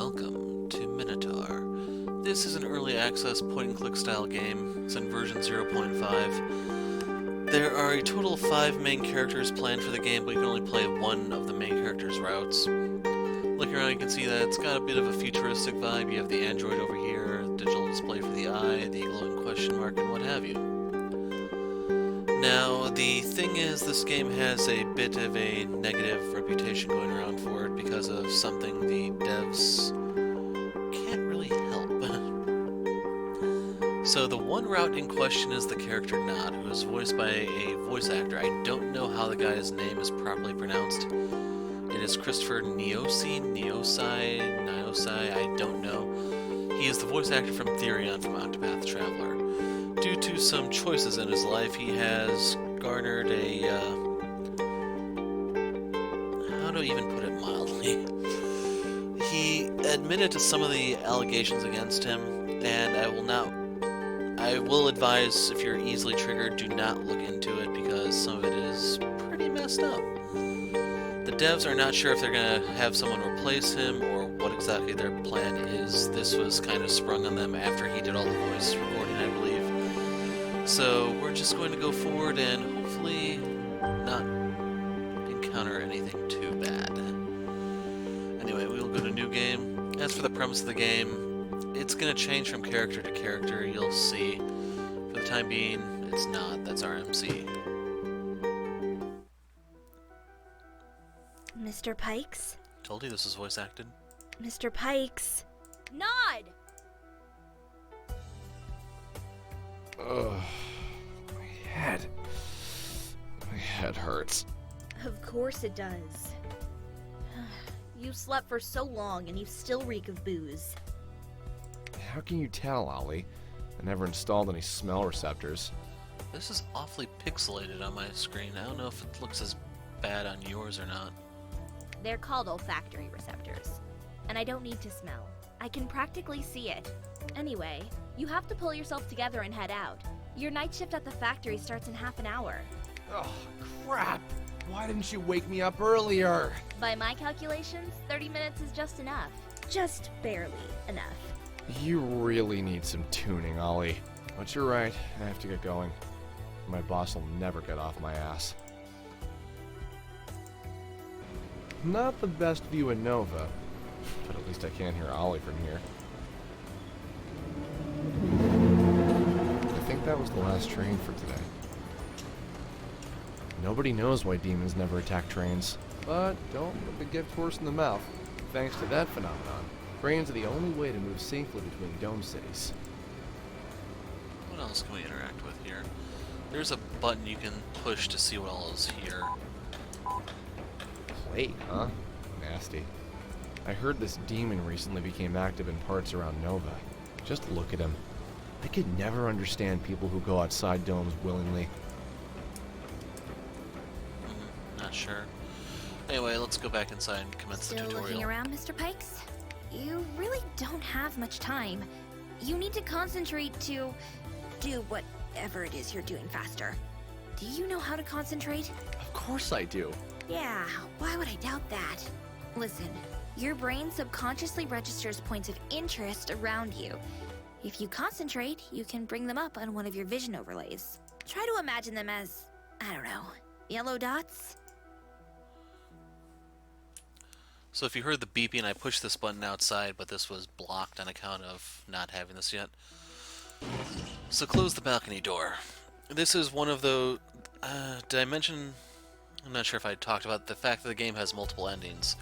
Welcome to Minotaur. This is an early access point-and-click style game. It's in version 0.5. There are a total of 5 main characters planned for the game, but you can only play one of the main characters' routes. Looking around, you can see that it's got a bit of a futuristic vibe. You have the android over here, digital display for the eye, the glowing question mark, and what have you. Now, the thing is, this game has a bit of a negative reputation going around for it because of something the devs can't really help. So the one route in question is the character Nod, who is voiced by a voice actor. I don't know how the guy's name is properly pronounced. It is Christopher Neosci, I don't know. He is the voice actor from Therion from Octopath Traveler. Due to some choices in his life, he has garnered a, how do I even put it mildly? He admitted to some of the allegations against him, and I will advise, if you're easily triggered, do not look into it because some of it is pretty messed up. The devs are not sure if they're going to have someone replace him or what exactly their plan is. This was kind of sprung on them after he did all the voice recording, I believe. So we're just going to go forward and hopefully not encounter anything too bad. Anyway, we'll go to new game. As for the premise of the game, it's going to change from character to character, you'll see. For the time being, it's not. That's our MC. Mr. Pikes? Told you this is voice acted. Mr. Pikes? Nod! Ugh, my head hurts. Of course it does. You slept for so long and you still reek of booze. How can you tell, Ollie? I never installed any smell receptors. This is awfully pixelated on my screen. I don't know if it looks as bad on yours or not. They're called olfactory receptors. And I don't need to smell. I can practically see it. Anyway, you have to pull yourself together and head out. Your night shift at the factory starts in half an hour. Oh, crap! Why didn't you wake me up earlier? By my calculations, 30 minutes is just enough. Just barely enough. You really need some tuning, Ollie. But you're right, I have to get going. My boss will never get off my ass. Not the best view in Nova, but at least I can hear Ollie from here. I think that was the last train for today. Nobody knows why demons never attack trains, but don't put the gift horse in the mouth. Thanks to that phenomenon, trains are the only way to move safely between dome cities. What else can we interact with here? There's a button you can push to see what all is here. Plate, huh? Nasty. I heard this demon recently became active in parts around Nova. Just look at him. I could never understand people who go outside domes willingly. Not sure. Anyway, let's go back inside and commence the Still tutorial. looking around, Mr. Pikes? You really don't have much time. You need to concentrate to do whatever it is you're doing faster. Do you know how to concentrate? Of course I do. Yeah, why would I doubt that? Listen, your brain subconsciously registers points of interest around you. If you concentrate, you can bring them up on one of your vision overlays. Try to imagine them as, I don't know, yellow dots? So if you heard the beeping, I pushed this button outside, but this was blocked on account of not having this yet. So close the balcony door. This is one of the... did I mention... I'm not sure if I talked about the fact that the game has multiple endings.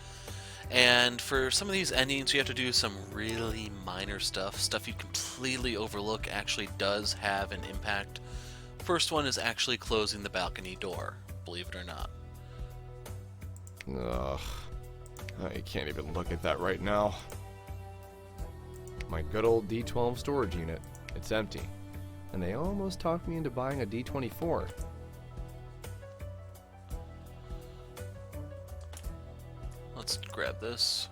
And for some of these endings, you have to do some really minor stuff. Stuff you completely overlook actually does have an impact. First one is actually closing the balcony door, believe it or not. Ugh. I can't even look at that right now. My good old D12 storage unit. It's empty. And they almost talked me into buying a D24. Let's grab this.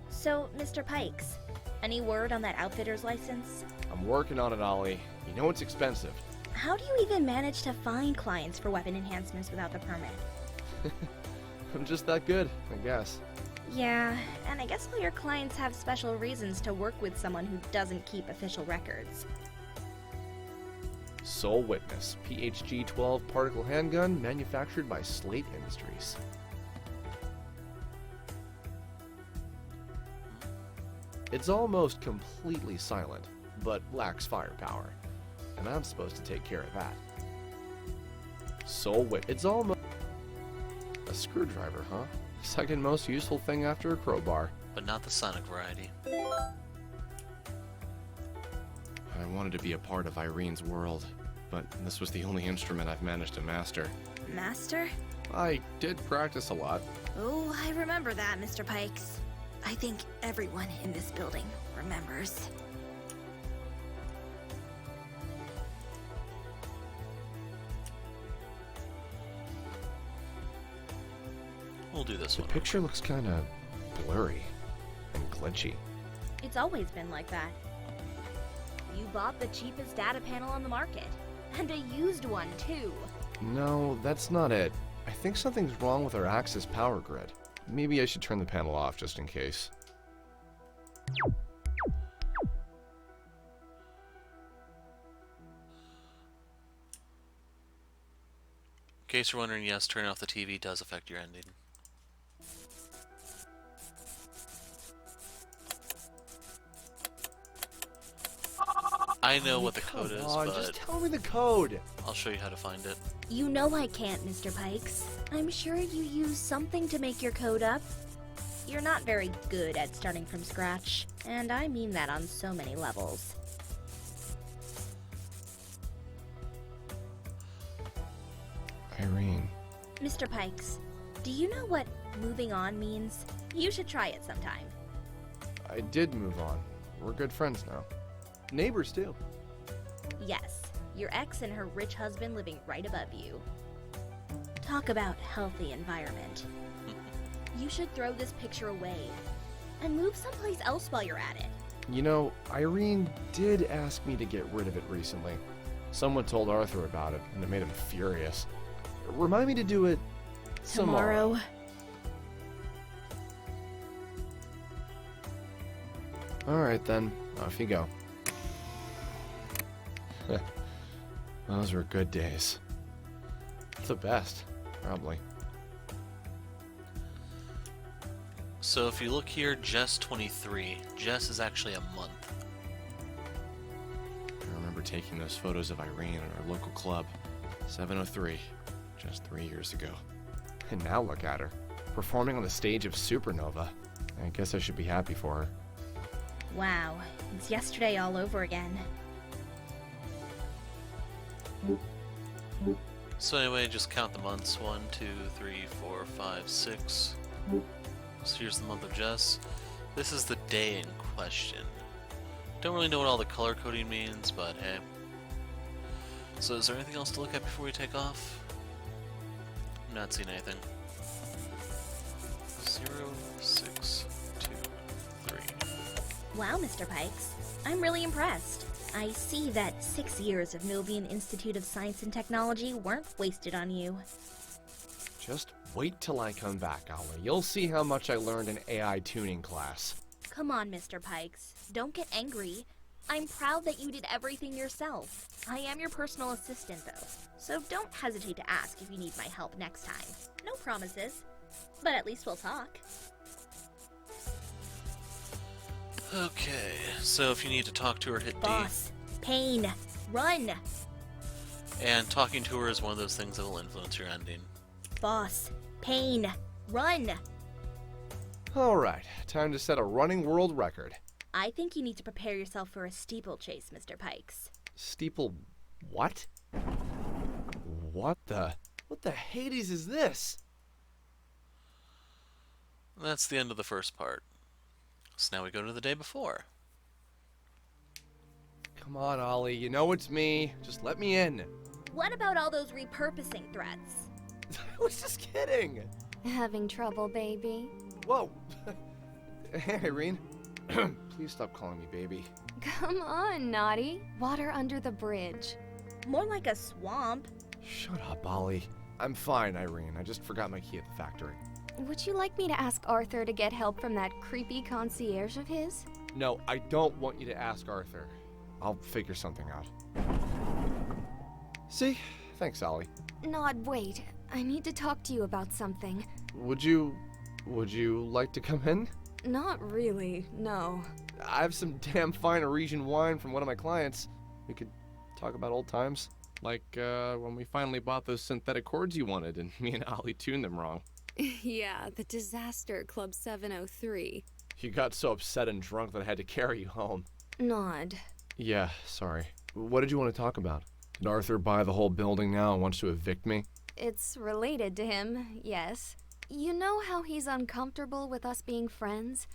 So, Mr. Pikes, any word on that outfitter's license? I'm working on it, Ollie. You know it's expensive. How do you even manage to find clients for weapon enhancements without the permit? I'm just that good, I guess. Yeah, and I guess all your clients have special reasons to work with someone who doesn't keep official records. Sole witness, PHG-12 particle handgun manufactured by Slate Industries. It's almost completely silent, but lacks firepower. And I'm supposed to take care of that. Sole witness. It's almost a screwdriver, huh? Second most useful thing after a crowbar. But not the sonic variety. I wanted to be a part of Irene's world, but this was the only instrument I've managed to master. Master? I did practice a lot. Oh, I remember that, Mr. Pikes. I think everyone in this building remembers. We'll do this The one. picture looks kind of blurry and glitchy. It's always been like that. You bought the cheapest data panel on the market. And a used one, too. No, that's not it. I think something's wrong with our Axis power grid. Maybe I should turn the panel off just in case. In case you're wondering, yes, turning off the TV does affect your ending. I know what the code is, Come on, but just tell me the code. I'll show you how to find it. You know I can't, Mr. Pikes. I'm sure you use something to make your code up. You're not very good at starting from scratch, and I mean that on so many levels. Irene. Mr. Pikes, do you know what moving on means? You should try it sometime. I did move on. We're good friends now. Neighbors, too. Yes, your ex and her rich husband living right above you. Talk about healthy environment. You should throw this picture away and move someplace else while you're at it. You know, Irene did ask me to get rid of it recently. Someone told Arthur about it, and it made him furious. Remind me to do it tomorrow. Alright then, off you go. Those were good days. The best, probably. So if you look here, Jess 23. Jess is actually a month. I remember taking those photos of Irene at our local club, 703, just 3 years ago. And now look at her, performing on the stage of Supernova. I guess I should be happy for her. Wow, it's yesterday all over again. So anyway, just count the months. 1, 2, 3, 4, 5, 6. So here's the month of Jess. This is the day in question. Don't really know what all the color coding means, but hey. So is there anything else to look at before we take off? I'm not seeing anything. 0, 6, 2, 3. Wow, Mr. Pikes. I'm really impressed. I see that 6 years of Novian Institute of Science and Technology weren't wasted on you. Just wait till I come back, Ollie. You'll see how much I learned in AI tuning class. Come on, Mr. Pikes. Don't get angry. I'm proud that you did everything yourself. I am your personal assistant, though, so don't hesitate to ask if you need my help next time. No promises, but at least we'll talk. Okay, so if you need to talk to her, hit Boss, pain, run! D. And talking to her is one of those things that will influence your ending. Boss, pain, run! Alright, time to set a running world record. I think you need to prepare yourself for a steeplechase, Mr. Pikes. Steeple... what? What the Hades is this? That's the end of the first part. So now we go to the day before. Come on, Ollie, you know it's me. Just let me in. What about all those repurposing threats? I was just kidding. Having trouble, baby? Whoa. Hey, Irene. Please stop calling me baby. Come on, naughty. Water under the bridge. More like a swamp. Shut up, Ollie. I'm fine, Irene. I just forgot my key at the factory. Would you like me to ask Arthur to get help from that creepy concierge of his? No, I don't want you to ask Arthur. I'll figure something out. See? Thanks, Ollie. Nod, wait. I need to talk to you about something. Would you like to come in? Not really, no. I have some damn fine Arisian wine from one of my clients. We could talk about old times. Like, when we finally bought those synthetic chords you wanted and me and Ollie tuned them wrong. Yeah, the disaster Club 703. You got so upset and drunk that I had to carry you home. Nod. Yeah, sorry. What did you want to talk about? Did Arthur buy the whole building now and wants to evict me? It's related to him, yes. You know how he's uncomfortable with us being friends?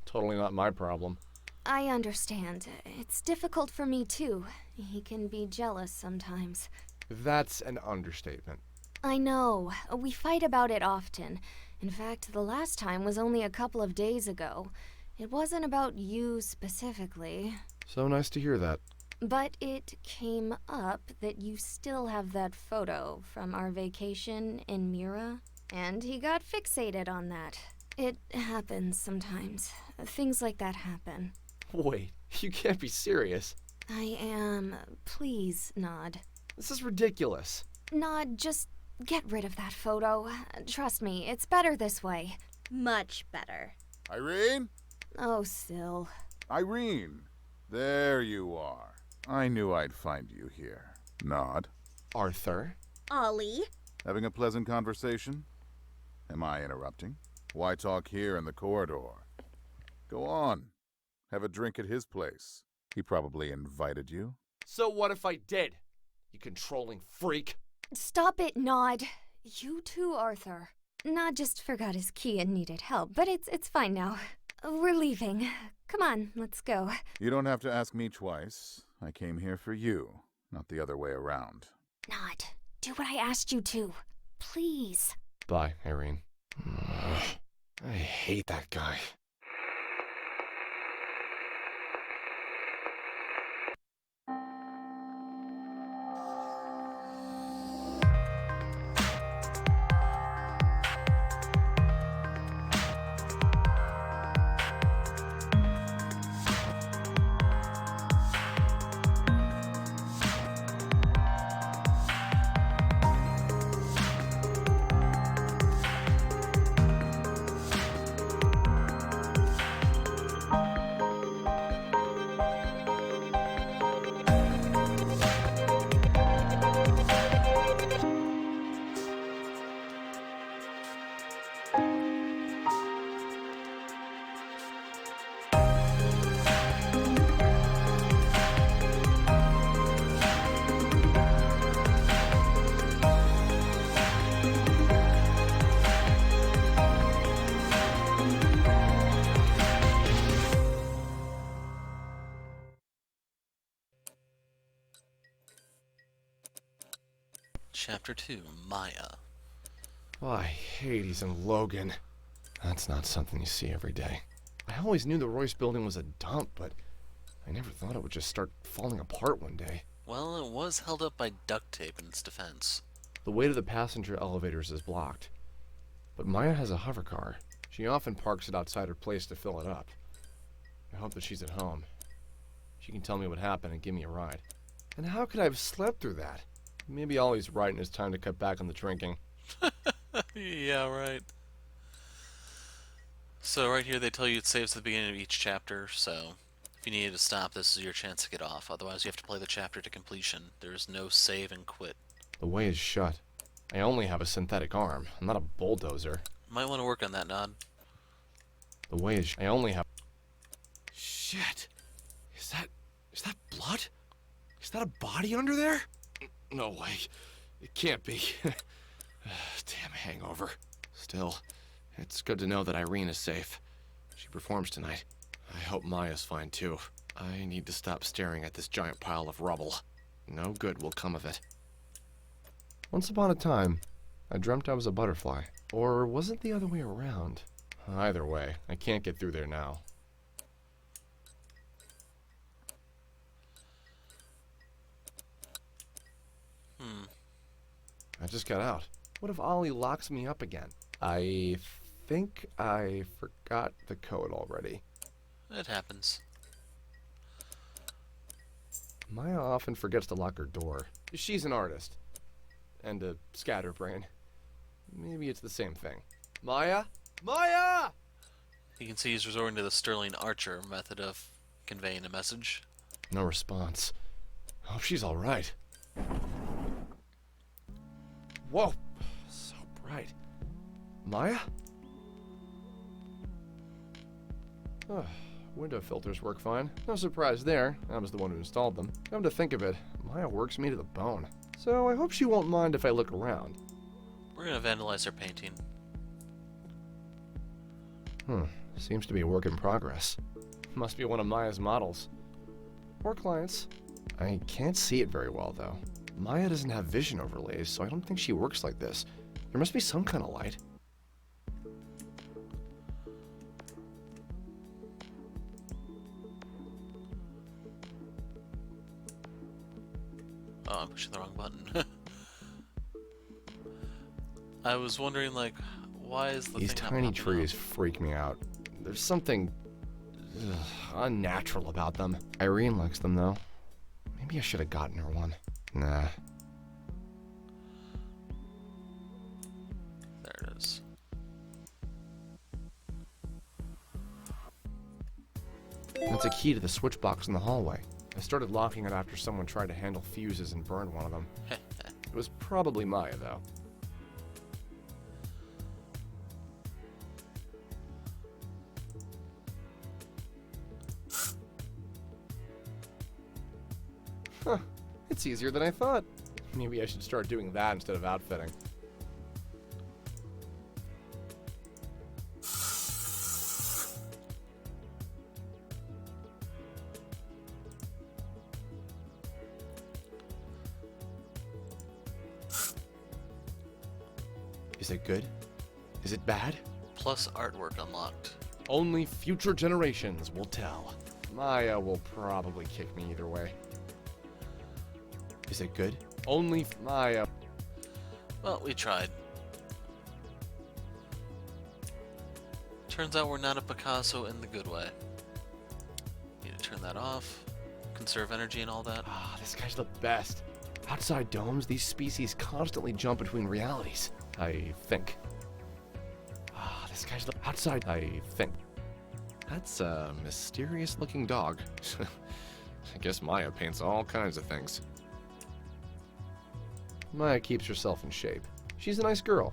Totally not my problem. I understand. It's difficult for me too. He can be jealous sometimes. That's an understatement. I know. We fight about it often. In fact, the last time was only a couple of days ago. It wasn't about you specifically. So nice to hear that. But it came up that you still have that photo from our vacation in Mira, and he got fixated on that. It happens sometimes. Things like that happen. Wait, you can't be serious. I am. Please, Nod. This is ridiculous. Nod, just get rid of that photo. Trust me, it's better this way. Much better. Irene? Oh, Syl. Irene, there you are. I knew I'd find you here. Nod. Arthur? Ollie? Having a pleasant conversation? Am I interrupting? Why talk here in the corridor? Go on. Have a drink at his place. He probably invited you. So what if I did? You controlling freak. Stop it, Nod. You too, Arthur. Nod just forgot his key and needed help, but it's fine now. We're leaving. Come on, let's go. You don't have to ask me twice. I came here for you, not the other way around. Nod, do what I asked you to. Please. Bye, Irene. I hate that guy. Chapter 2, Maya. Oh, I hate he's in Logan. That's not something you see every day. I always knew the Royce building was a dump, but I never thought it would just start falling apart one day. Well, it was held up by duct tape in its defense. The way to the passenger elevators is blocked. But Maya has a hover car. She often parks it outside her place to fill it up. I hope that she's at home. She can tell me what happened and give me a ride. And how could I have slept through that? Maybe Ollie's right and it's time to cut back on the drinking. Yeah, right. So right here they tell you it saves at the beginning of each chapter, so if you needed to stop, this is your chance to get off. Otherwise you have to play the chapter to completion. There's no save and quit. The way is shut. I only have a synthetic arm. I'm not a bulldozer. Might want to work on that, Nod. The way is I only have... Shit! Is that blood? Is that a body under there? No way. It can't be. Damn hangover. Still, it's good to know that Irene is safe. She performs tonight. I hope Maya's fine too. I need to stop staring at this giant pile of rubble. No good will come of it. Once upon a time, I dreamt I was a butterfly. Or was it the other way around? Either way, I can't get through there now. I just got out. What if Ollie locks me up again? I think I forgot the code already. It happens. Maya often forgets to lock her door. She's an artist. And a scatterbrain. Maybe it's the same thing. Maya? Maya! You can see he's resorting to the Sterling Archer method of conveying a message. No response. Hope she's alright. Whoa! So bright. Maya? Window filters work fine. No surprise there. I was the one who installed them. Come to think of it, Maya works me to the bone. So I hope she won't mind if I look around. We're gonna vandalize her painting. Seems to be a work in progress. Must be one of Maya's models. Or clients. I can't see it very well, though. Maya doesn't have vision overlays, so I don't think she works like this. There must be some kind of light. Oh, I'm pushing the wrong button. I was wondering, like, why is the These thing not tiny popping trees up? freak me out. There's something unnatural about them. Irene likes them, though. Maybe I should have gotten her one. Nah. There it is. That's a key to the switch box in the hallway. I started locking it after someone tried to handle fuses and burned one of them. It was probably Maya, though. Huh. It's easier than I thought. Maybe I should start doing that instead of outfitting. Is it good? Is it bad? Plus artwork unlocked. Only future generations will tell. Maya will probably kick me either way. Is it good? Only Maya. Well, we tried. Turns out we're not a Picasso in the good way. Need to turn that off. Conserve energy and all that. Ah, this guy's the best. Outside domes, these species constantly jump between realities. I think. Ah, this guy's the outside. I think. That's a mysterious-looking dog. I guess Maya paints all kinds of things. Maya keeps herself in shape. She's a nice girl,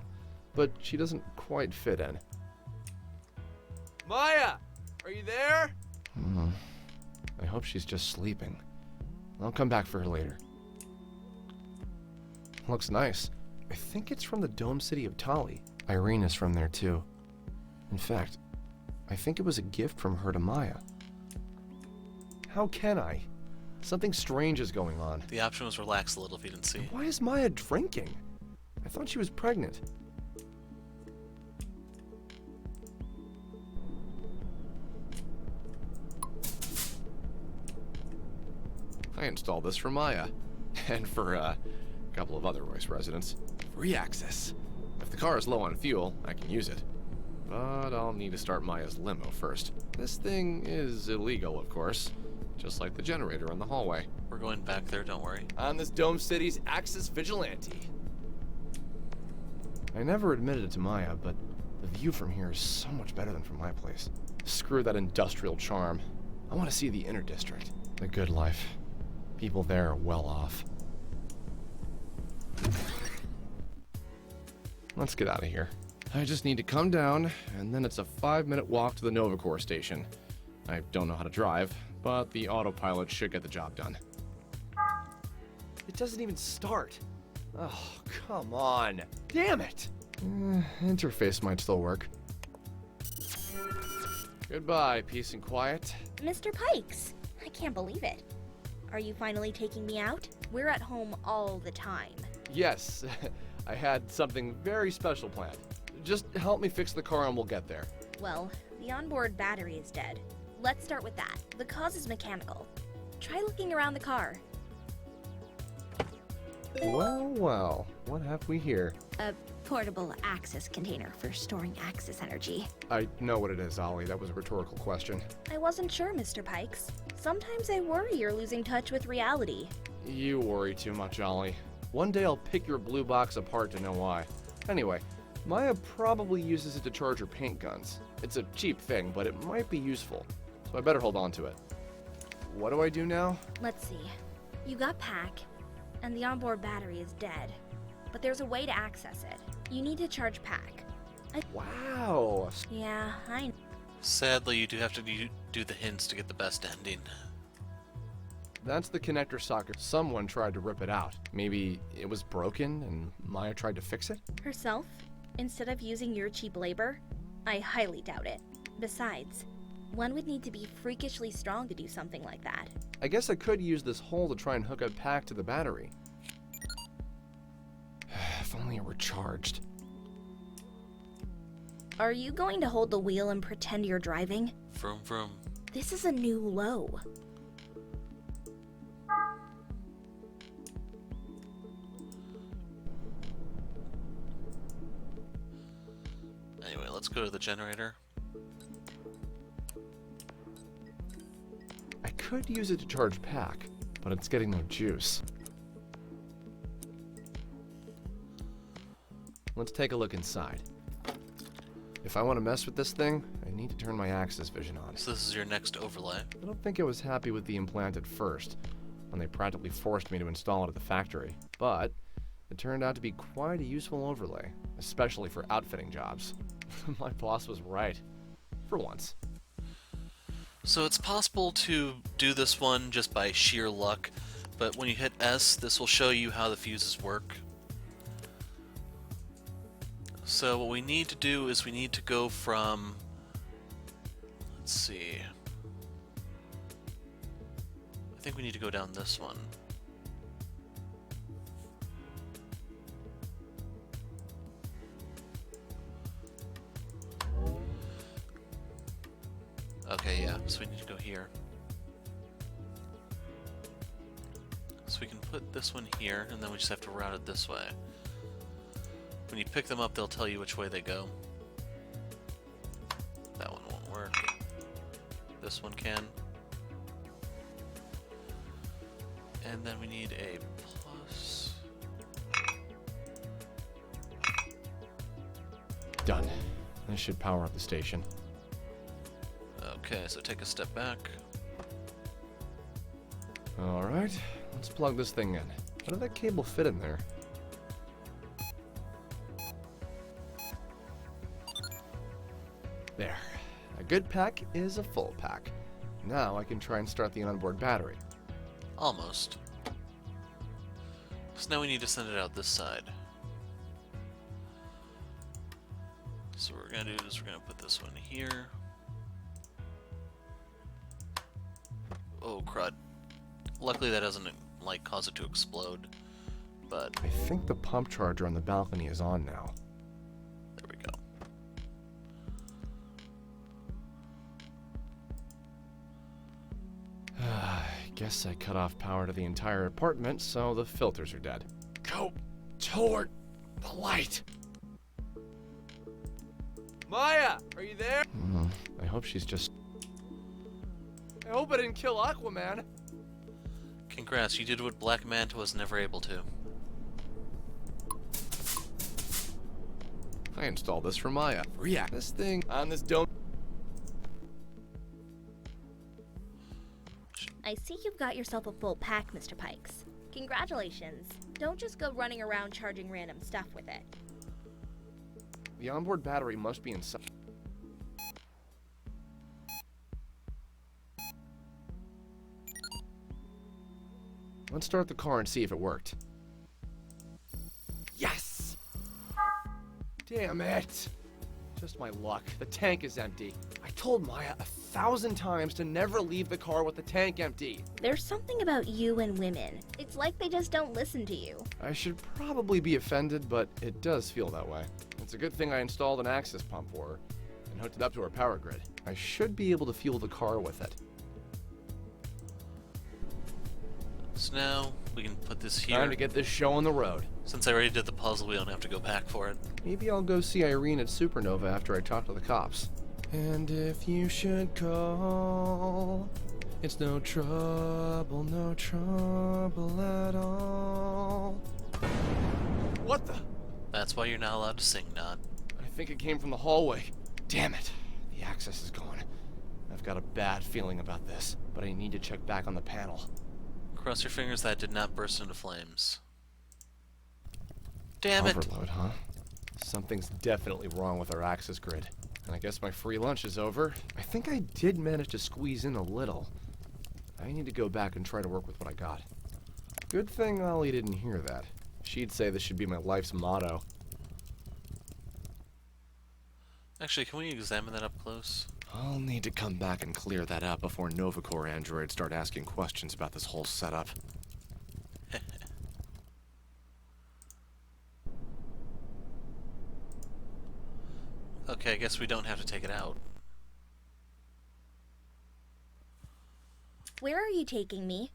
but she doesn't quite fit in. Maya! Are you there? I hope she's just sleeping. I'll come back for her later. Looks nice. I think it's from the Dome City of Tali. Irene is from there too. In fact, I think it was a gift from her to Maya. How can I? Something strange is going on. The option was relax a little if you didn't see. Why is Maya drinking? I thought she was pregnant. I installed this for Maya. And for a couple of other Royce residents. Free access. If the car is low on fuel, I can use it. But I'll need to start Maya's limo first. This thing is illegal, of course. Just like the generator in the hallway. We're going back there, don't worry. I'm this Dome City's Axis Vigilante. I never admitted it to Maya, but the view from here is so much better than from my place. Screw that industrial charm. I want to see the inner district. The good life. People there are well off. Let's get out of here. I just need to come down, and then it's a 5-minute walk to the Novacore station. I don't know how to drive, but the autopilot should get the job done. It doesn't even start. Oh, come on. Damn it! Interface might still work. Goodbye, peace and quiet. Mr. Pikes, I can't believe it. Are you finally taking me out? We're at home all the time. Yes, I had something very special planned. Just help me fix the car and we'll get there. Well, the onboard battery is dead. Let's start with that. The cause is mechanical. Try looking around the car. Well, well, what have we here? A portable access container for storing access energy. I know what it is, Ollie. That was a rhetorical question. I wasn't sure, Mr. Pikes. Sometimes I worry you're losing touch with reality. You worry too much, Ollie. One day I'll pick your blue box apart to know why. Anyway, Maya probably uses it to charge her paint guns. It's a cheap thing, but it might be useful, so I better hold on to it. What do I do now? Let's see. You got Pack, and the onboard battery is dead. But there's a way to access it. You need to charge Pack. Wow! Yeah, I know. Sadly, you do have to do the hints to get the best ending. That's the connector socket. Someone tried to rip it out. Maybe it was broken and Maya tried to fix it? Herself? Instead of using your cheap labor? I highly doubt it. Besides, one would need to be freakishly strong to do something like that. I guess I could use this hole to try and hook up Pack to the battery. If only it were charged. Are you going to hold the wheel and pretend you're driving? Vroom vroom. This is a new low. Anyway, let's go to the generator. I could use it to charge Pack, but it's getting no juice. Let's take a look inside. If I want to mess with this thing, I need to turn my Axis vision on. So this is your next overlay. I don't think I was happy with the implant at first, when they practically forced me to install it at the factory. But it turned out to be quite a useful overlay, especially for outfitting jobs. My boss was right. For once. So it's possible to do this one just by sheer luck, but when you hit S, this will show you how the fuses work. So what we need to do is we need to go from, let's see, I think we need to go down this one. Okay, yeah, so we need to go here. So we can put this one here, and then we just have to route it this way. When you pick them up, they'll tell you which way they go. That one won't work. This one can. And then we need a plus. Done. This should power up the station. Okay, so take a step back. Alright, let's plug this thing in. How did that cable fit in there? There. A good pack is a full pack. Now I can try and start the onboard battery. Almost. So now we need to send it out this side. So what we're gonna do is we're gonna put this one here. Oh crud. Luckily that doesn't like cause it to explode. But I think the pump charger on the balcony is on now. there we go. Guess I cut off power to the entire apartment, so the filters are dead. Go toward the light! Maya, are you there? I hope she's just... I hope I didn't kill Aquaman. Congrats, you did what Black Manta was never able to. I installed this for Maya. React this thing on this dome. I see you've got yourself a full pack, Mr. Pikes. Congratulations. Don't just go running around charging random stuff with it. The onboard battery must be inside. Let's start the car and see if it worked. Yes! Damn it! Just my luck. The tank is empty. I told Maya 1,000 times to never leave the car with the tank empty. There's something about you and women. It's like they just don't listen to you. I should probably be offended, but it does feel that way. It's a good thing I installed an access pump for her and hooked it up to her power grid. I should be able to fuel the car with it. So now we can put this here. Time to get this show on the road. Since I already did the puzzle, we don't have to go back for it. Maybe I'll go see Irene at Supernova after I talk to the cops. And if you should call, it's no trouble at all. What the? That's why you're not allowed to sing, Nod. I think it came from the hallway. Damn it. The access is gone. I've got a bad feeling about this, but I need to check back on the panel. Cross your fingers that did not burst into flames. Damn it! Overload, huh? Something's definitely wrong with our access grid. And I guess my free lunch is over. I think I did manage to squeeze in a little. I need to go back and try to work with what I got. Good thing Ollie didn't hear that. She'd say this should be my life's motto. Actually, can we examine that up close? I'll need to come back and clear that up before Novacore androids start asking questions about this whole setup. Okay, I guess we don't have to take it out. Where are you taking me?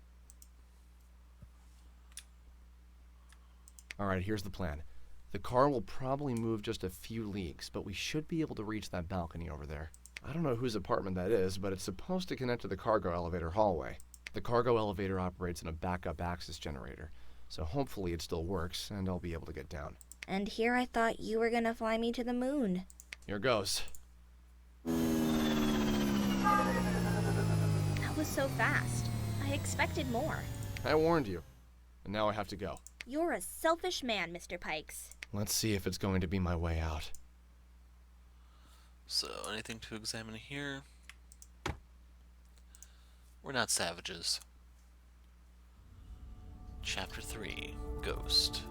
Alright, here's the plan. The car will probably move just a few leagues, but we should be able to reach that balcony over there. I don't know whose apartment that is, but it's supposed to connect to the cargo elevator hallway. The cargo elevator operates in a backup access generator, so hopefully it still works, and I'll be able to get down. And here I thought you were gonna fly me to the moon. Here goes. That was so fast. I expected more. I warned you, and now I have to go. You're a selfish man, Mr. Pikes. Let's see if it's going to be my way out. So, anything to examine here? We're not savages. Chapter 3, Ghost.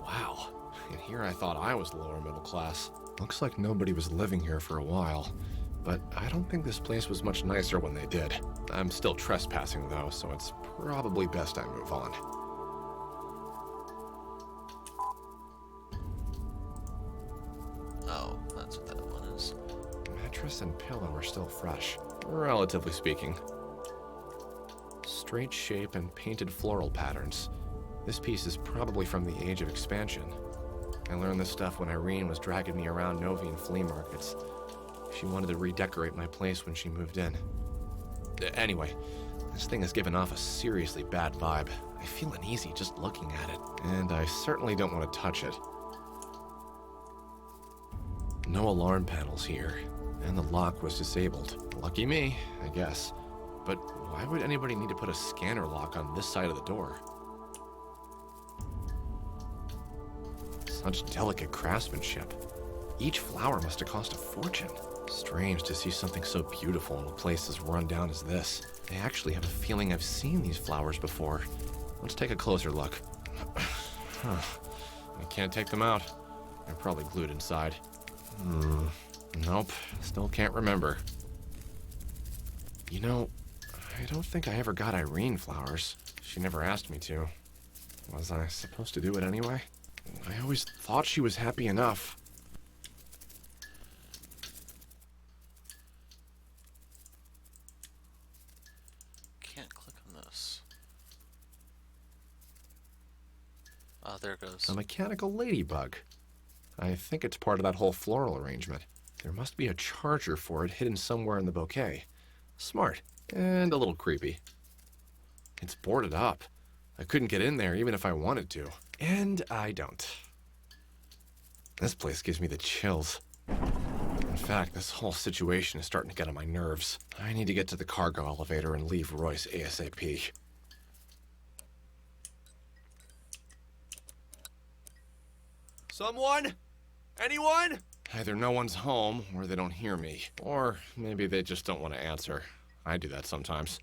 Wow. And here I thought I was lower middle class. Looks like nobody was living here for a while. But I don't think this place was much nicer when they did. I'm still trespassing though, so it's probably best I move on. Oh, that's what that one is. Mattress and pillow are still fresh, relatively speaking. Straight shape and painted floral patterns. This piece is probably from the Age of Expansion. I learned this stuff when Irene was dragging me around Novian flea markets. She wanted to redecorate my place when she moved in. Anyway, this thing has given off a seriously bad vibe. I feel uneasy just looking at it, and I certainly don't want to touch it. No alarm panels here, and the lock was disabled. Lucky me, I guess. But why would anybody need to put a scanner lock on this side of the door? Such delicate craftsmanship. Each flower must have cost a fortune. Strange to see something so beautiful in a place as run down as this. I actually have a feeling I've seen these flowers before. Let's take a closer look. I can't take them out. They're probably glued inside. Nope, still can't remember. You know, I don't think I ever got Irene flowers. She never asked me to. Was I supposed to do it anyway? I always thought she was happy enough. Can't click on this. Oh, there it goes. A mechanical ladybug. I think it's part of that whole floral arrangement. There must be a charger for it hidden somewhere in the bouquet. Smart, and a little creepy. It's boarded up. I couldn't get in there even if I wanted to. And I don't. This place gives me the chills. In fact, this whole situation is starting to get on my nerves. I need to get to the cargo elevator and leave Royce ASAP. Someone? Anyone? Either no one's home, or they don't hear me. Or maybe they just don't want to answer. I do that sometimes.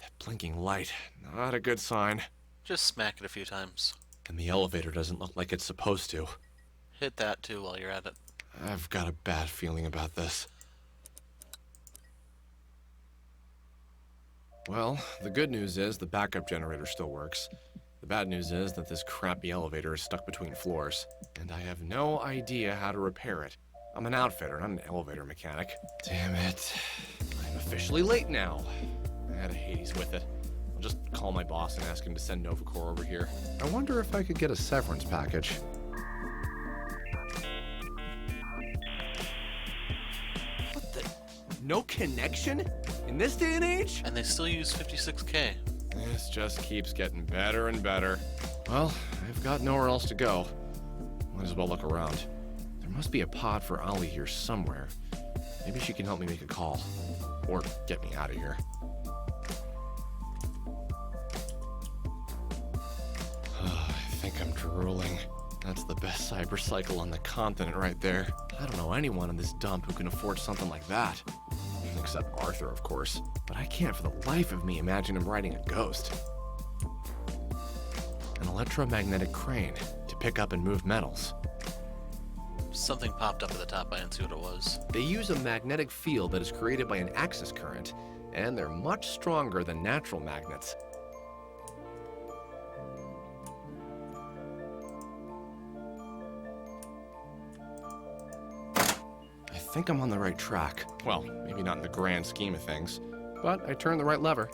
That blinking light, not a good sign. Just smack it a few times. And the elevator doesn't look like it's supposed to. Hit that too while you're at it. I've got a bad feeling about this. Well, the good news is the backup generator still works. The bad news is that this crappy elevator is stuck between floors, and I have no idea how to repair it. I'm an outfitter, not an elevator mechanic. Damn it. I'm officially late now. I had a Hades with it. I'll just call my boss and ask him to send Novacore over here. I wonder if I could get a severance package. What the? No connection? In this day and age? And they still use 56K. This just keeps getting better and better. Well, I've got nowhere else to go. Might as well look around. There must be a pod for Ollie here somewhere. Maybe she can help me make a call. Or get me out of here. I think I'm drooling. That's the best cybercycle on the continent right there. I don't know anyone in this dump who can afford something like that. Except Arthur, of course. But I can't for the life of me imagine him riding a ghost. An electromagnetic crane to pick up and move metals. Something popped up at the top, I didn't see what it was. They use a magnetic field that is created by an axis current, and they're much stronger than natural magnets. I think I'm on the right track. Well, maybe not in the grand scheme of things, but I turned the right lever.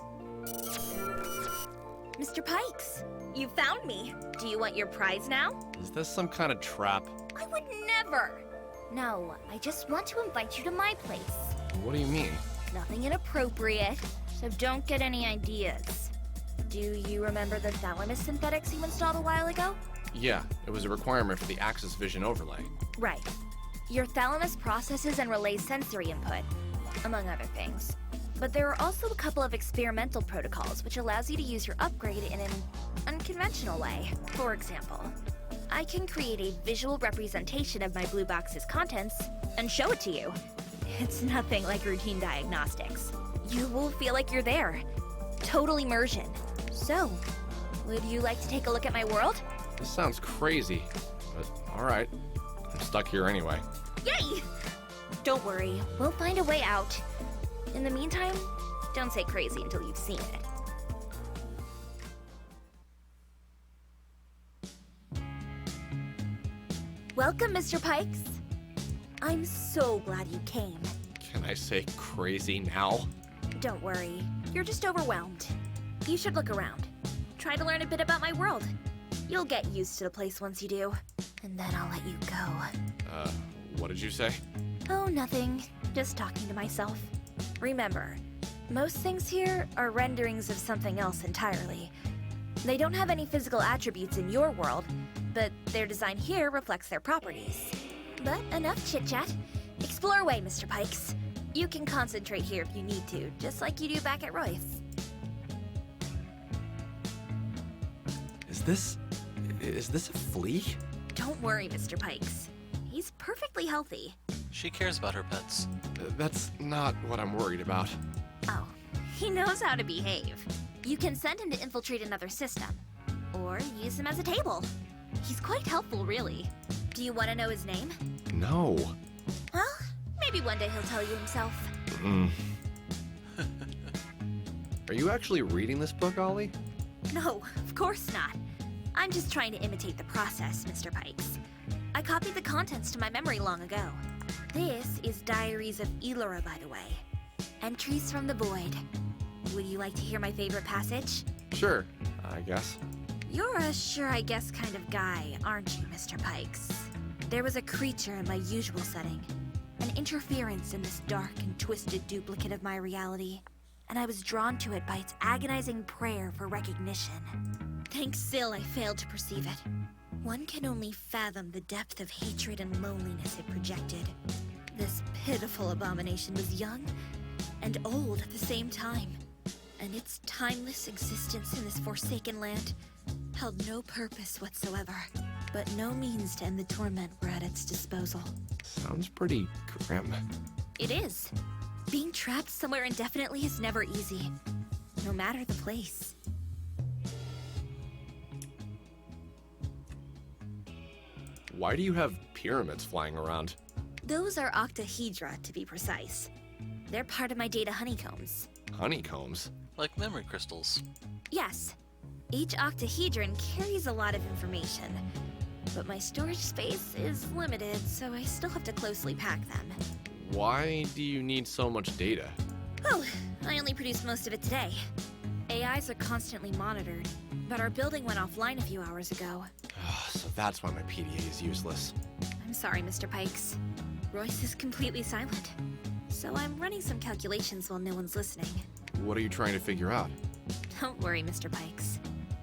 Mr. Pikes, you found me. Do you want your prize now? Is this some kind of trap? I would never. No, I just want to invite you to my place. What do you mean? Nothing inappropriate, so don't get any ideas. Do you remember the thalamus synthetics you installed a while ago? Yeah, it was a requirement for the Axis Vision overlay. Right. Your thalamus processes and relays sensory input, among other things. But there are also a couple of experimental protocols which allows you to use your upgrade in an unconventional way. For example, I can create a visual representation of my blue box's contents and show it to you. It's nothing like routine diagnostics. You will feel like you're there. Total immersion. So, would you like to take a look at my world? This sounds crazy, but alright. I'm stuck here anyway. Yay! Don't worry, we'll find a way out. In the meantime, don't say crazy until you've seen it. Welcome, Mr. Pikes. I'm so glad you came. Can I say crazy now? Don't worry, you're just overwhelmed. You should look around. Try to learn a bit about my world. You'll get used to the place once you do, and then I'll let you go. What did you say? Oh, nothing. Just talking to myself. Remember, most things here are renderings of something else entirely. They don't have any physical attributes in your world, but their design here reflects their properties. But enough chit-chat. Explore away, Mr. Pikes. You can concentrate here if you need to, just like you do back at Royce. Is this a flea? Don't worry, Mr. Pikes. He's perfectly healthy. She cares about her pets. That's not what I'm worried about. Oh, he knows how to behave. You can send him to infiltrate another system, or use him as a table. He's quite helpful, really. Do you want to know his name? No. Well, maybe one day he'll tell you himself. Are you actually reading this book, Ollie? No, of course not. I'm just trying to imitate the process, Mr. Pikes. I copied the contents to my memory long ago. This is Diaries of Elora, by the way. Entries from the Void. Would you like to hear my favorite passage? Sure, I guess. You're a sure I guess kind of guy, aren't you, Mr. Pikes? There was a creature in my usual setting. An interference in this dark and twisted duplicate of my reality. And I was drawn to it by its agonizing prayer for recognition. Thanks still I failed to perceive it. One can only fathom the depth of hatred and loneliness it projected. This pitiful abomination was young and old at the same time. And its timeless existence in this forsaken land held no purpose whatsoever. But no means to end the torment were at its disposal. Sounds pretty grim. It is. Being trapped somewhere indefinitely is never easy, no matter the place. Why do you have pyramids flying around? Those are octahedra, to be precise. They're part of my data honeycombs. Honeycombs? Like memory crystals. Yes. Each octahedron carries a lot of information. But my storage space is limited, so I still have to closely pack them. Why do you need so much data? Oh, I only produced most of it today. AIs are constantly monitored, but our building went offline a few hours ago. So that's why my PDA is useless. I'm sorry, Mr. Pikes. Royce is completely silent. So I'm running some calculations while no one's listening. What are you trying to figure out? Don't worry, Mr. Pikes.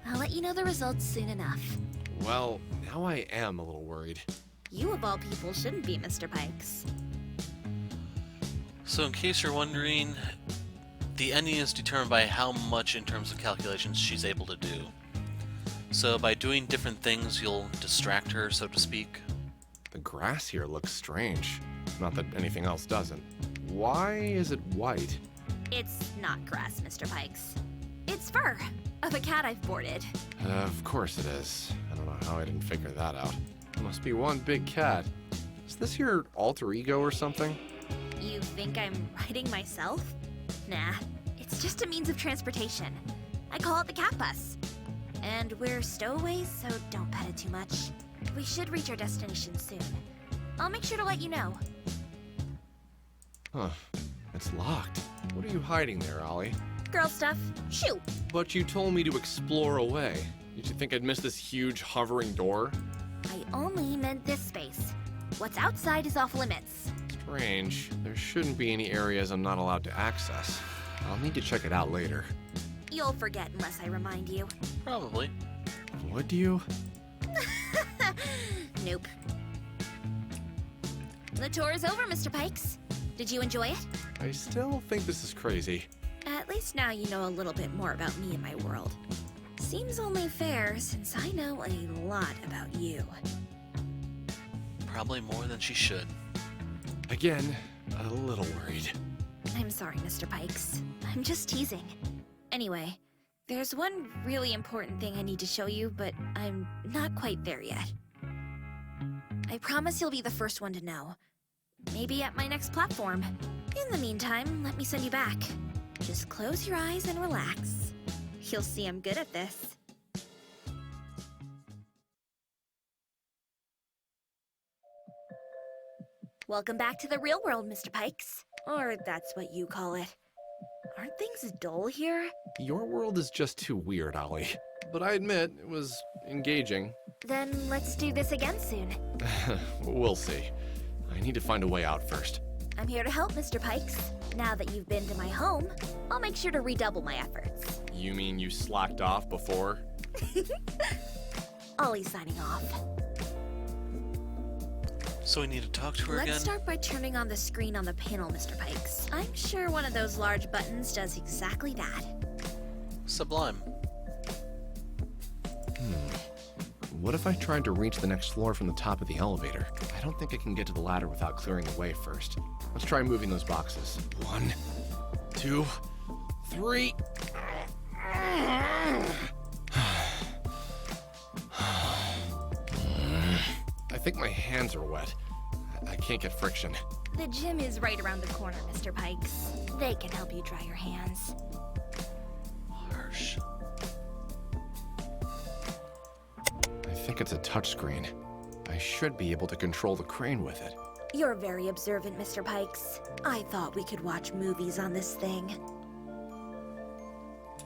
I'll let you know the results soon enough. Well, now I am a little worried. You of all people shouldn't be, Mr. Pikes. So in case you're wondering, the ending is determined by how much in terms of calculations she's able to do. So by doing different things, you'll distract her, so to speak. The grass here looks strange. Not that anything else doesn't. Why is it white? It's not grass, Mr. Pikes. It's fur of a cat I've boarded. Of course it is. I don't know how I didn't figure that out. It must be one big cat. Is this your alter ego or something? You think I'm riding myself? Nah, it's just a means of transportation. I call it the cat bus. And we're stowaways, so don't pet it too much. We should reach our destination soon. I'll make sure to let you know. Huh. It's locked. What are you hiding there, Ollie? Girl stuff, shoot! But you told me to explore away. Did you think I'd miss this huge hovering door? I only meant this space. What's outside is off limits. Strange. There shouldn't be any areas I'm not allowed to access. I'll need to check it out later. You'll forget unless I remind you. Probably. Would you? Nope. The tour is over, Mr. Pikes. Did you enjoy it? I still think this is crazy. At least now you know a little bit more about me and my world. Seems only fair since I know a lot about you. Probably more than she should. Again, a little worried. I'm sorry, Mr. Pikes. I'm just teasing. Anyway, there's one really important thing I need to show you, but I'm not quite there yet. I promise you'll be the first one to know. Maybe at my next platform. In the meantime, let me send you back. Just close your eyes and relax. You'll see I'm good at this. Welcome back to the real world, Mr. Pikes. Or that's what you call it. Aren't things dull here? Your world is just too weird, Ollie. But I admit, it was engaging. Then let's do this again soon. We'll see. I need to find a way out first. I'm here to help, Mr. Pikes. Now that you've been to my home, I'll make sure to redouble my efforts. You mean you slacked off before? Ollie's signing off. So we need to talk to her again? Let's start by turning on the screen on the panel, Mr. Pikes. I'm sure one of those large buttons does exactly that. Sublime. What if I tried to reach the next floor from the top of the elevator? I don't think I can get to the ladder without clearing the way first. Let's try moving those boxes. 1, 2, 3. I think my hands are wet. I can't get friction. The gym is right around the corner, Mr. Pikes. They can help you dry your hands. Harsh. I think it's a touchscreen. I should be able to control the crane with it. You're very observant, Mr. Pikes. I thought we could watch movies on this thing.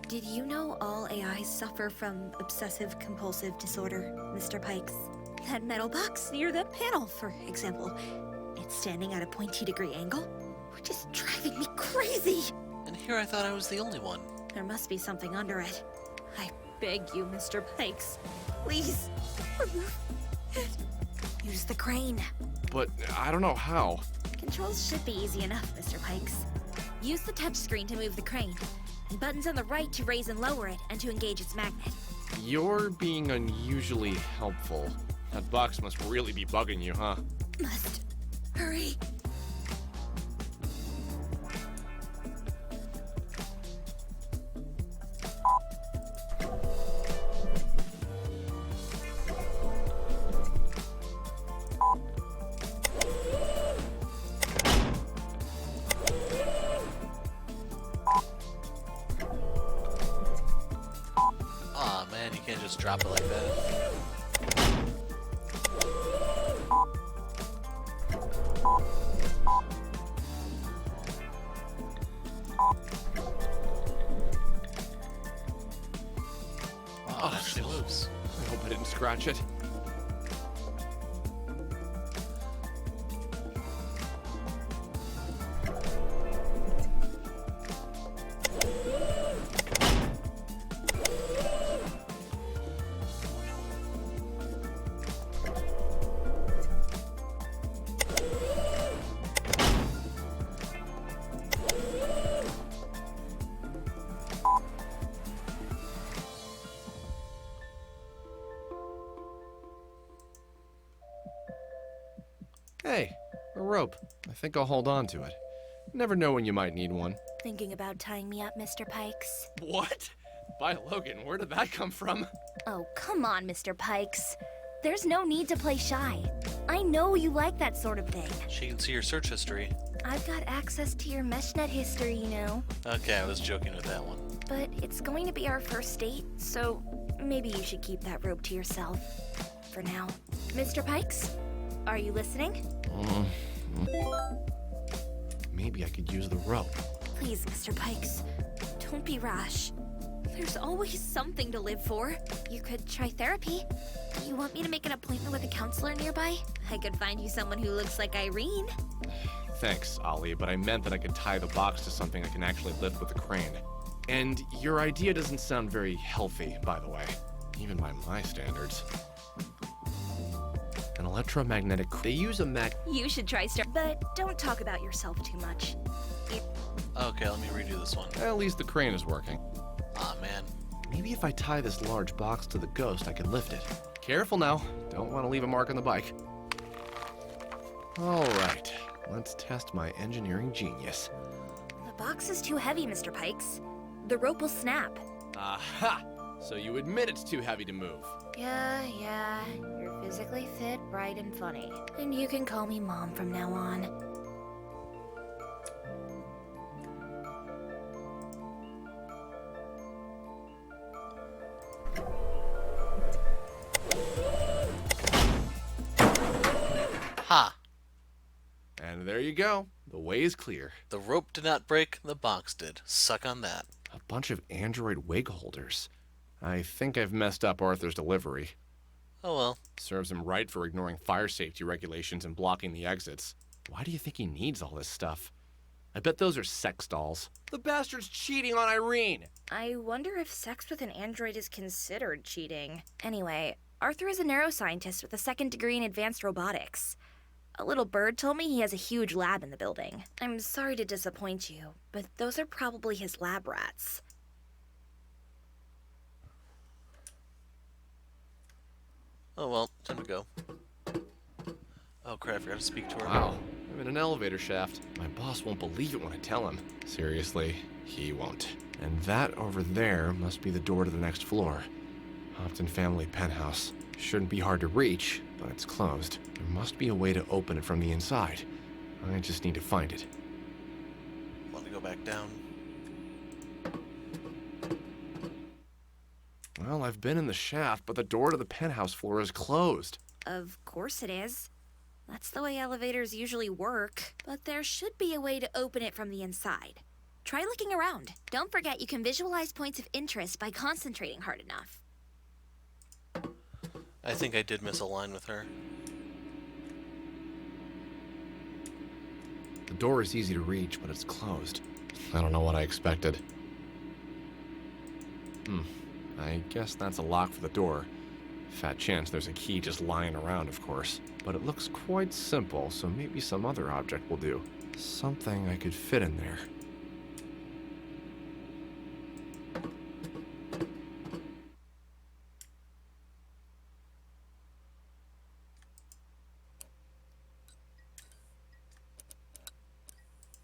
Did you know all AIs suffer from obsessive-compulsive disorder, Mr. Pikes? That metal box near the panel, for example. It's standing at a pointy-degree angle, which is driving me crazy. And here I thought I was the only one. There must be something under it. I beg you, Mr. Pikes. Please, remove it. Use the crane. But I don't know how. Controls should be easy enough, Mr. Pikes. Use the touchscreen to move the crane, and buttons on the right to raise and lower it and to engage its magnet. You're being unusually helpful. That box must really be bugging you, huh? Must hurry. Aw, man, you can't just drop it like that. Cratchit. Hey, a rope. I think I'll hold on to it. Never know when you might need one. Thinking about tying me up, Mr. Pikes? What? By Logan, where did that come from? Oh, come on, Mr. Pikes. There's no need to play shy. I know you like that sort of thing. She can see your search history. I've got access to your meshnet history, you know. Okay, I was joking with that one. But it's going to be our first date, so maybe you should keep that rope to yourself. For now. Mr. Pikes? Are you listening? Maybe I could use the rope. Please, Mr. Pikes. Don't be rash. There's always something to live for. You could try therapy. You want me to make an appointment with a counselor nearby? I could find you someone who looks like Irene. Thanks, Ollie, but I meant that I could tie the box to something I can actually lift with a crane. And your idea doesn't sound very healthy, by the way. Even by my standards. An electromagnetic... They use a You should try but don't talk about yourself too much. Okay, let me redo this one. At least the crane is working. Aw, man. Maybe if I tie this large box to the ghost, I can lift it. Careful now. Don't want to leave a mark on the bike. All right. Let's test my engineering genius. The box is too heavy, Mr. Pikes. The rope will snap. Aha! So you admit it's too heavy to move. Yeah. You're physically fit, bright, and funny. And you can call me Mom from now on. Ha! And there you go. The way is clear. The rope did not break, the box did. Suck on that. A bunch of android wig holders. I think I've messed up Arthur's delivery. Oh well. Serves him right for ignoring fire safety regulations and blocking the exits. Why do you think he needs all this stuff? I bet those are sex dolls. The bastard's cheating on Irene! I wonder if sex with an android is considered cheating. Anyway, Arthur is a neuroscientist with a 2nd degree in advanced robotics. A little bird told me he has a huge lab in the building. I'm sorry to disappoint you, but those are probably his lab rats. Oh well, time to go. Oh crap, I forgot to speak to her. Wow, I'm in an elevator shaft. My boss won't believe it when I tell him. Seriously, he won't. And that over there must be the door to the next floor. Hopton family penthouse. Shouldn't be hard to reach, but it's closed. There must be a way to open it from the inside. I just need to find it. Want to go back down? Well, I've been in the shaft, but the door to the penthouse floor is closed. Of course it is. That's the way elevators usually work. But there should be a way to open it from the inside. Try looking around. Don't forget you can visualize points of interest by concentrating hard enough. I think I did miss a line with her. The door is easy to reach, but it's closed. I don't know what I expected. I guess that's a lock for the door. Fat chance there's a key just lying around, of course. But it looks quite simple, so maybe some other object will do. Something I could fit in there.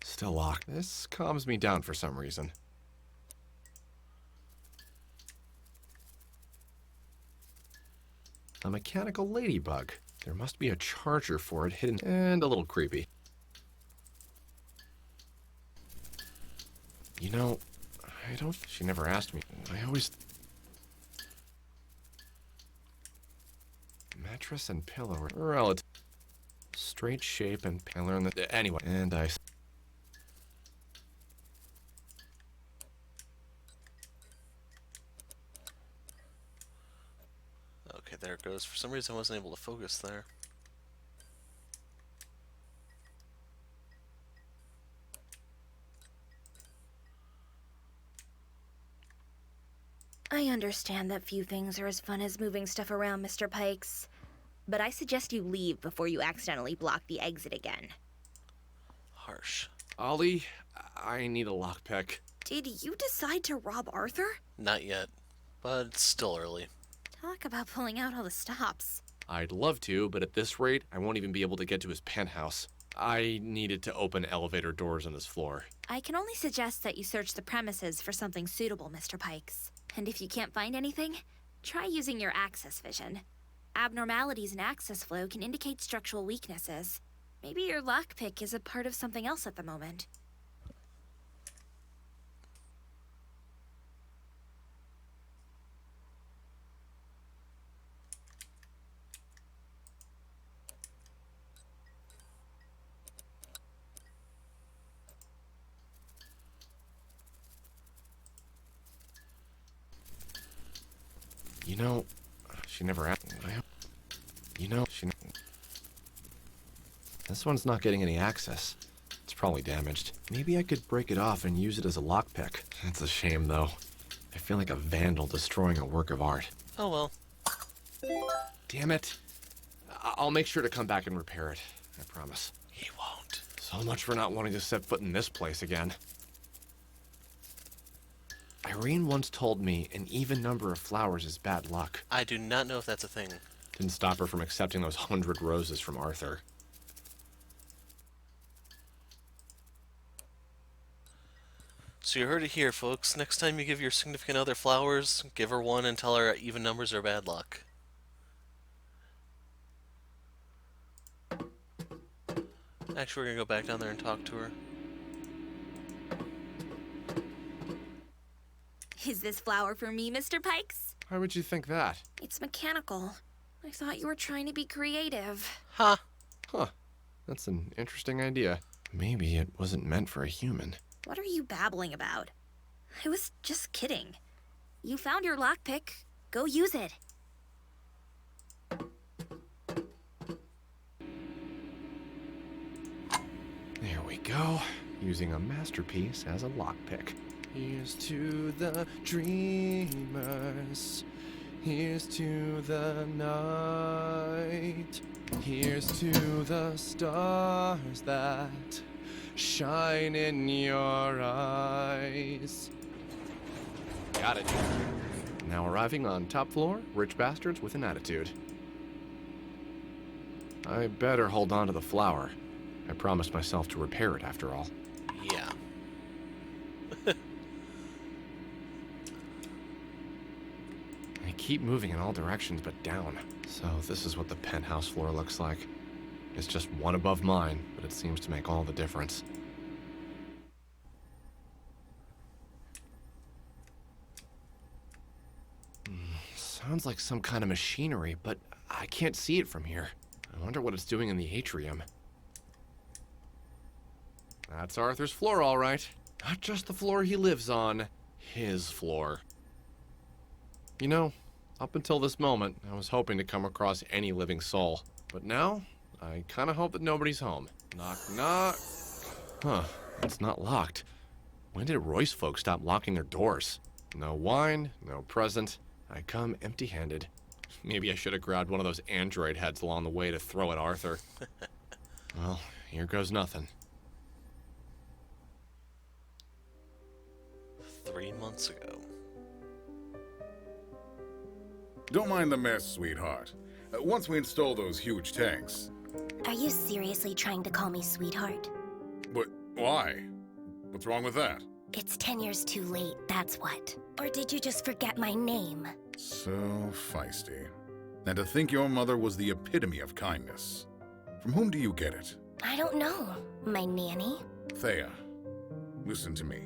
Still locked. This calms me down for some reason. A mechanical ladybug. There must be a charger for it hidden and a little creepy. You know, I don't... She never asked me. I always... Mattress and pillow are relative. Straight shape and... I learned that... Anyway, and I... Okay, there it goes. For some reason I wasn't able to focus there. I understand that few things are as fun as moving stuff around, Mr. Pikes. But I suggest you leave before you accidentally block the exit again. Harsh. Ollie, I need a lockpick. Did you decide to rob Arthur? Not yet, but it's still early. Talk about pulling out all the stops. I'd love to, but at this rate, I won't even be able to get to his penthouse. I needed to open elevator doors on this floor. I can only suggest that you search the premises for something suitable, Mr. Pikes. And if you can't find anything, try using your access vision. Abnormalities in access flow can indicate structural weaknesses. Maybe your lockpick is a part of something else at the moment. You know, she never asked. You know, this one's not getting any access. It's probably damaged. Maybe I could break it off and use it as a lockpick. It's a shame, though. I feel like a vandal destroying a work of art. Oh well. Damn it. I'll make sure to come back and repair it. I promise. He won't. So much for not wanting to set foot in this place again. Irene once told me an even number of flowers is bad luck. I do not know if that's a thing. Didn't stop her from accepting those 100 roses from Arthur. So you heard it here, folks. Next time you give your significant other flowers, give her one and tell her even numbers are bad luck. Actually, we're gonna go back down there and talk to her. Is this flower for me, Mr. Pikes? Why would you think that? It's mechanical. I thought you were trying to be creative. Ha! Huh. That's an interesting idea. Maybe it wasn't meant for a human. What are you babbling about? I was just kidding. You found your lockpick. Go use it. There we go. Using a masterpiece as a lockpick. Here's to the dreamers. Here's to the night. Here's to the stars that shine in your eyes. Got it. Now arriving on top floor, rich bastards with an attitude. I better hold on to the flower. I promised myself to repair it after all. Yeah. I keep moving in all directions but down. So this is what the penthouse floor looks like. It's just one above mine, but it seems to make all the difference. Sounds like some kind of machinery, but I can't see it from here. I wonder what it's doing in the atrium. That's Arthur's floor, all right. Not just the floor he lives on, his floor. You know, up until this moment, I was hoping to come across any living soul. But now, I kind of hope that nobody's home. Knock, knock. Huh, it's not locked. When did Royce folks stop locking their doors? No wine, no present. I come empty-handed. Maybe I should have grabbed one of those android heads along the way to throw at Arthur. Well, here goes nothing. 3 months ago. Don't mind the mess, sweetheart. Once we install those huge tanks... Are you seriously trying to call me sweetheart? But why? What's wrong with that? It's 10 years too late, that's what. Or did you just forget my name? So feisty. And to think your mother was the epitome of kindness. From whom do you get it? I don't know. My nanny? Thea, listen to me.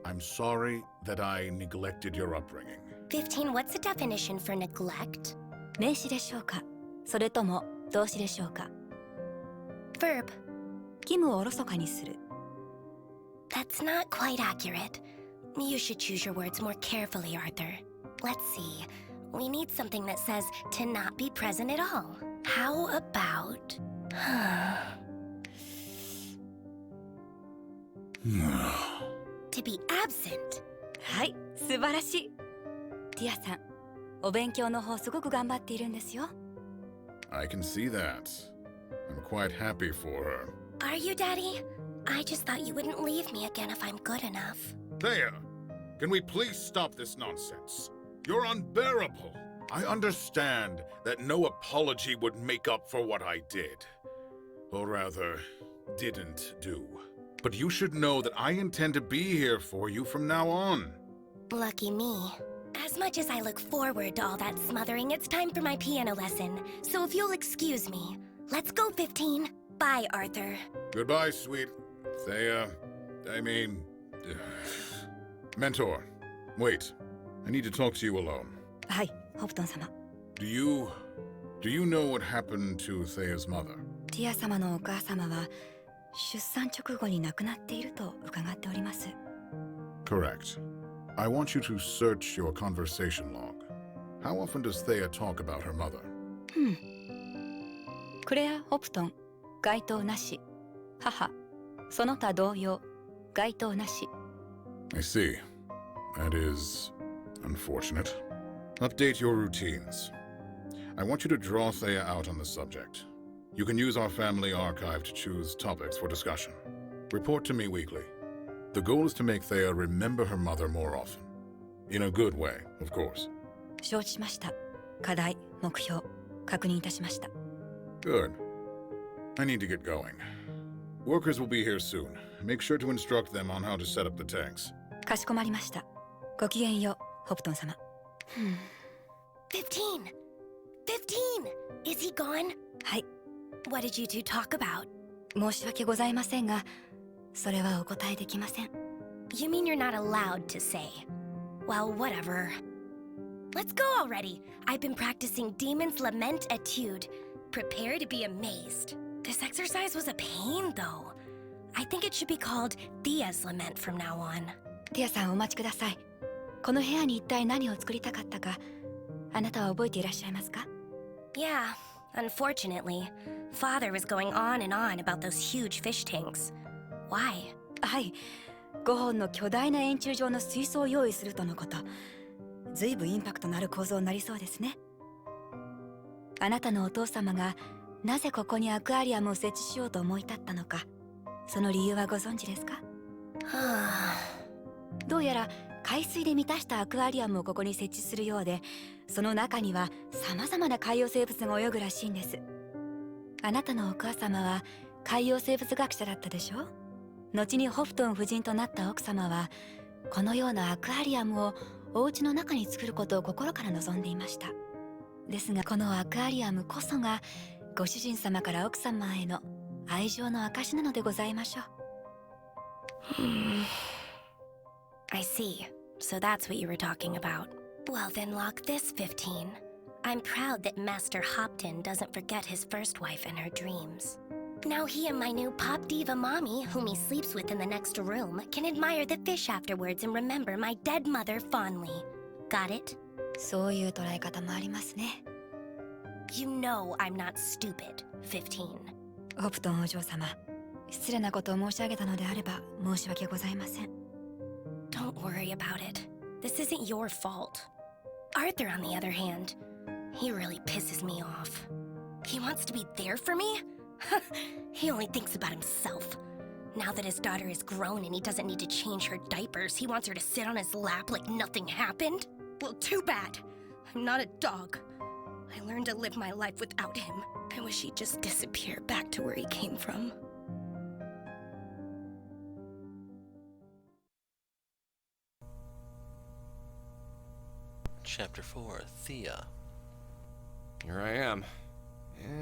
I'm sorry that I neglected your upbringing. 15, what's the definition for neglect? 名詞でしょうかそれとも動詞でしょうか Verb. 義務をおろそかにする That's not quite accurate. You should choose your words more carefully, Arthur. Let's see. We need something that says to not be present at all. How about... to be absent? はい、素晴らしい。ティアさん、お勉強の方すごく頑張っているんですよ。I can see that. I'm quite happy for her. Are you, Daddy? I just thought you wouldn't leave me again if I'm good enough. Thea, can we please stop this nonsense? You're unbearable. I understand that no apology would make up for what I did. Or rather, didn't do. But you should know that I intend to be here for you from now on. Lucky me. As much as I look forward to all that smothering, it's time for my piano lesson. So if you'll excuse me, let's go, 15. Bye, Arthur. Goodbye, sweet Thea. Mentor, wait. I need to talk to you alone. はい、ホプトン様。Do you know what happened to Thea's mother? ティア様のお母様は出産直後に亡くなっていると伺っております。Correct. I want you to search your conversation log. How often does Thea talk about her mother? クレア・ホプトン、該当なし。母、その他同様、該当なし。I see. That is unfortunate. Update your routines. I want you to draw Thea out on the subject. You can use our family archive to choose topics for discussion. Report to me weekly. The goal is to make Thea remember her mother more often. In a good way, of course. 承知しました。課題、目標、確認いたしました。Good. I need to get going. Workers will be here soon. Make sure to instruct them on how to set up the tanks. かしこまりました。ごきげんよう、ホプトン様。15! 15! Is he gone? はい、 What did you two talk about? 申し訳ございませんが、それはお答えできません。You mean you're not allowed to say? Well, whatever. Let's go already. I've been practicing Demon's Lament Etude. Prepare to be amazed. This exercise was a pain, though. I think it should be called Thea's Lament from now on. ティアさんお待ちください。この部屋に一体何を作りたかったか、あなたは覚えていらっしゃいますか？ Yeah, unfortunately. Father was going on and on about those huge fish tanks. Why? はい、5本の巨大な円柱状の水槽を用意するとのこと。ずいぶんインパクトのある構造になりそうですね。あなたのお父様がなぜここにアクアリアムを設置しようと思い立ったのか、その理由はご存知ですか？どうやら海水で満たしたアクアリアムをここに設置するようで、その中には様々な海洋生物が泳ぐらしいんです。あなたのお母様は海洋生物学者だったでしょ？後にホプトン夫人となった奥様は、このようなアクアリアムをお家の中に作ることを心から望んでいました。ですが、このアクアリアムこそがご主人様から奥様への愛情の証なのでございましょう。I see. So that's what you were talking about. Well, then lock this, 15. I'm proud that Master Hopton doesn't forget his first wife and her dreams. Now he and my new pop diva mommy, whom he sleeps with in the next room, can admire the fish afterwards and remember my dead mother fondly. Got it? そういう捉え方もありますね。You know I'm not stupid, 15. ホプトンお嬢様、失礼なことを申し上げたのであれば申し訳ございません。Don't worry about it. This isn't your fault. Arthur, on the other hand, he really pisses me off. He wants to be there for me? He only thinks about himself. Now that his daughter is grown and he doesn't need to change her diapers, he wants her to sit on his lap like nothing happened? Well, too bad. I'm not a dog. I learned to live my life without him. I wish he'd just disappear back to where he came from. Chapter 4, Thea. Here I am.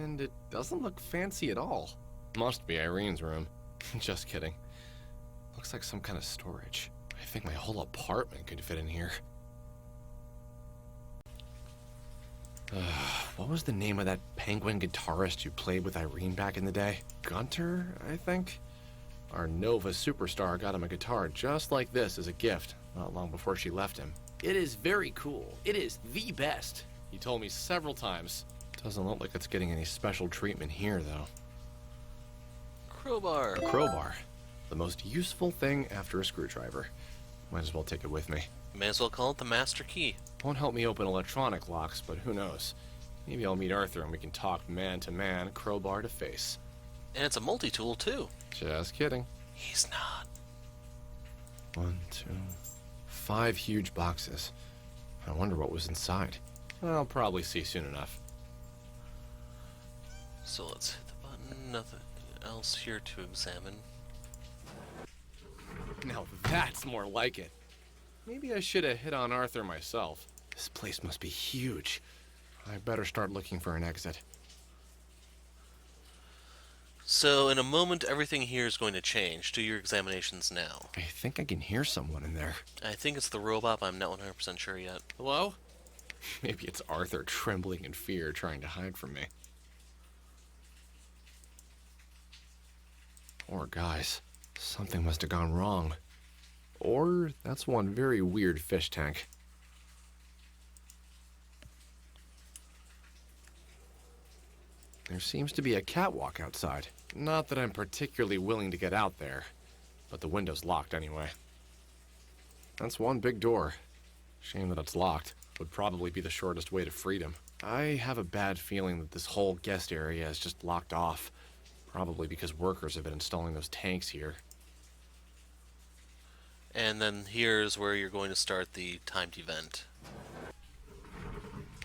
And it doesn't look fancy at all. Must be Irene's room. Just kidding. Looks like some kind of storage. I think my whole apartment could fit in here. What was the name of that penguin guitarist who played with Irene back in the day? Gunter, I think? Our Nova superstar got him a guitar just like this as a gift, not long before she left him. It is very cool. It is the best. He told me several times. Doesn't look like it's getting any special treatment here, though. Crowbar. A crowbar. The most useful thing after a screwdriver. Might as well take it with me. May as well call it the master key. Won't help me open electronic locks, but who knows? Maybe I'll meet Arthur and we can talk man to man, crowbar to face. And it's a multi-tool, too. Just kidding. He's not. 1, 2, 5 huge boxes. I wonder what was inside. I'll probably see soon enough. So let's hit the button. Nothing else here to examine. Now that's more like it. Maybe I should have hit on Arthur myself. This place must be huge. I better start looking for an exit. So in a moment, everything here is going to change. Do your examinations now. I think I can hear someone in there. I think it's the robot, but I'm not 100% sure yet. Hello? Maybe it's Arthur trembling in fear, trying to hide from me. Poor guys. Something must have gone wrong. Or that's one very weird fish tank. There seems to be a catwalk outside. Not that I'm particularly willing to get out there, but the window's locked anyway. That's one big door. Shame that it's locked. Would probably be the shortest way to freedom. I have a bad feeling that this whole guest area is just locked off. Probably because workers have been installing those tanks here. And then here's where you're going to start the timed event.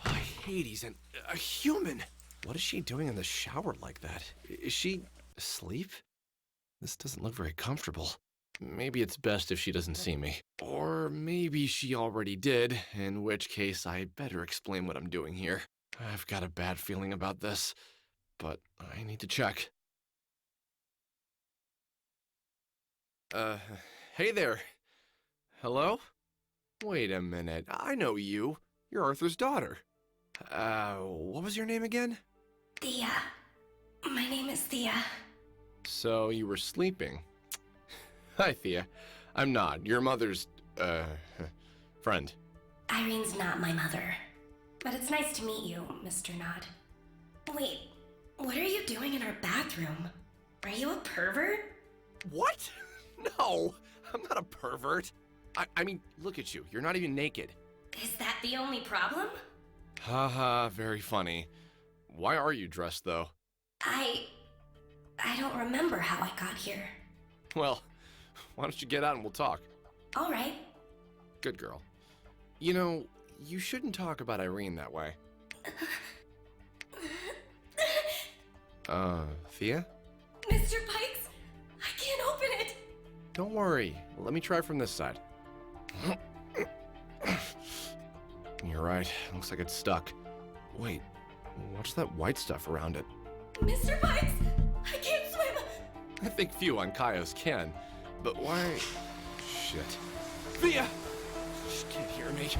By Hades, and a human! What is she doing in the shower like that? Is she asleep? This doesn't look very comfortable. Maybe it's best if she doesn't see me. Or maybe she already did, in which case I better explain what I'm doing here. I've got a bad feeling about this, but I need to check. Hey there. Hello? Wait a minute, I know you. You're Arthur's daughter. What was your name again? Thea. My name is Thea. So you were sleeping. Hi, Thea. I'm Nod, your mother's, friend. Irene's not my mother. But it's nice to meet you, Mr. Nod. Wait, what are you doing in our bathroom? Are you a pervert? What? No, I'm not a pervert. I mean, look at you. You're not even naked. Is that the only problem? Haha, very funny. Why are you dressed, though? I don't remember how I got here. Well, why don't you get out and we'll talk? All right. Good girl. You know, you shouldn't talk about Irene that way. Thea? Mr. Pikes, I can't open it. Don't worry. Let me try from this side. You're right. Looks like it's stuck. Wait, what's that white stuff around it? Mr. Pikes, I can't swim. I think few on Kaios can, but why? Shit. Thea! She can't hear me.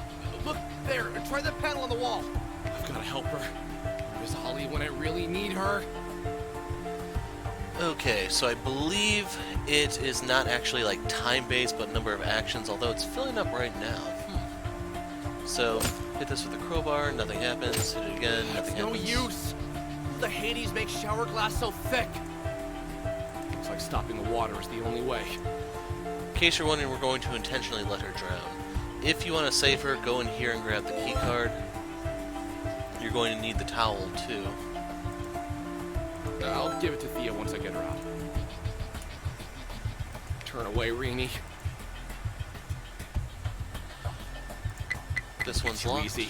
Look there! Try that panel on the wall! I've gotta help her. Where's Holly when I really need her? Okay, so I believe it is not actually like time-based, but number of actions, although it's filling up right now. So, hit this with the crowbar, nothing happens. Hit it again, nothing No happens. use! The Hades makes shower glass so thick! Looks like stopping the water is the only way. In case you're wondering, we're going to intentionally let her drown. If you want to save her, go in here and grab the key card. You're going to need the towel, too. I'll give it to Thea once I get her out. Turn away, Rini. This one's Too locked. easy.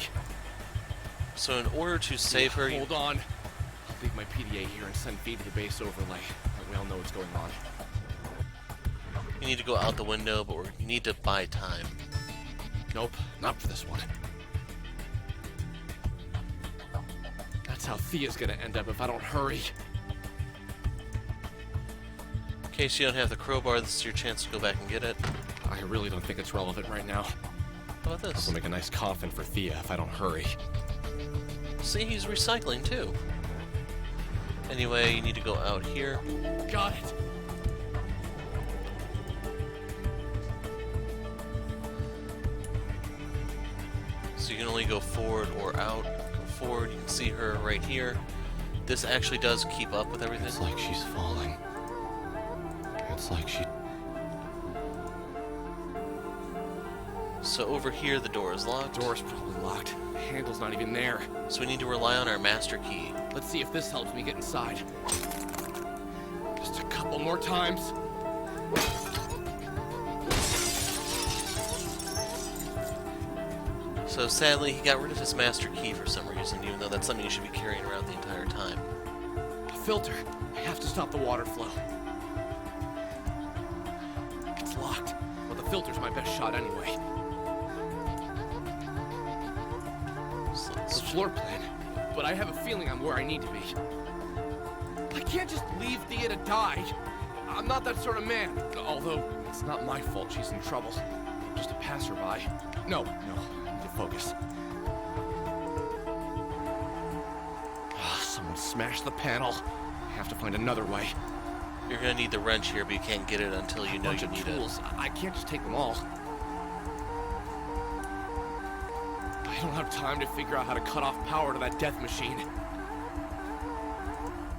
So in order to save her, Hold on. I'll leave my PDA here and send feed to the base overlay. That way I'll know what's going on. you need to go out the window, but you need to buy time. Nope, not for this one. That's how Thea's gonna end up if I don't hurry. In case you don't have the crowbar, this is your chance to go back and get it. I really don't think it's relevant right now. How about This this? will make a nice coffin for Thea if I don't hurry. See, he's recycling too. Anyway, you need to go out here. Got it! So you can only go forward or out. Go forward, you can see her right here. This actually does keep up with everything. It's like she's falling. It's like she... So over here, the door is locked. The door's probably locked. The handle's not even there. So we need to rely on our master key. Let's see if this helps me get inside. Just a couple more times. So sadly, he got rid of his master key for some reason, even though that's something you should be carrying around the entire time. A filter. I have to stop the water flow. It's locked, but the filter's my best shot anyway. So The let's floor plan, but I have a feeling I'm where I need to be. I can't just leave Thea to die. I'm not that sort of man. Although, it's not my fault she's in trouble. I'm just a passerby. No, I need to focus. Someone smashed the panel. I have to find another way. You're gonna need the wrench here, but you can't get it until you know Bunch you of need tools. I can't just take them all. I don't have time to figure out how to cut off power to that death machine. it.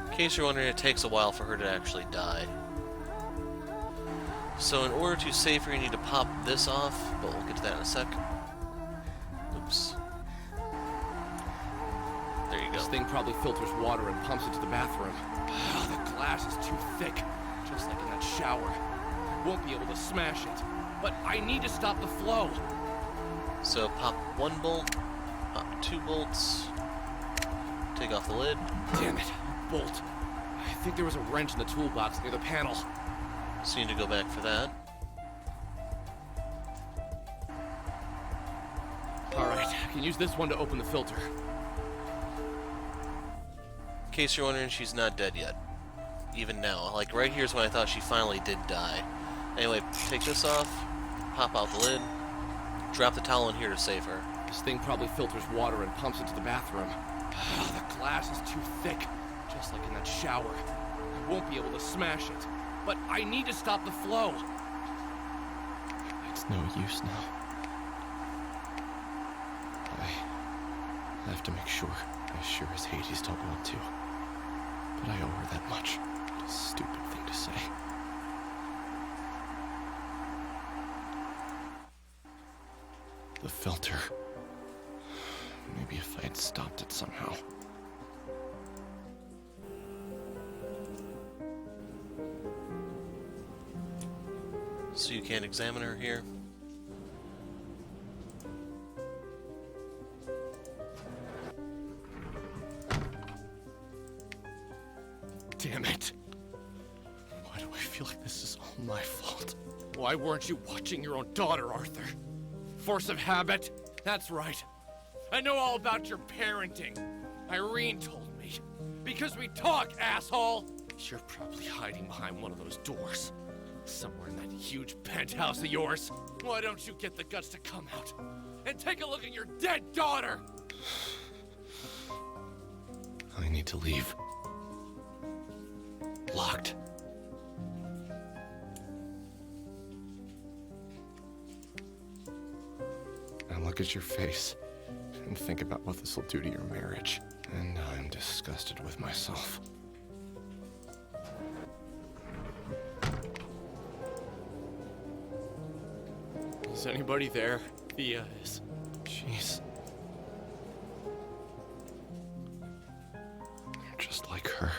In case you're wondering, it takes a while for her to actually die. So in order to save her, you need to pop this off, but we'll get to that in a sec. Oops. There you This go. thing probably filters water and pumps it to the bathroom. The glass is too thick, just like in that shower. I won't be able to smash it, but I need to stop the flow. So pop one bolt, pop two bolts, take off the lid. Damn it, bolt. I think there was a wrench in the toolbox near the panel. So you need to go back for that. All right, I can use this one to open the filter. In case you're wondering, she's not dead yet. Even now. Like, right here's when I thought she finally did die. Anyway, take this off, pop out the lid, drop the towel in here to save her. This thing probably filters water and pumps it to the bathroom. The glass is too thick, just like in that shower. I won't be able to smash it, but I need to stop the flow. It's no use now. I have to make sure, as sure as Hades don't want to. But I owe her that much. What a stupid thing to say. The filter. Maybe if I had stopped it somehow. So you can't examine her here. Damn it. Why do I feel like this is all my fault? Why weren't you watching your own daughter, Arthur? Force of habit? That's right. I know all about your parenting. Irene told me. Because we talk, asshole! You're probably hiding behind one of those doors. Somewhere in that huge penthouse of yours. Why don't you get the guts to come out and take a look at your dead daughter? I need to leave. Locked. I look at your face and think about what this will do to your marriage. And I'm disgusted with myself. Is anybody there? Thea is. Jeez. You're just like her.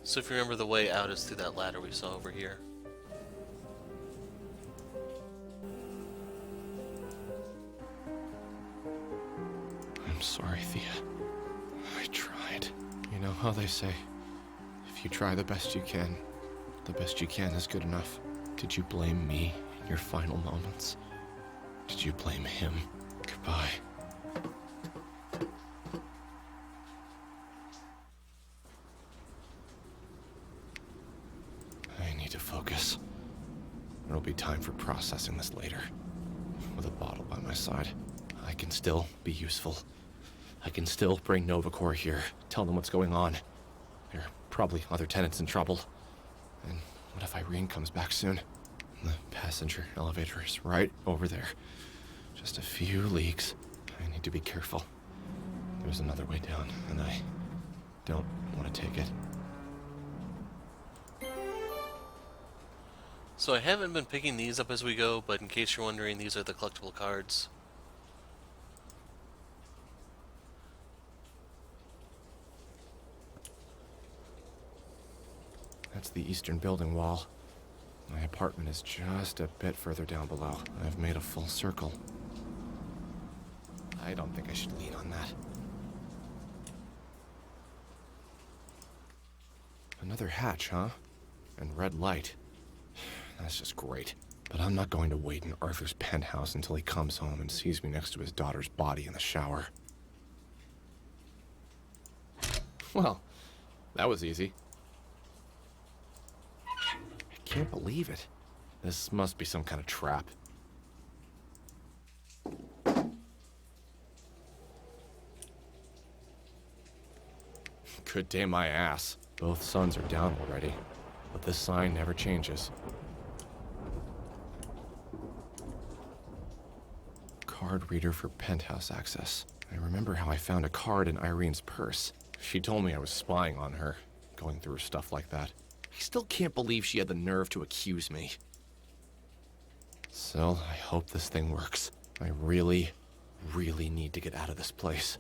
So if you remember, the way out is through that ladder we saw over here. I'm sorry, Thea. I tried. You know how they say, if you try the best you can is good enough. Did you blame me in your final moments? Did you blame him? Goodbye. I need to focus. There'll be time for processing this later. With a bottle by my side, I can still be useful. I can still bring Novacor here, tell them what's going on. There are probably other tenants in trouble. And what if Irene comes back soon? The passenger elevator is right over there. Just a few leaks. I need to be careful. There's another way down, and I don't want to take it. So I haven't been picking these up as we go, but in case you're wondering, these are the collectible cards. That's the eastern building wall. My apartment is just a bit further down below. I've made a full circle. I don't think I should lean on that. Another hatch, huh? And red light. That's just great. But I'm not going to wait in Arthur's penthouse until he comes home and sees me next to his daughter's body in the shower. Well, that was easy. I can't believe it. This must be some kind of trap. Good day my ass. Both suns are down already, but this sign never changes. Card reader for penthouse access. I remember how I found a card in Irene's purse. She told me I was spying on her, going through stuff like that. I still can't believe she had the nerve to accuse me. So, I hope this thing works. I really, really need to get out of this place.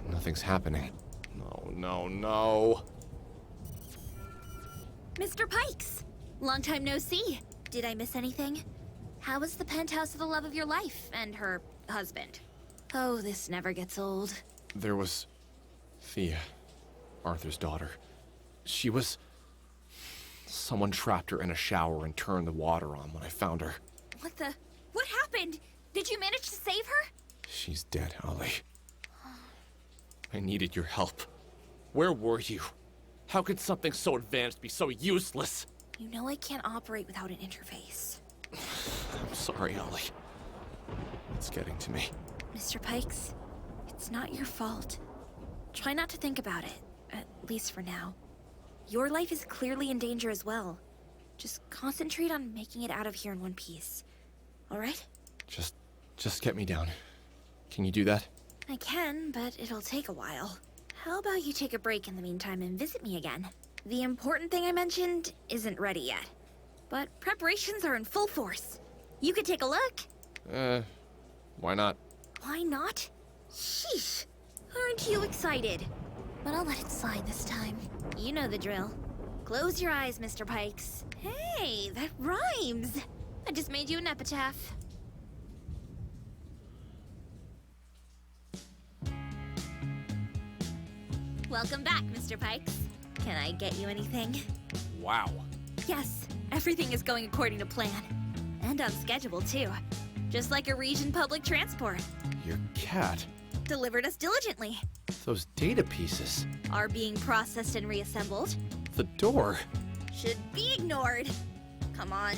Nothing's happening. No, no, no. Mr. Pikes! Long time no see. Did I miss anything? How was the penthouse of the love of your life and her husband? Oh, this never gets old. There was Thea, Arthur's daughter. She was... Someone trapped her in a shower and turned the water on when I found her. What the... What happened? Did you manage to save her? She's dead, Ollie. I needed your help. Where were you? How could something so advanced be so useless? You know I can't operate without an interface. I'm sorry, Ollie. It's getting to me. Mr. Pikes, it's not your fault. Try not to think about it, at least for now. Your life is clearly in danger as well. Just concentrate on making it out of here in one piece. All right? Just get me down. Can you do that? I can, but it'll take a while. How about you take a break in the meantime and visit me again? The important thing I mentioned isn't ready yet, but preparations are in full force. You could take a look. Why not? Why not? Sheesh. Aren't you excited? But I'll let it slide this time. You know the drill. Close your eyes, Mr. Pikes. Hey, that rhymes. I just made you an epitaph. Welcome back, Mr. Pikes. Can I get you anything? Wow. Yes, everything is going according to plan. And on schedule, too. Just like a region public transport. Your cat? Delivered us diligently. Those data pieces. Are being processed and reassembled. The door. Should be ignored. Come on,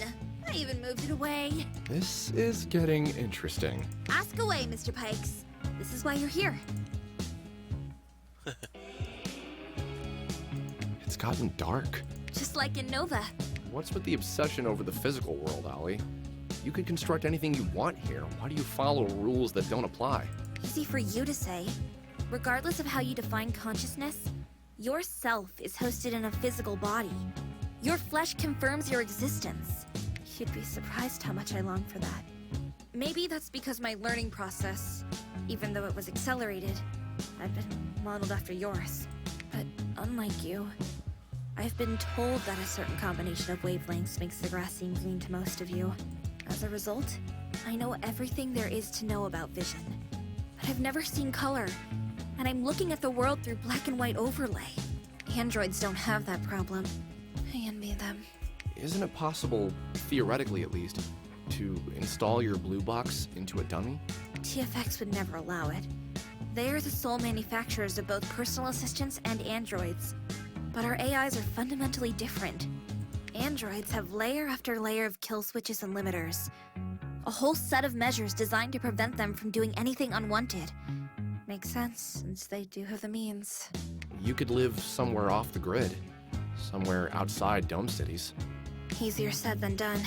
I even moved it away. This is getting interesting. Ask away, Mr. Pikes. This is why you're here. It's gotten dark. Just like in Nova. What's with the obsession over the physical world, Ollie? You could construct anything you want here. Why do you follow rules that don't apply? Easy for you to say. Regardless of how you define consciousness, your self is hosted in a physical body. Your flesh confirms your existence. You'd be surprised how much I long for that. Maybe that's because my learning process, even though it was accelerated, I've been modeled after yours. But unlike you, I've been told that a certain combination of wavelengths makes the grass seem green to most of you. As a result, I know everything there is to know about vision. But I've never seen color, and I'm looking at the world through black and white overlay. Androids don't have that problem. I envy them. Isn't it possible, theoretically at least, to install your blue box into a dummy? TFX would never allow it. They are the sole manufacturers of both personal assistants and androids. But our AIs are fundamentally different. Androids have layer after layer of kill switches and limiters. A whole set of measures designed to prevent them from doing anything unwanted. Makes sense, since they do have the means. You could live somewhere off the grid. Somewhere outside Dome Cities. Easier said than done.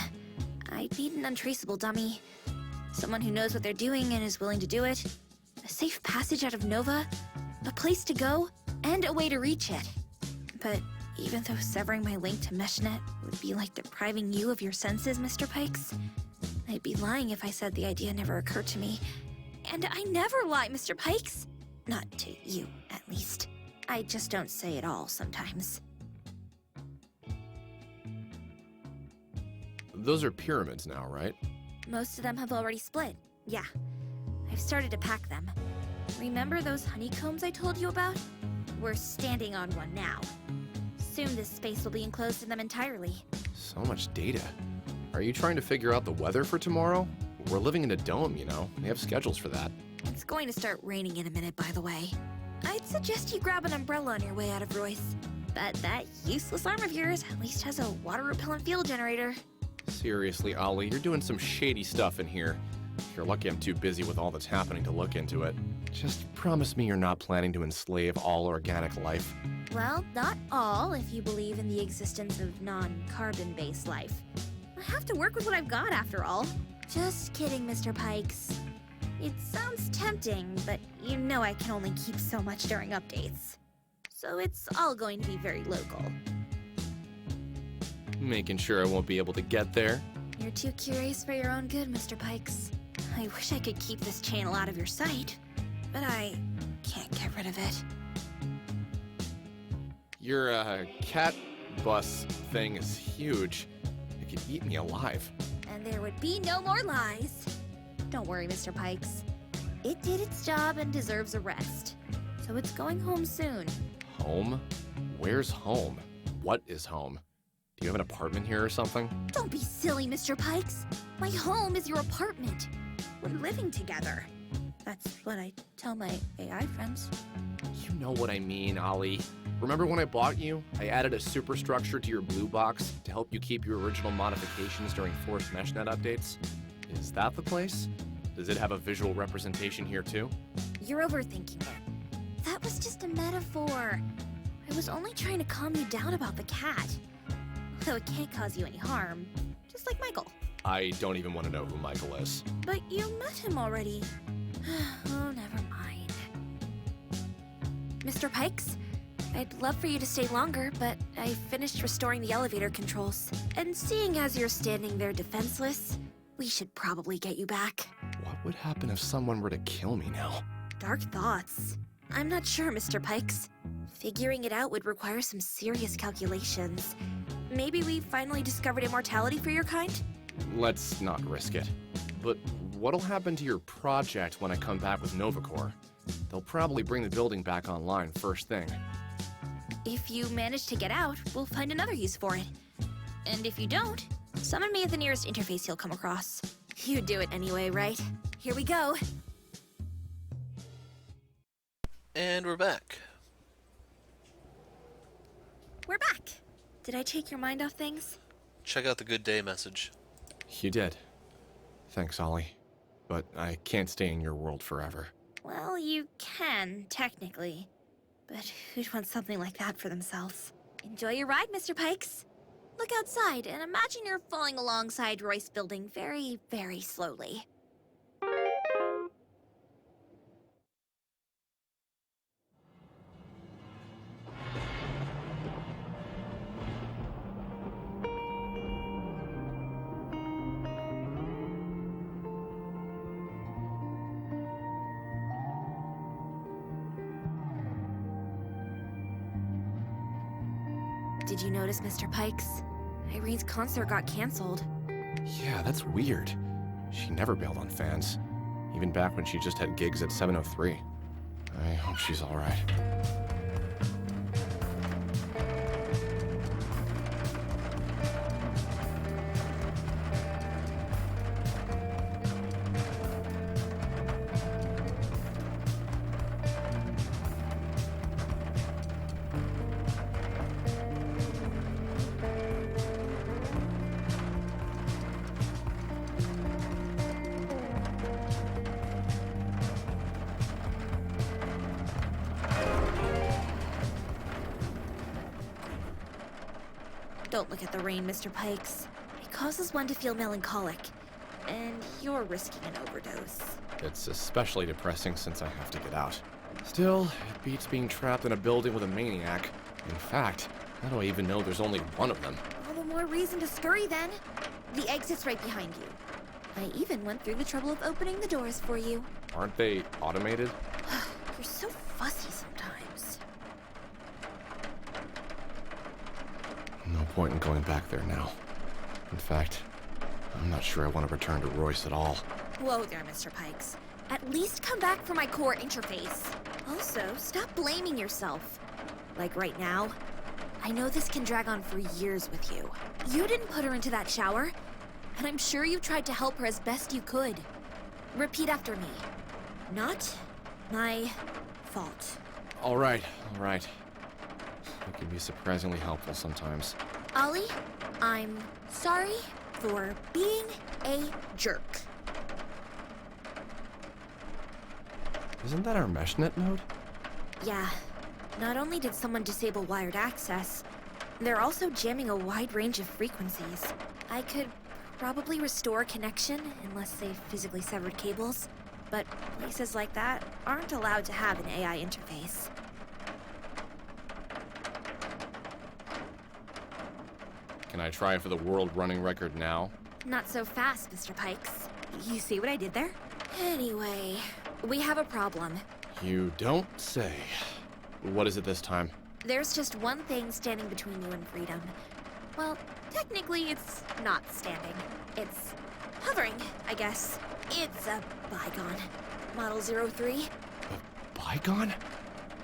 I need an untraceable dummy. Someone who knows what they're doing and is willing to do it. A safe passage out of Nova. A place to go. And a way to reach it. But even though severing my link to MeshNet would be like depriving you of your senses, Mr. Pikes, I'd be lying if I said the idea never occurred to me. And I never lie, Mr. Pikes. Not to you, at least. I just don't say it all sometimes. Those are pyramids now, right? Most of them have already split. Yeah. I've started to pack them. Remember those honeycombs I told you about? We're standing on one now. Soon this space will be enclosed in them entirely. So much data. Are you trying to figure out the weather for tomorrow? We're living in a dome, you know. We have schedules for that. It's going to start raining in a minute, by the way. I'd suggest you grab an umbrella on your way out of Royce. But that useless arm of yours at least has a water-repellent field generator. Seriously, Ollie, you're doing some shady stuff in here. You're lucky I'm too busy with all that's happening to look into it. Just promise me you're not planning to enslave all organic life. Well, not all, if you believe in the existence of non-carbon-based life. I have to work with what I've got, after all. Just kidding, Mr. Pikes. It sounds tempting, but you know I can only keep so much during updates. So it's all going to be very local. Making sure I won't be able to get there. You're too curious for your own good, Mr. Pikes. I wish I could keep this channel out of your sight, but I can't get rid of it. Your, cat bus thing is huge. It could eat me alive. And there would be no more lies. Don't worry, Mr. Pikes. It did its job and deserves a rest. So it's going home soon. Home? Where's home? What is home? Do you have an apartment here or something? Don't be silly, Mr. Pikes. My home is your apartment. We're living together. That's what I tell my AI friends. You know what I mean, Ollie. Remember when I bought you? I added a superstructure to your blue box to help you keep your original modifications during forced MeshNet updates? Is that the place? Does it have a visual representation here too? You're overthinking it. That was just a metaphor. I was only trying to calm you down about the cat. Though it can't cause you any harm. Just like Michael. I don't even want to know who Michael is. But you met him already. Oh, never mind. Mr. Pikes? I'd love for you to stay longer, but I finished restoring the elevator controls. And seeing as you're standing there defenseless, we should probably get you back. What would happen if someone were to kill me now? Dark thoughts. I'm not sure, Mr. Pikes. Figuring it out would require some serious calculations. Maybe we finally discovered immortality for your kind? Let's not risk it. But what'll happen to your project when I come back with NovaCore? They'll probably bring the building back online first thing. If you manage to get out, we'll find another use for it. And if you don't, summon me at the nearest interface you'll come across. You'd do it anyway, right? Here we go. And we're back. We're back. Did I take your mind off things? Check out the good day message. You did. Thanks, Ollie. But I can't stay in your world forever. Well, you can, technically. But who'd want something like that for themselves? Enjoy your ride, Mr. Pikes. Look outside and imagine you're falling alongside Royce Building very, very slowly. Did you notice, Mr. Pikes? Irene's concert got canceled. Yeah, that's weird. She never bailed on fans. Even back when she just had gigs at 703. I hope she's alright. Don't look at the rain, Mr. Pikes. It causes one to feel melancholic, and you're risking an overdose. It's especially depressing since I have to get out. Still, it beats being trapped in a building with a maniac. In fact, how do I even know there's only one of them? All the more reason to scurry then. The exit's right behind you. I even went through the trouble of opening the doors for you. Aren't they automated? You're so fussy sometimes. No point in going back there now. In fact, I'm not sure I want to return to Royce at all. Whoa there, Mr. Pikes. At least come back for my core interface. Also, stop blaming yourself. Like right now, I know this can drag on for years with you. You didn't put her into that shower, and I'm sure you tried to help her as best you could. Repeat after me. Not my fault. All right. It can be surprisingly helpful sometimes. Ollie, I'm sorry for being a jerk. Isn't that our meshnet node? Yeah. Not only did someone disable wired access, they're also jamming a wide range of frequencies. I could probably restore connection unless they physically severed cables, but places like that aren't allowed to have an AI interface. Can I try for the world running record now? Not so fast, Mr. Pikes. You see what I did there? Anyway, we have a problem. You don't say. What is it this time? There's just one thing standing between you and freedom. Well, technically it's not standing. It's hovering, I guess. It's a bygone. Model 03. A bygone?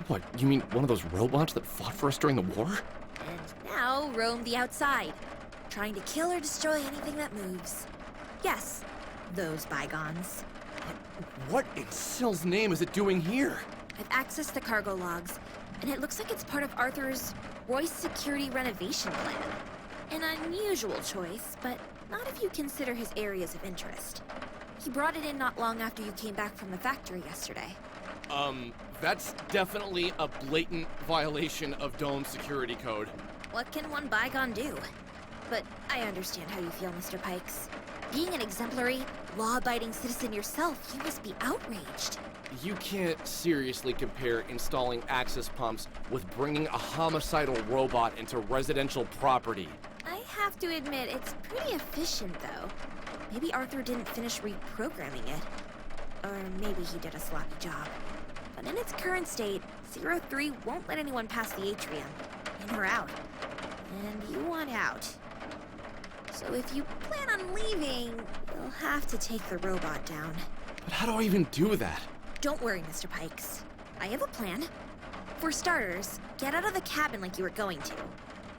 What, you mean one of those robots that fought for us during the war? And now roam the outside, trying to kill or destroy anything that moves. Yes, those bygones. What in Sill's name is it doing here? I've accessed the cargo logs, and it looks like it's part of Arthur's Royce security renovation plan. An unusual choice, but not if you consider his areas of interest. He brought it in not long after you came back from the factory yesterday. That's definitely a blatant violation of Dome security code. What can one bygone do? But I understand how you feel, Mr. Pikes. Being an exemplary, law-abiding citizen yourself, you must be outraged. You can't seriously compare installing access pumps with bringing a homicidal robot into residential property. I have to admit, it's pretty efficient, though. Maybe Arthur didn't finish reprogramming it. Or maybe he did a sloppy job. But in its current state, 03 won't let anyone pass the atrium. In or out. And you want out. So if you plan on leaving, you'll have to take the robot down. But how do I even do that? Don't worry, Mr. Pikes. I have a plan. For starters, get out of the cabin like you were going to.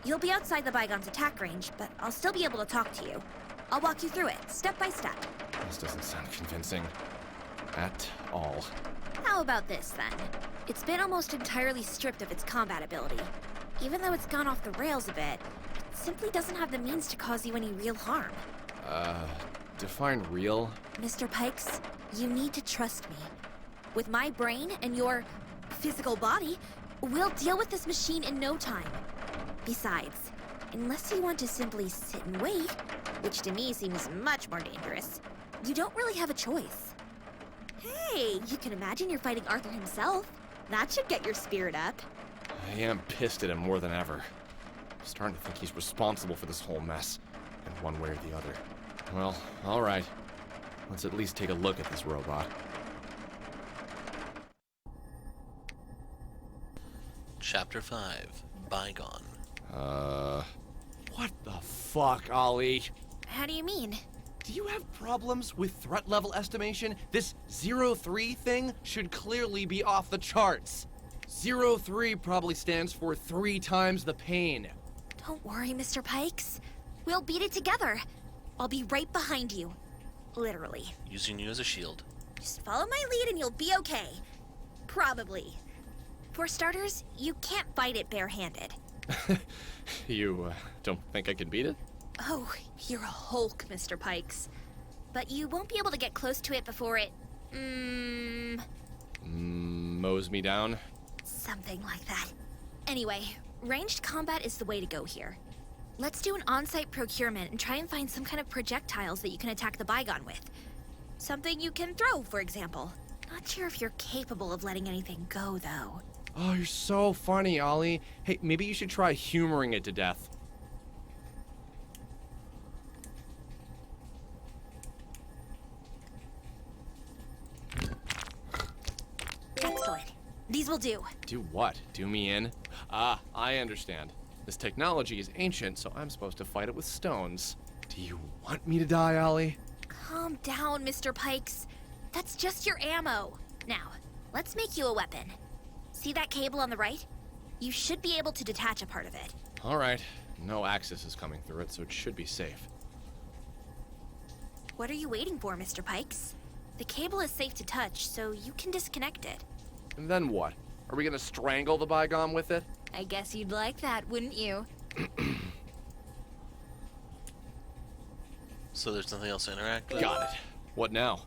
You'll be outside the Bygone's attack range, but I'll still be able to talk to you. I'll walk you through it, step by step. This doesn't sound convincing. At all. How about this, then? It's been almost entirely stripped of its combat ability. Even though it's gone off the rails a bit, it simply doesn't have the means to cause you any real harm. Define real? Mr. Pikes, you need to trust me. With my brain and your physical body, we'll deal with this machine in no time. Besides, unless you want to simply sit and wait, which to me seems much more dangerous, you don't really have a choice. Hey, you can imagine you're fighting Arthur himself. That should get your spirit up. I am pissed at him more than ever. I'm starting to think he's responsible for this whole mess, in one way or the other. Well, all right. Let's at least take a look at this robot. Chapter 5, Bygone. What the fuck, Ollie? How do you mean? Do you have problems with threat level estimation? This 03 thing should clearly be off the charts. 03 probably stands for 3 times the pain. Don't worry, Mr. Pikes. We'll beat it together. I'll be right behind you. Literally. Using you as a shield. Just follow my lead and you'll be okay. Probably. For starters, you can't fight it barehanded. You, don't think I can beat it? Oh, you're a Hulk, Mr. Pikes. But you won't be able to get close to it before it, mows me down? something like that. Anyway, ranged combat is the way to go here. Let's do an on-site procurement and try and find some kind of projectiles that you can attack the bygone with. Something you can throw, for example. Not sure if you're capable of letting anything go, though. Oh, you're so funny, Ollie. Hey, maybe you should try humoring it to death. Excellent. These will do. Do what? Do me in? Ah, I understand. This technology is ancient, so I'm supposed to fight it with stones. Do you want me to die, Ollie? Calm down, Mr. Pikes. That's just your ammo. Now, let's make you a weapon. See that cable on the right? You should be able to detach a part of it. All right. No axis is coming through it, so it should be safe. What are you waiting for, Mr. Pikes? The cable is safe to touch, so you can disconnect it. And then what? Are we gonna strangle the bygone with it? I guess you'd like that, wouldn't you? So there's nothing else to interact with? Got it. What now?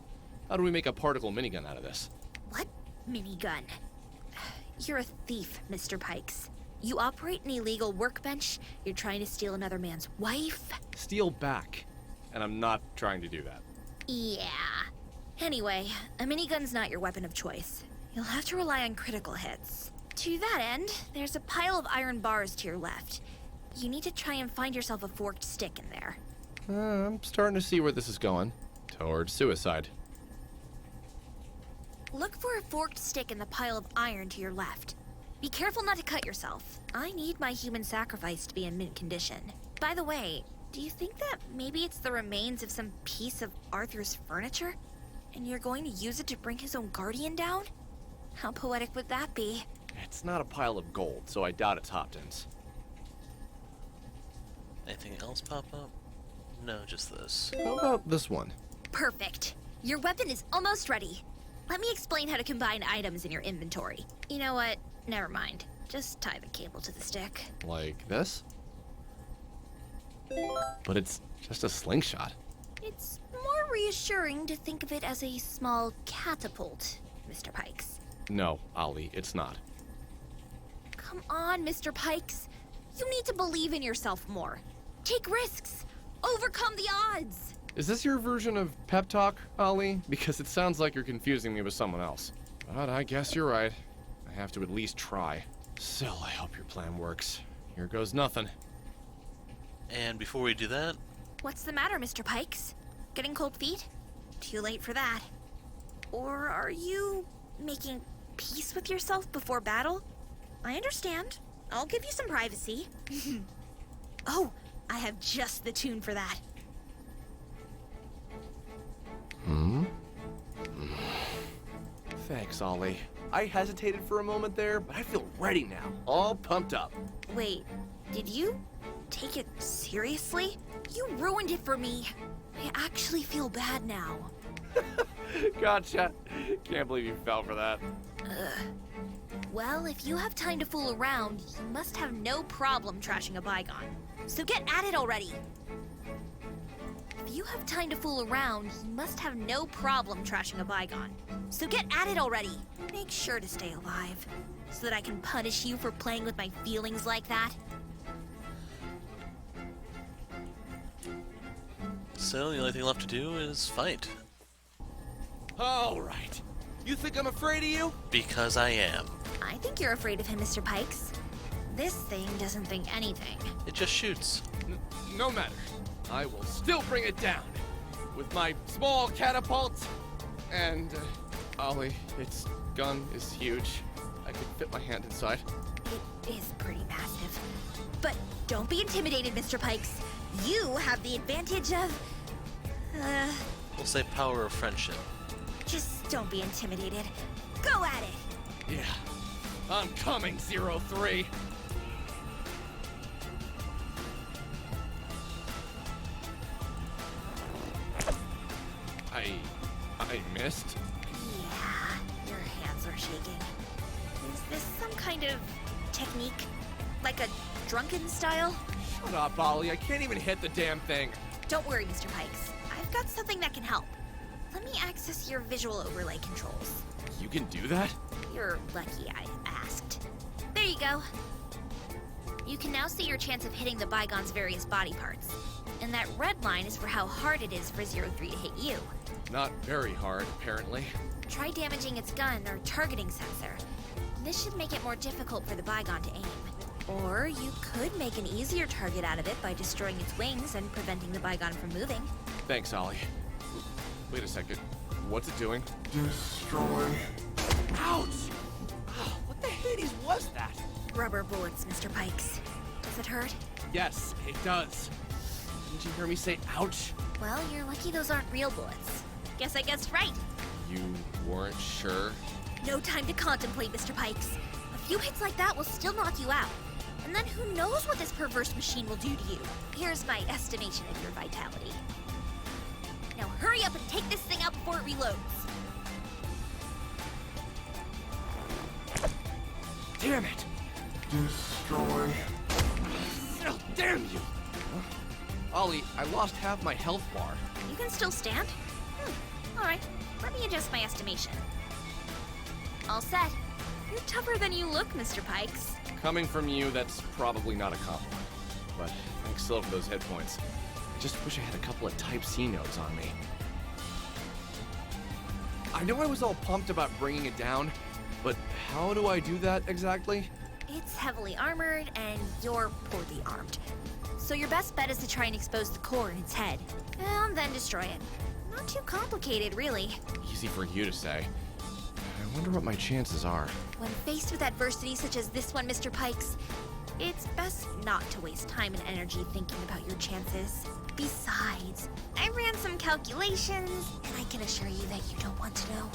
How do we make a particle minigun out of this? What minigun? You're a thief, Mr. Pikes. You operate an illegal workbench, you're trying to steal another man's wife. Steal back. And I'm not trying to do that. Yeah. Anyway, a minigun's not your weapon of choice. You'll have to rely on critical hits. To that end, there's a pile of iron bars to your left. You need to try and find yourself a forked stick in there. I'm starting to see where this is going. Towards suicide. Look for a forked stick in the pile of iron to your left. Be careful not to cut yourself. I need my human sacrifice to be in mint condition. By the way, do you think that maybe it's the remains of some piece of Arthur's furniture? And you're going to use it to bring his own guardian down? How poetic would that be? It's not a pile of gold, so I doubt it's Hopton's. Anything else pop up? No, just this. How about this one? Perfect. Your weapon is almost ready. Let me explain how to combine items in your inventory. You know what? Never mind. Just tie the cable to the stick. Like this? But it's just a slingshot. It's more reassuring to think of it as a small catapult, Mr. Pikes. No, Ollie, it's not. Come on, Mr. Pikes. You need to believe in yourself more. Take risks. Overcome the odds. Is this your version of pep talk, Ollie? Because it sounds like you're confusing me with someone else. But I guess you're right. I have to at least try. Still, I hope your plan works. Here goes nothing. And before we do that, What's the matter, Mr. Pikes? Getting cold feet? Too late for that. Or are you making peace with yourself before battle? I understand. I'll give you some privacy. Oh, I have just the tune for that. Thanks, Ollie. I hesitated for a moment there, but I feel ready now. All pumped up. Wait, did you take it seriously? You ruined it for me. I actually feel bad now. Gotcha. Can't believe you fell for that. Well, if you have time to fool around, you must have no problem trashing a bygone. So get at it already. If you have time to fool around, you must have no problem trashing a bygone. So get at it already. Make sure to stay alive, so that I can punish you for playing with my feelings like that. so the only thing left to do is fight. All right. You think I'm afraid of you? Because I am. I think you're afraid of him, Mr. Pikes. This thing doesn't think anything. It just shoots. No matter. I will still bring it down. With my small catapult. And, Ollie, its gun is huge. I could fit my hand inside. It is pretty massive. But don't be intimidated, Mr. Pikes. You have the advantage of... We'll say power of friendship. Just don't be intimidated. Go at it! Yeah. I'm coming, 03. I missed. Yeah, your hands are shaking. Is this some kind of technique? Like a drunken style? Shut up, Ollie. I can't even hit the damn thing. Don't worry, Mr. Pikes. I've got something that can help. Let me access your visual overlay controls. You can do that? You're lucky I asked. There you go. You can now see your chance of hitting the Bygone's various body parts. And that red line is for how hard it is for 03 to hit you. Not very hard, apparently. Try damaging its gun or targeting sensor. This should make it more difficult for the Bygone to aim. Or you could make an easier target out of it by destroying its wings and preventing the Bygone from moving. Thanks, Ollie. Wait a second. What's it doing? Destroy. Ouch! Oh, what the Hades was that? Rubber bullets, Mr. Pikes. Does it hurt? Yes, it does. Didn't you hear me say ouch? Well, you're lucky those aren't real bullets. Guess I guessed right. You weren't sure? No time to contemplate, Mr. Pikes. A few hits like that will still knock you out. And then who knows what this perverse machine will do to you. Here's my estimation of your vitality. Now hurry up and take this thing out before it reloads. Damn it! Destroy. Oh, damn you! Ollie, I lost half my health bar. You can still stand? Alright, let me adjust my estimation. All set. You're tougher than you look, Mr. Pikes. Coming from you, that's probably not a compliment. But thanks still for those hit points. I just wish I had a couple of Type C nodes on me. I know I was all pumped about bringing it down, but how do I do that exactly? It's heavily armored, and you're poorly armed. So your best bet is to try and expose the core in its head, and then destroy it. Not too complicated, really. Easy for you to say. I wonder what my chances are. When faced with adversity such as this one, Mr. Pikes, it's best not to waste time and energy thinking about your chances. Besides, I ran some calculations, and I can assure you that you don't want to know.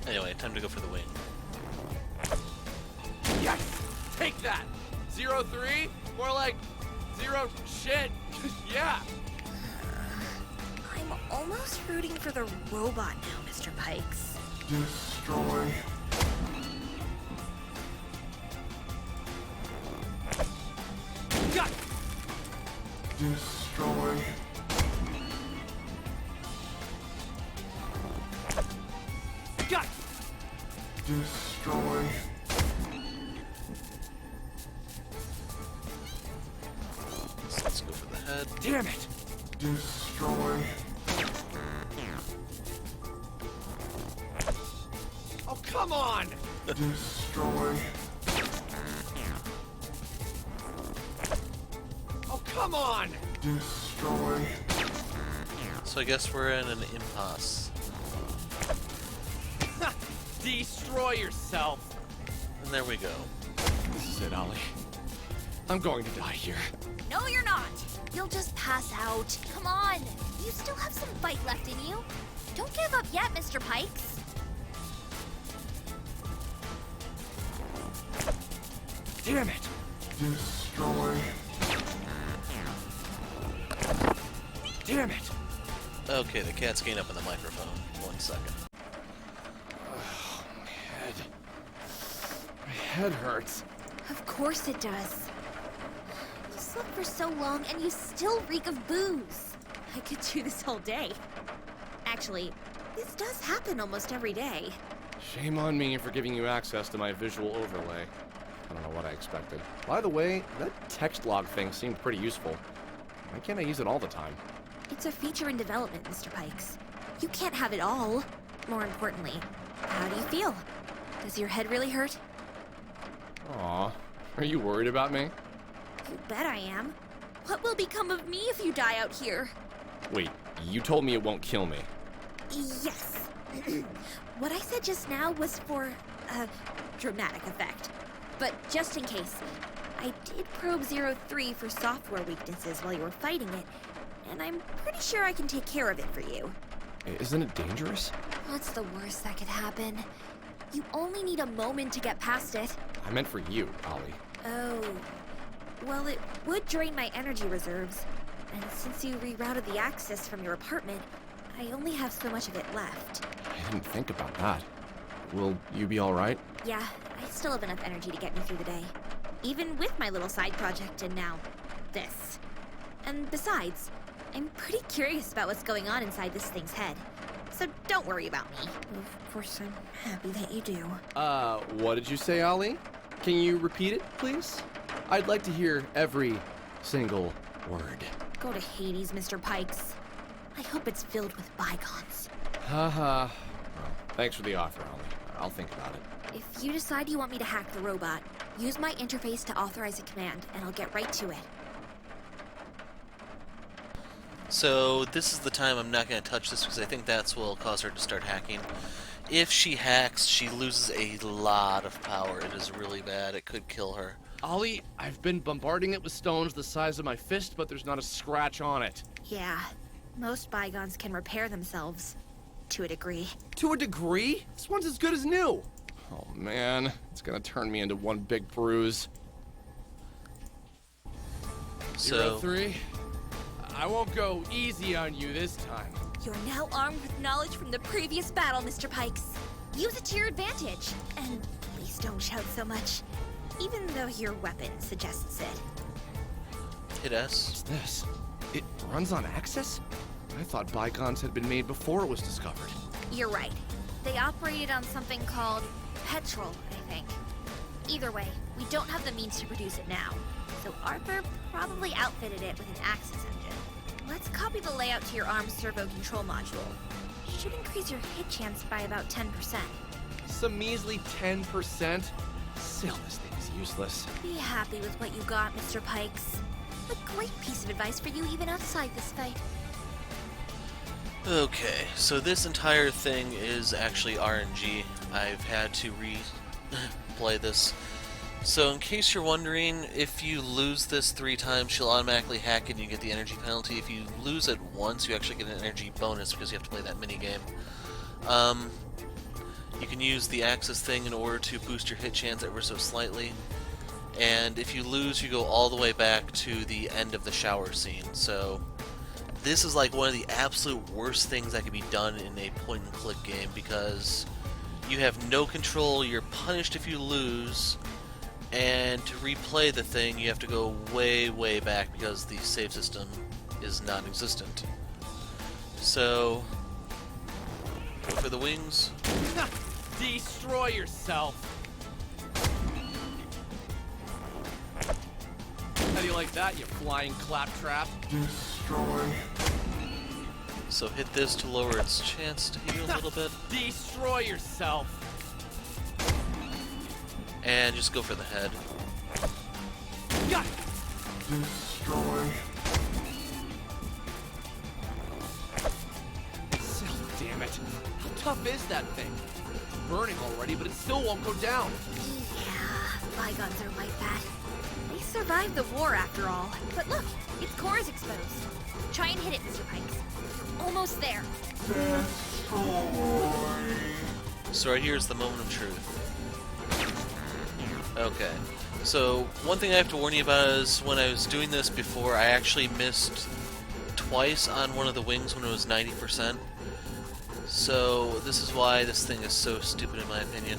Anyway, time to go for the wing. Yes! Take that! 03? More like 0 shit! Yeah! I'm almost rooting for the robot now, Mr. Pikes. Destroy. Got! Destroy. Got! Destroy. Let's go for the head. Damn it! Destroy. Oh, come on! Destroy. Oh, come on! Destroy. So I guess we're in an impasse. Destroy yourself! And there we go. This is it, Ollie. I'm going to die here. No, you're not. You'll just pass out. Come on. You still have some fight left in you. Don't give up yet, Mr. Pikes. Damn it! Destroy. Damn it! Okay, the cat's getting up on the microphone. 1 second. My head hurts. Of course it does. You slept for so long and you still reek of booze. I could do this all day. Actually, this does happen almost every day. Shame on me for giving you access to my visual overlay. I don't know what I expected. By the way, that text log thing seemed pretty useful. Why can't I use it all the time? It's a feature in development, Mr. Pikes. You can't have it all. More importantly, how do you feel? Does your head really hurt? Aw, are you worried about me? You bet I am. What will become of me if you die out here? Wait, you told me it won't kill me. Yes. What I said just now was for a dramatic effect. But just in case, I did probe 03 for software weaknesses while you were fighting it, and I'm pretty sure I can take care of it for you. Isn't it dangerous? What's the worst that could happen? You only need a moment to get past it. I meant for you, Ollie. Oh. Well, it would drain my energy reserves. And since you rerouted the access from your apartment, I only have so much of it left. I didn't think about that. Will you be alright? Yeah, I still have enough energy to get me through the day. Even with my little side project and now this. And besides, I'm pretty curious about what's going on inside this thing's head. So don't worry about me. Of course, I'm happy that you do. What did you say, Ollie? Can you repeat it, please? I'd like to hear every single word. Go to Hades, Mr. Pikes. I hope it's filled with bygones. Haha. Well, thanks for the offer, Ollie. I'll think about it. If you decide you want me to hack the robot, use my interface to authorize a command, and I'll get right to it. So this is the time I'm not going to touch this because I think that's what will cause her to start hacking. If she hacks, she loses a lot of power. It is really bad. It could kill her. Ollie, I've been bombarding it with stones the size of my fist, but there's not a scratch on it. Yeah, most bygones can repair themselves. To a degree. To a degree? This one's as good as new. Oh man, it's gonna turn me into one big bruise. So 03, I won't go easy on you this time. You're now armed with knowledge from the previous battle, Mr. Pikes. Use it to your advantage. And please don't shout so much, even though your weapon suggests it. hit S. What's this? It runs on Axis? I thought bygones had been made before it was discovered. You're right. They operated on something called petrol, I think. Either way, we don't have the means to produce it now. So Arthur probably outfitted it with an Axis engine. Let's copy the layout to your arm's servo control module. Should increase your hit chance by about 10%. Some measly 10%? Still, this thing is useless. Be happy with what you got, Mr. Pikes. A great piece of advice for you even outside this fight. Okay, so this entire thing is actually RNG. I've had to replay this. So in case you're wondering, if you lose this 3 times, she'll automatically hack it and you get the energy penalty. If you lose it once, you actually get an energy bonus because you have to play that minigame. You can use the Axis thing in order to boost your hit chance ever so slightly. And if you lose, you go all the way back to the end of the shower scene. So this is like one of the absolute worst things that could be done in a point-and-click game because you have no control, you're punished if you lose, and to replay the thing you have to go way, way back because the save system is non-existent. So, go for the wings. Destroy yourself. How do you like that, you flying claptrap? So hit this to lower its chance to heal a little bit. Destroy yourself. And just go for the head. Got Damn it. How tough is that thing? It's burning already, but it still won't go down. Yeah, bygones are like that. They survived the war after all. But look, its core is exposed. Try and hit it, Mr. Pikes. You're almost there. So right here is the moment of truth. Okay. So one thing I have to warn you about is when I was doing this before, I actually missed twice on one of the wings when it was 90%. So this is why this thing is so stupid in my opinion.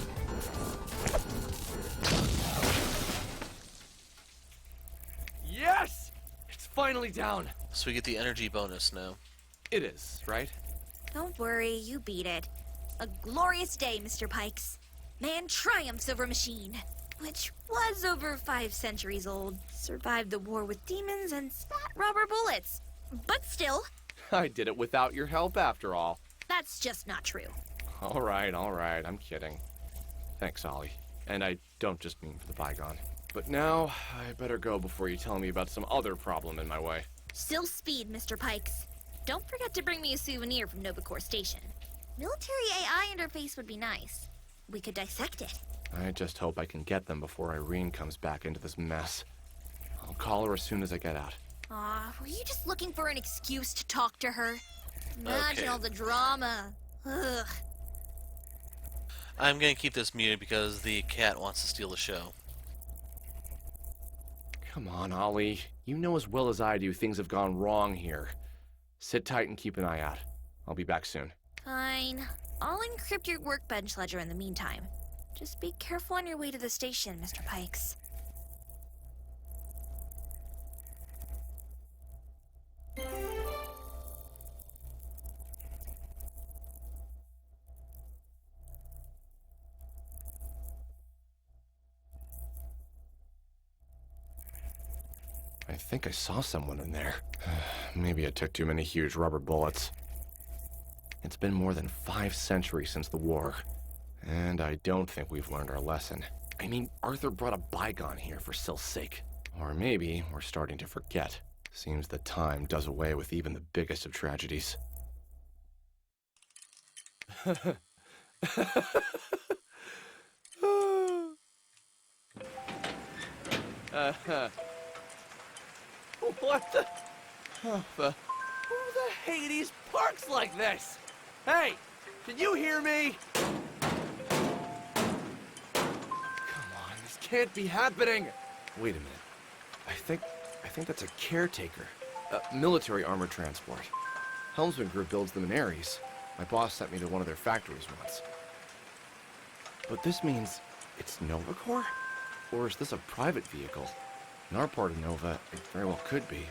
Yes! It's finally down. So we get the energy bonus now. It is, right? Don't worry, you beat it. A glorious day, Mr. Pikes. Man triumphs over machine, which was over 5 centuries old, survived the war with demons, and spat rubber bullets. But still, I did it without your help after all. that's just not true. All right, I'm kidding. Thanks, Ollie. And I don't just mean for the bygone. But now, I better go before you tell me about some other problem in my way. Still speed, Mr. Pikes. Don't forget to bring me a souvenir from Novacore Station. Military AI interface would be nice. We could dissect it. I just hope I can get them before Irene comes back into this mess. I'll call her as soon as I get out. Aw, were you just looking for an excuse to talk to her? Imagine Okay. all the drama. Ugh. I'm gonna keep this muted because the cat wants to steal the show. Come on, Ollie. You know as well as I do things have gone wrong here. Sit tight and keep an eye out. I'll be back soon. Fine. I'll encrypt your workbench ledger in the meantime. Just be careful on your way to the station, Mr. Pikes. I think I saw someone in there. Maybe I took too many huge rubber bullets. It's been more than 5 centuries since the war, and I don't think we've learned our lesson. I mean, Arthur brought a bygone here for Syl's sake. Or maybe we're starting to forget. Seems that time does away with even the biggest of tragedies. What the? Who the Hades parks like this? Hey, can you hear me? Come on, this can't be happening. Wait a minute. I think that's a caretaker. Military armor transport. Helmsman Group builds them in Ares. My boss sent me to one of their factories once. But this means it's Nova Corps? Or is this a private vehicle? In our part of Nova, it very well could be.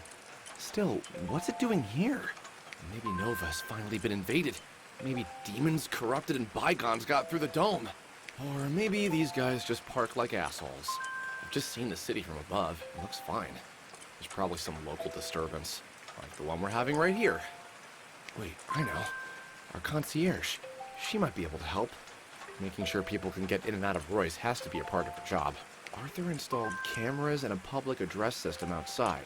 Still, what's it doing here? Maybe Nova has finally been invaded. Maybe demons corrupted and bygones got through the dome. Or maybe these guys just park like assholes. I've just seen the city from above. It looks fine. There's probably some local disturbance, like the one we're having right here. Wait, I know. Our concierge. She might be able to help. Making sure people can get in and out of Roy's has to be a part of her job. Arthur installed cameras and a public address system outside,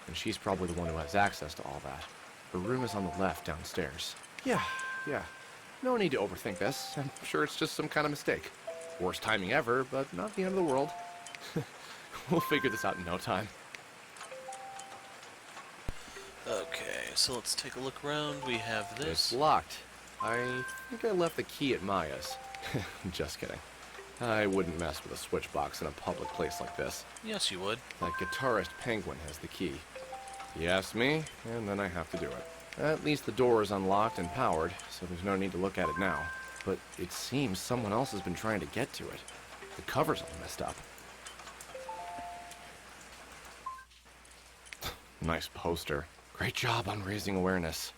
and she's probably the one who has access to all that. Her room is on the left downstairs. Yeah. No need to overthink this. I'm sure it's just some kind of mistake. Worst timing ever, but not the end of the world. We'll figure this out in no time. Okay, so let's take a look around. We have this. It's locked. I think I left the key at Maya's. Just kidding. I wouldn't mess with a switch box in a public place like this. Yes, you would. That guitarist Penguin has the key. He asks me, and then I have to do it. At least the door is unlocked and powered, so there's no need to look at it now. But it seems someone else has been trying to get to it. The cover's all messed up. Nice poster. Great job on raising awareness.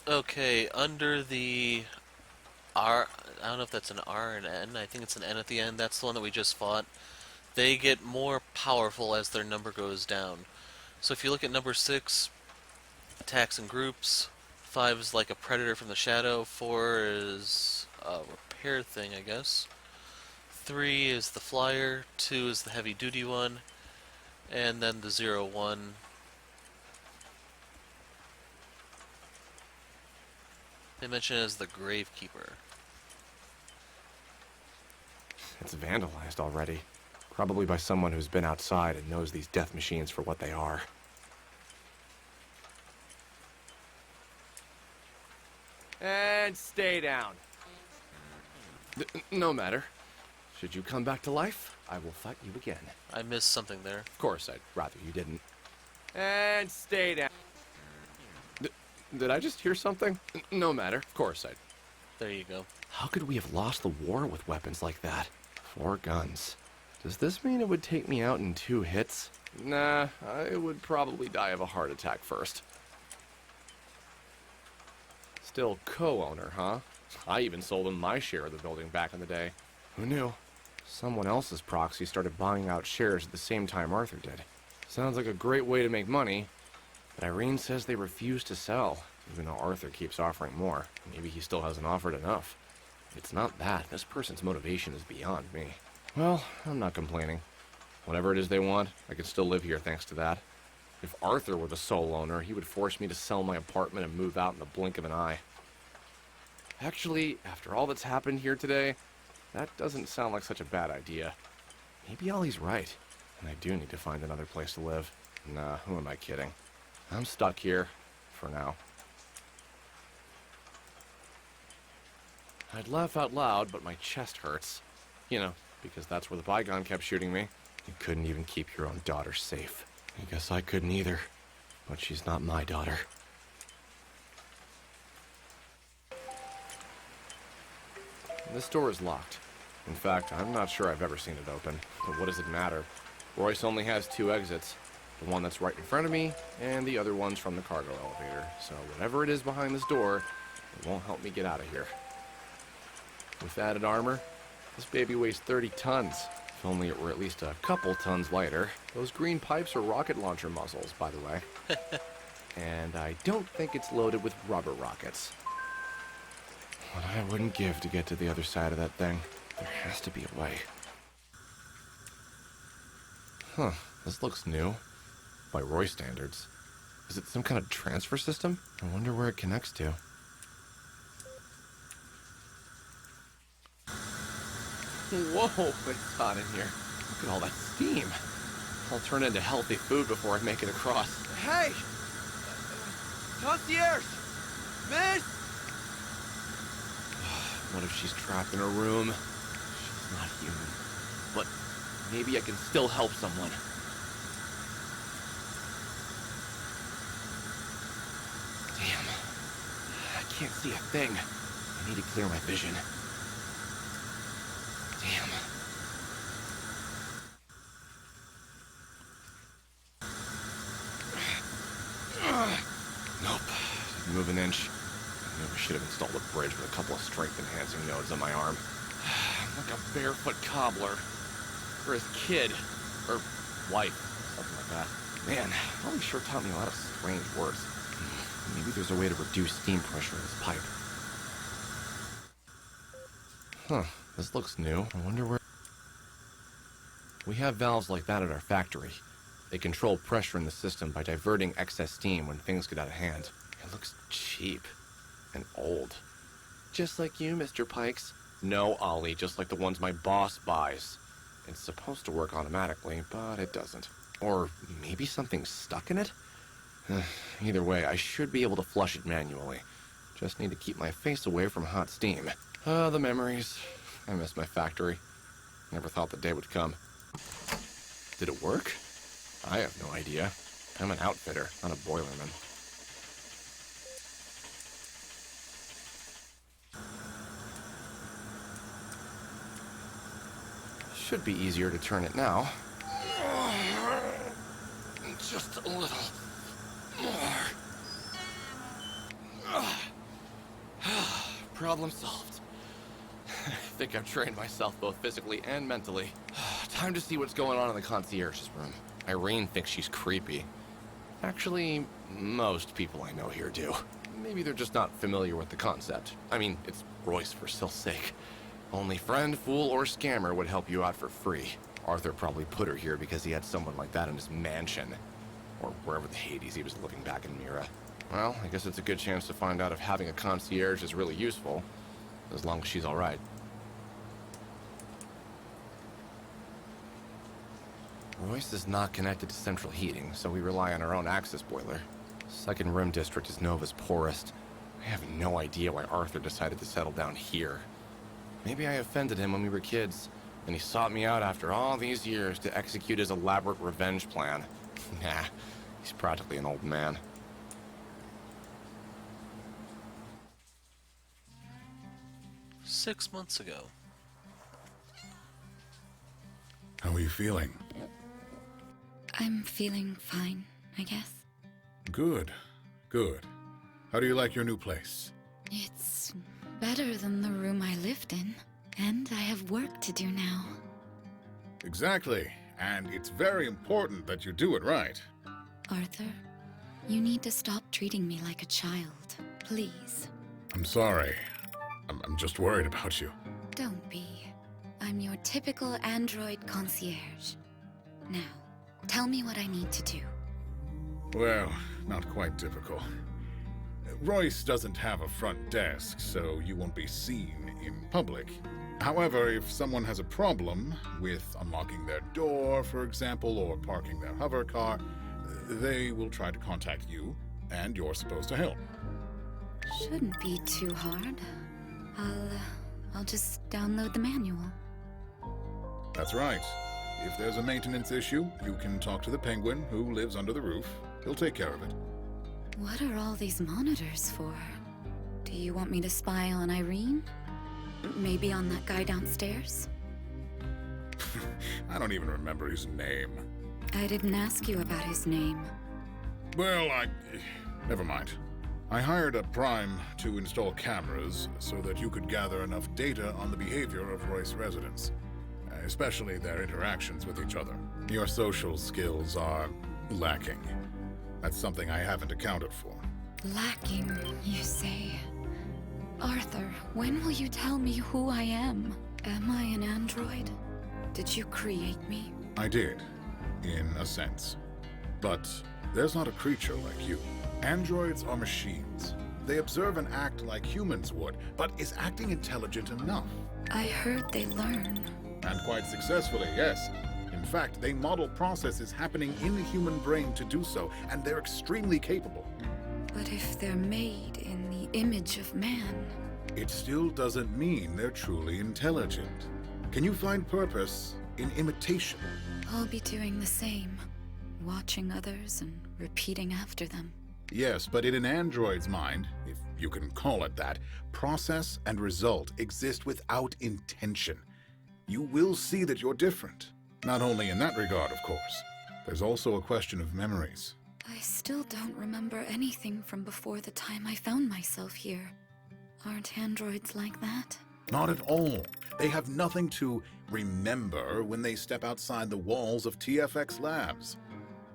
Okay, under the R, I don't know if that's an R and N, I think it's an N at the end, that's the one that we just fought. They get more powerful as their number goes down. So if you look at number 6, attacks in groups, 5 is like a predator from the shadow, 4 is a repair thing, I guess. 3 is the flyer, 2 is the heavy duty one, and then the 0-1. They mention it as the Gravekeeper. It's vandalized already. Probably by someone who's been outside and knows these death machines for what they are. And stay down. No matter. Should you come back to life, I will fight you again. I missed something there. Of course, I'd rather you didn't. And stay down. Did I just hear something? No matter. Of course, I'd... There you go. How could we have lost the war with weapons like that? 4 guns. Does this mean it would take me out in 2 hits? Nah, I would probably die of a heart attack first. Still co-owner, huh? I even sold him my share of the building back in the day. Who knew? Someone else's proxy started buying out shares at the same time Arthur did. Sounds like a great way to make money, but Irene says they refuse to sell, even though Arthur keeps offering more. Maybe he still hasn't offered enough. It's not that. This person's motivation is beyond me. Well, I'm not complaining. Whatever it is they want, I can still live here thanks to that. If Arthur were the sole owner, he would force me to sell my apartment and move out in the blink of an eye. Actually, after all that's happened here today, that doesn't sound like such a bad idea. Maybe Ollie's right, and I do need to find another place to live. Nah, who am I kidding? I'm stuck here, for now. I'd laugh out loud, but my chest hurts. You know, because that's where the bygone kept shooting me. You couldn't even keep your own daughter safe. I guess I couldn't either, but she's not my daughter. This door is locked. In fact, I'm not sure I've ever seen it open, but what does it matter? Royce only has 2 exits. The one that's right in front of me, and the other one's from the cargo elevator. So whatever it is behind this door, it won't help me get out of here. With added armor, this baby weighs 30 tons. If only it were at least a couple tons lighter. Those green pipes are rocket launcher muzzles, by the way. And I don't think it's loaded with rubber rockets. What I wouldn't give to get to the other side of that thing. There has to be a way. Huh, this looks new. By Roy standards. Is it some kind of transfer system? I wonder where it connects to. Whoa, it's hot in here. Look at all that steam. I'll turn into healthy food before I make it across. Hey! Concierge! Miss! What if she's trapped in her room? She's not human. But maybe I can still help someone. Damn. I can't see a thing. I need to clear my vision. Damn. Nope. Didn't move an inch. I knew I should have installed a bridge with a couple of strength-enhancing nodes on my arm. I'm like a barefoot cobbler. Or his kid. Or wife. Something like that. Man, Ollie sure taught me a lot of strange words. Maybe there's a way to reduce steam pressure in this pipe. Huh. This looks new. I wonder where... We have valves like that at our factory. They control pressure in the system by diverting excess steam when things get out of hand. It looks cheap. And old. Just like you, Mr. Pikes. No, Ollie, just like the ones my boss buys. It's supposed to work automatically, but it doesn't. Or maybe something's stuck in it? Either way, I should be able to flush it manually. Just need to keep my face away from hot steam. The memories. I miss my factory. Never thought the day would come. Did it work? I have no idea. I'm an outfitter, not a boilerman. Should be easier to turn it now. Just a little more. Problem solved. I think I've trained myself both physically and mentally. Time to see what's going on in the concierge's room. Irene thinks she's creepy. Actually, most people I know here do. Maybe they're just not familiar with the concept. I mean, it's Royce for still sake. Only friend, fool, or scammer would help you out for free. Arthur probably put her here because he had someone like that in his mansion. Or wherever the Hades he was living back in Mira. Well, I guess it's a good chance to find out if having a concierge is really useful. As long as she's alright. Royce is not connected to central heating, so we rely on our own access boiler. Second Rim District is Nova's poorest. I have no idea why Arthur decided to settle down here. Maybe I offended him when we were kids, and he sought me out after all these years to execute his elaborate revenge plan. Nah, he's practically an old man. "6 months ago." How are you feeling? I'm feeling fine, I guess. Good. Good. How do you like your new place? It's better than the room I lived in, and I have work to do now. Exactly. And it's very important that you do it right. Arthur, you need to stop treating me like a child, please. I'm sorry. I'm just worried about you. Don't be. I'm your typical android concierge. Now, tell me what I need to do. Well, not quite typical. Royce doesn't have a front desk, so you won't be seen in public. However, if someone has a problem with unlocking their door, for example, or parking their hover car, they will try to contact you, and you're supposed to help. Shouldn't be too hard. I'll just download the manual. That's right. If there's a maintenance issue, you can talk to the penguin who lives under the roof. He'll take care of it. What are all these monitors for? Do you want me to spy on Irene? Maybe on that guy downstairs? I don't even remember his name. I didn't ask you about his name. Well, never mind. I hired a Prime to install cameras so that you could gather enough data on the behavior of Royce residents. especially their interactions with each other. Your social skills are lacking. That's something I haven't accounted for. Lacking, you say? Arthur, when will you tell me who I am? Am I an android? Did you create me? I did, in a sense. But there's not a creature like you. Androids are machines. They observe and act like humans would, but is acting intelligent enough? I heard they learn. And quite successfully, yes. In fact, they model processes happening in the human brain to do so, and they're extremely capable. But if they're made in the image of man... It still doesn't mean they're truly intelligent. Can you find purpose in imitation? I'll be doing the same. Watching others and repeating after them. Yes, but in an android's mind, if you can call it that, process and result exist without intention. You will see that you're different. Not only in that regard, of course. There's also a question of memories. I still don't remember anything from before the time I found myself here. Aren't androids like that? Not at all. They have nothing to remember when they step outside the walls of TFX labs.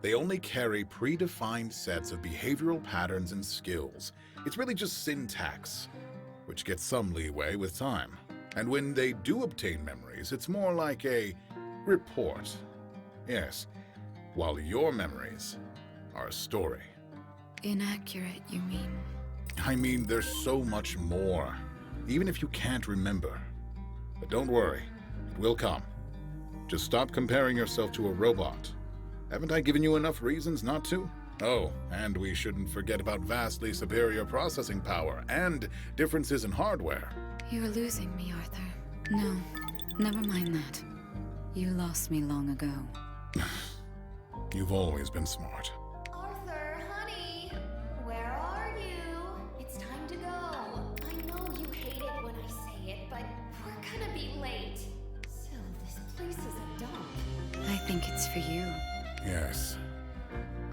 They only carry predefined sets of behavioral patterns and skills. It's really just syntax, which gets some leeway with time. And when they do obtain memories, it's more like a report. Yes, while your memories are a story. Inaccurate, you mean? I mean, there's so much more, even if you can't remember. But don't worry, it will come. Just stop comparing yourself to a robot. Haven't I given you enough reasons not to? Oh, and we shouldn't forget about vastly superior processing power and differences in hardware. You're losing me, Arthur. No, never mind that. You lost me long ago. You've always been smart. Arthur, honey, where are you? It's time to go. I know you hate it when I say it, but we're gonna be late. Still, this place is a dump. I think it's for you. Yes,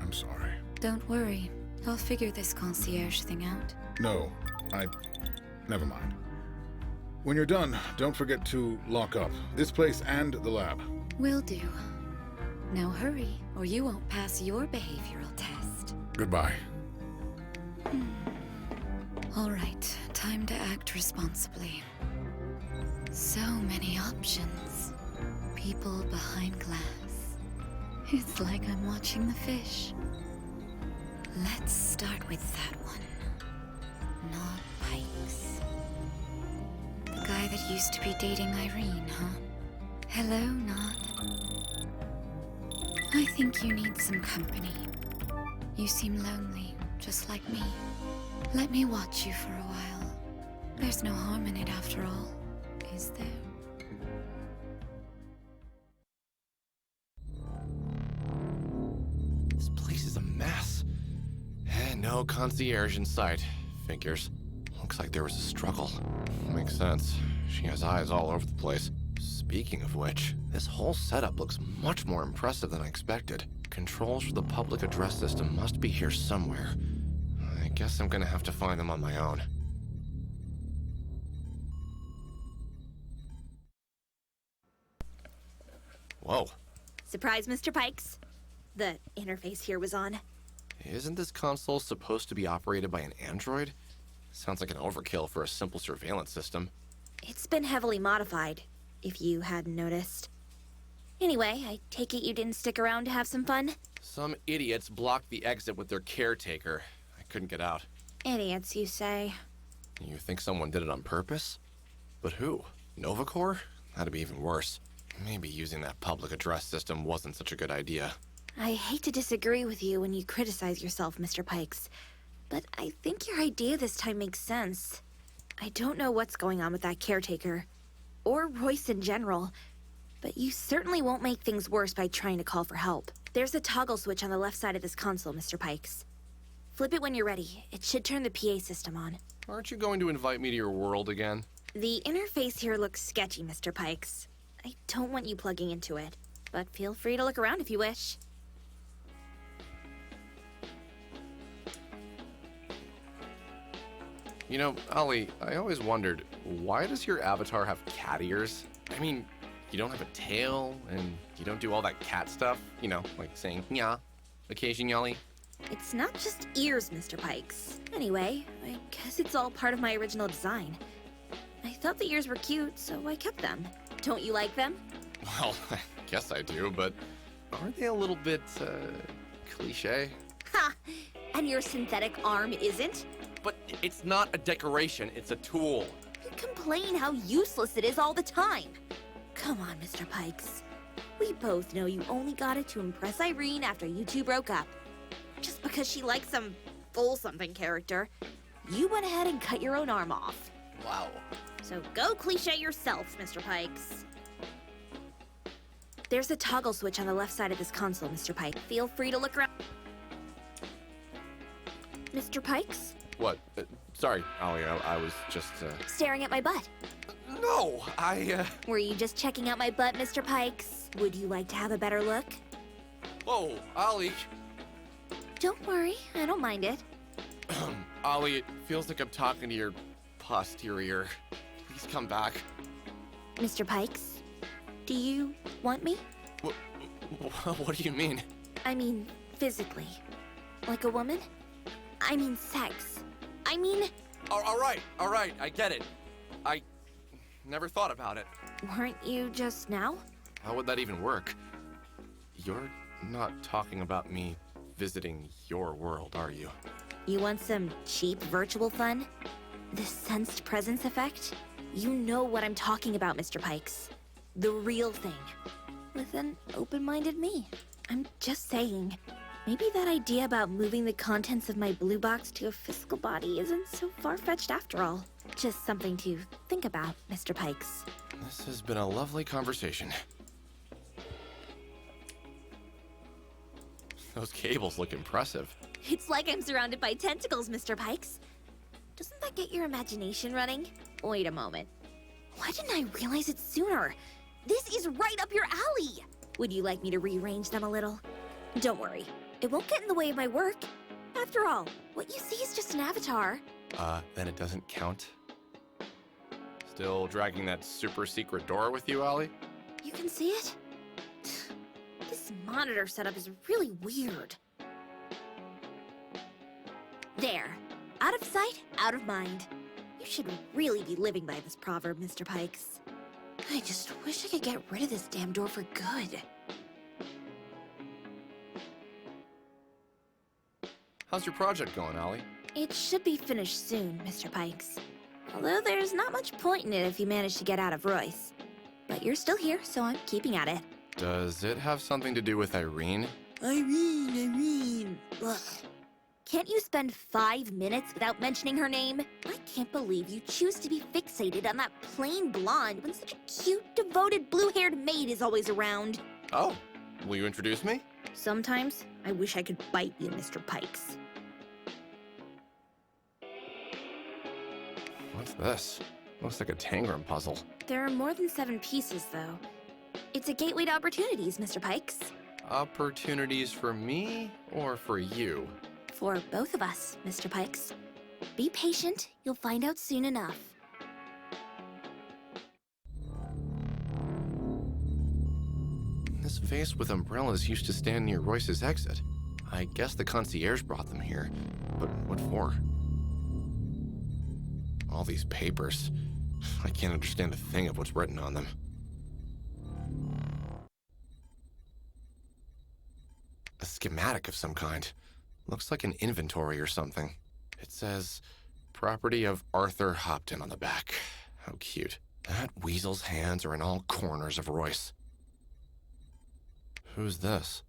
I'm sorry. Don't worry. I'll figure this concierge thing out. No, never mind. When you're done, don't forget to lock up this place and the lab. Will do. Now hurry, or you won't pass your behavioral test. Goodbye. All right, time to act responsibly. So many options. People behind glass. It's like I'm watching the fish. Let's start with that one. Not Pikes. The guy that used to be dating Irene, huh? Hello, Not. I think you need some company. You seem lonely, just like me. Let me watch you for a while. There's no harm in it after all, is there? This place is a mess. And no concierge in sight. Figures. Looks like there was a struggle. Makes sense. She has eyes all over the place. Speaking of which, this whole setup looks much more impressive than I expected. Controls for the public address system must be here somewhere. I guess I'm gonna have to find them on my own. Whoa. Surprise, Mr. Pikes. The interface here was on. Isn't this console supposed to be operated by an android? Sounds like an overkill for a simple surveillance system. It's been heavily modified, if you hadn't noticed. Anyway, I take it you didn't stick around to have some fun? Some idiots blocked the exit with their caretaker. I couldn't get out. Idiots, you say? You think someone did it on purpose? But who? Novacore? That'd be even worse. Maybe using that public address system wasn't such a good idea. I hate to disagree with you when you criticize yourself, Mr. Pikes, but I think your idea this time makes sense. I don't know what's going on with that caretaker, or Royce in general, but you certainly won't make things worse by trying to call for help. There's a toggle switch on the left side of this console, Mr. Pikes. Flip it when you're ready. It should turn the PA system on. Aren't you going to invite me to your world again? The interface here looks sketchy, Mr. Pikes. I don't want you plugging into it, but feel free to look around if you wish. You know, Ollie, I always wondered, why does your avatar have cat ears? I mean, you don't have a tail, and you don't do all that cat stuff, you know, like saying "nya" occasionally. It's not just ears, Mr. Pikes. Anyway, I guess it's all part of my original design. I thought the ears were cute, so I kept them. Don't you like them? Well, I guess I do, but aren't they a little bit, cliche? Ha! And your synthetic arm isn't? But it's not a decoration, it's a tool. You complain how useless it is all the time. Come on, Mr. Pikes. We both know you only got it to impress Irene after you two broke up. Just because she likes some full-something character, you went ahead and cut your own arm off. Wow. So go cliche yourself, Mr. Pikes. There's a toggle switch on the left side of this console, Mr. Pike. Feel free to look around. Mr. Pikes? What? Sorry, Ollie, I was just, Staring at my butt. No, Were you just checking out my butt, Mr. Pikes? Would you like to have a better look? Whoa, Ollie. Don't worry, I don't mind it. Ollie, it feels like I'm talking to your posterior. Please come back. Mr. Pikes, do you want me? What do you mean? I mean, physically. Like a woman? I mean sex. I mean... All right, I get it. I never thought about it. Weren't you just now? How would that even work? You're not talking about me visiting your world, are you? You want some cheap virtual fun? The sensed presence effect? You know what I'm talking about, Mr. Pikes. The real thing. With an open-minded me. I'm just saying. Maybe that idea about moving the contents of my blue box to a physical body isn't so far-fetched after all. Just something to think about, Mr. Pikes. This has been a lovely conversation. Those cables look impressive. It's like I'm surrounded by tentacles, Mr. Pikes. Doesn't that get your imagination running? Wait a moment. Why didn't I realize it sooner? This is right up your alley! Would you like me to rearrange them a little? Don't worry. It won't get in the way of my work. After all, what you see is just an avatar. Then it doesn't count? Still dragging that super secret door with you, Ollie? You can see it? This monitor setup is really weird. There. Out of sight, out of mind. You should really be living by this proverb, Mr. Pikes. I just wish I could get rid of this damn door for good. How's your project going, Ollie? It should be finished soon, Mr. Pikes. Although there's not much point in it if you manage to get out of Royce. But you're still here, so I'm keeping at it. Does it have something to do with Irene? Irene. Ugh. Can't you spend 5 minutes without mentioning her name? I can't believe you choose to be fixated on that plain blonde when such a cute, devoted, blue-haired maid is always around. Oh, will you introduce me? Sometimes, I wish I could bite you, Mr. Pikes. What's this? Looks like a Tangram puzzle. There are more than 7 pieces, though. It's a gateway to opportunities, Mr. Pikes. Opportunities for me or for you? For both of us, Mr. Pikes. Be patient, you'll find out soon enough. This vase with umbrellas used to stand near Royce's exit. I guess the concierge brought them here. But what for? All these papers. I can't understand a thing of what's written on them. A schematic of some kind. Looks like an inventory or something. It says, property of Arthur Hopton on the back. How cute. That weasel's hands are in all corners of Royce. Who's this?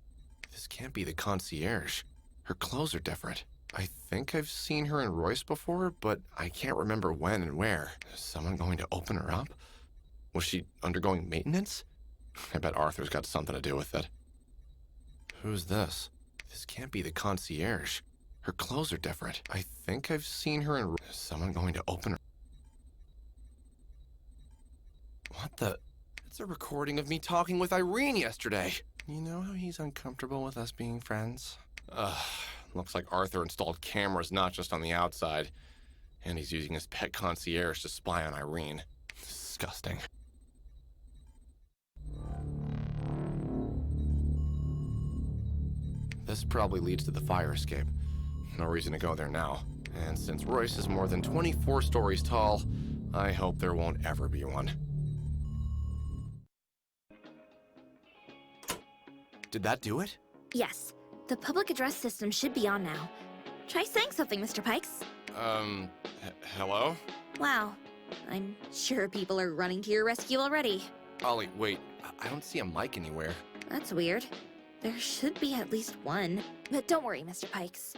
This can't be the concierge. Her clothes are different. I think I've seen her in Royce before, but I can't remember when and where. Is someone going to open her up? Was she undergoing maintenance? I bet Arthur's got something to do with it. Who's this? This can't be the concierge. Her clothes are different. I think I've seen her in... Is someone going to open her... What the... It's a recording of me talking with Irene yesterday. You know how he's uncomfortable with us being friends? Looks like Arthur installed cameras not just on the outside. And he's using his pet concierge to spy on Irene. Disgusting. This probably leads to the fire escape. No reason to go there now. And since Royce is more than 24 stories tall, I hope there won't ever be one. Did that do it? Yes, the public address system should be on now. Try saying something, Mr. Pikes. Hello? Wow, I'm sure people are running to your rescue already. Ollie, wait. I don't see a mic anywhere. That's weird. There should be at least one. But don't worry, Mr. Pikes.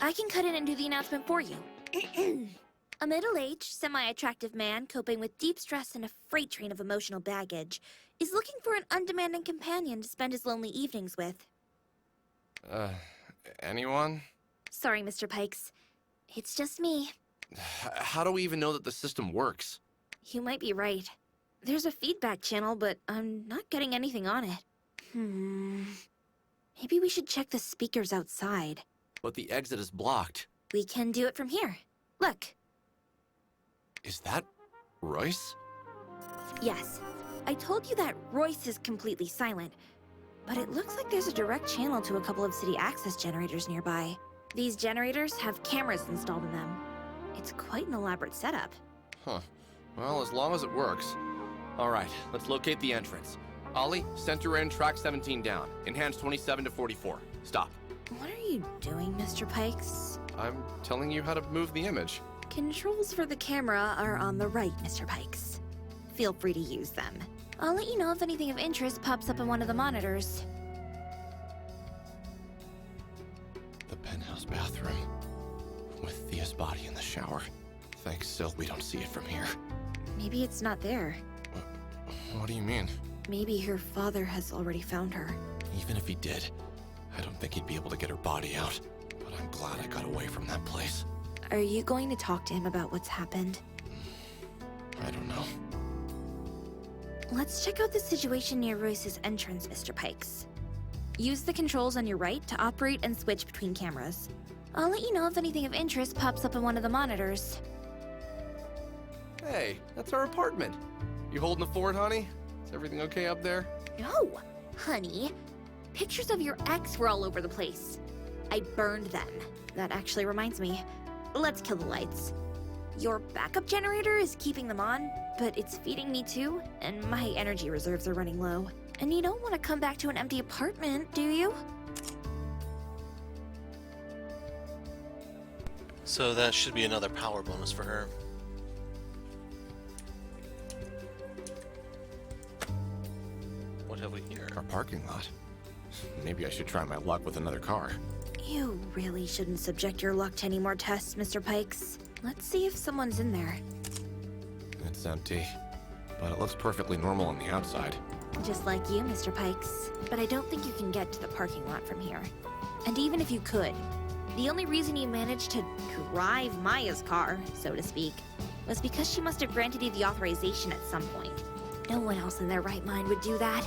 I can cut in and do the announcement for you. A middle-aged, semi-attractive man coping with deep stress and a freight train of emotional baggage is looking for an undemanding companion to spend his lonely evenings with. Anyone? Sorry, Mr. Pikes. It's just me. How do we even know that the system works? You might be right. There's a feedback channel, but I'm not getting anything on it. Maybe we should check the speakers outside. But the exit is blocked. We can do it from here. Look. Is that Royce? Yes. I told you that Royce is completely silent, but it looks like there's a direct channel to a couple of city access generators nearby. These generators have cameras installed in them. It's quite an elaborate setup. Huh. Well, as long as it works. All right, let's locate the entrance. Ollie, center in, track 17 down. Enhance 27 to 44. Stop. What are you doing, Mr. Pikes? I'm telling you how to move the image. Controls for the camera are on the right, Mr. Pikes. Feel free to use them. I'll let you know if anything of interest pops up on one of the monitors. The penthouse bathroom. With Thea's body in the shower. Thanks, Sil, we don't see it from here. Maybe it's not there. What do you mean? Maybe her father has already found her. Even if he did, I don't think he'd be able to get her body out. But I'm glad I got away from that place. Are you going to talk to him about what's happened? I don't know. Let's check out the situation near Royce's entrance, Mr. Pikes. Use the controls on your right to operate and switch between cameras. I'll let you know if anything of interest pops up on one of the monitors. Hey, that's our apartment. You holding the fort, honey? Is everything okay up there? No, honey. Pictures of your ex were all over the place. I burned them. That actually reminds me. Let's kill the lights. Your backup generator is keeping them on, but it's feeding me too, and my energy reserves are running low. And you don't want to come back to an empty apartment, do you? So that should be another power bonus for her. What have we here? Our parking lot. Maybe I should try my luck with another car. You really shouldn't subject your luck to any more tests, Mr. Pikes. Let's see if someone's in there. It's empty, but it looks perfectly normal on the outside. Just like you, Mr. Pikes. But I don't think you can get to the parking lot from here. And even if you could, the only reason you managed to drive Maya's car, so to speak, was because she must have granted you the authorization at some point. No one else in their right mind would do that.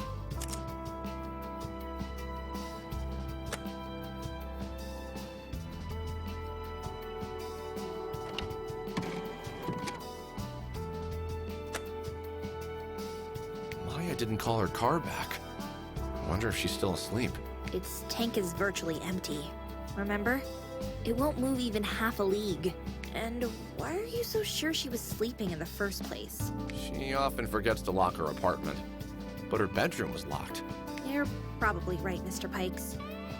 Maya didn't call her car back. I wonder if she's still asleep. Its tank is virtually empty. Remember? It won't move even half a league. And why are you so sure she was sleeping in the first place? She often forgets to lock her apartment. But her bedroom was locked. You're probably right, Mr. Pikes.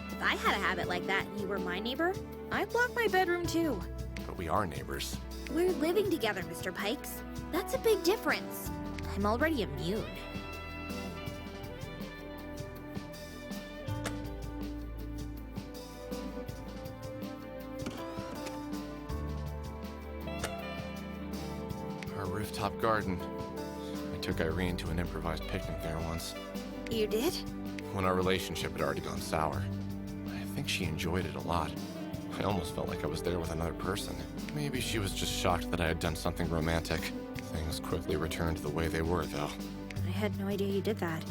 If I had a habit like that and you were my neighbor, I'd lock my bedroom too. But we are neighbors. We're living together, Mr. Pikes. That's a big difference. I'm already immune. Our rooftop garden. I took Irene to an improvised picnic there once. You did? When our relationship had already gone sour. I think she enjoyed it a lot. I almost felt like I was there with another person. Maybe she was just shocked that I had done something romantic. Things quickly returned to the way they were, though. I had no idea you did that.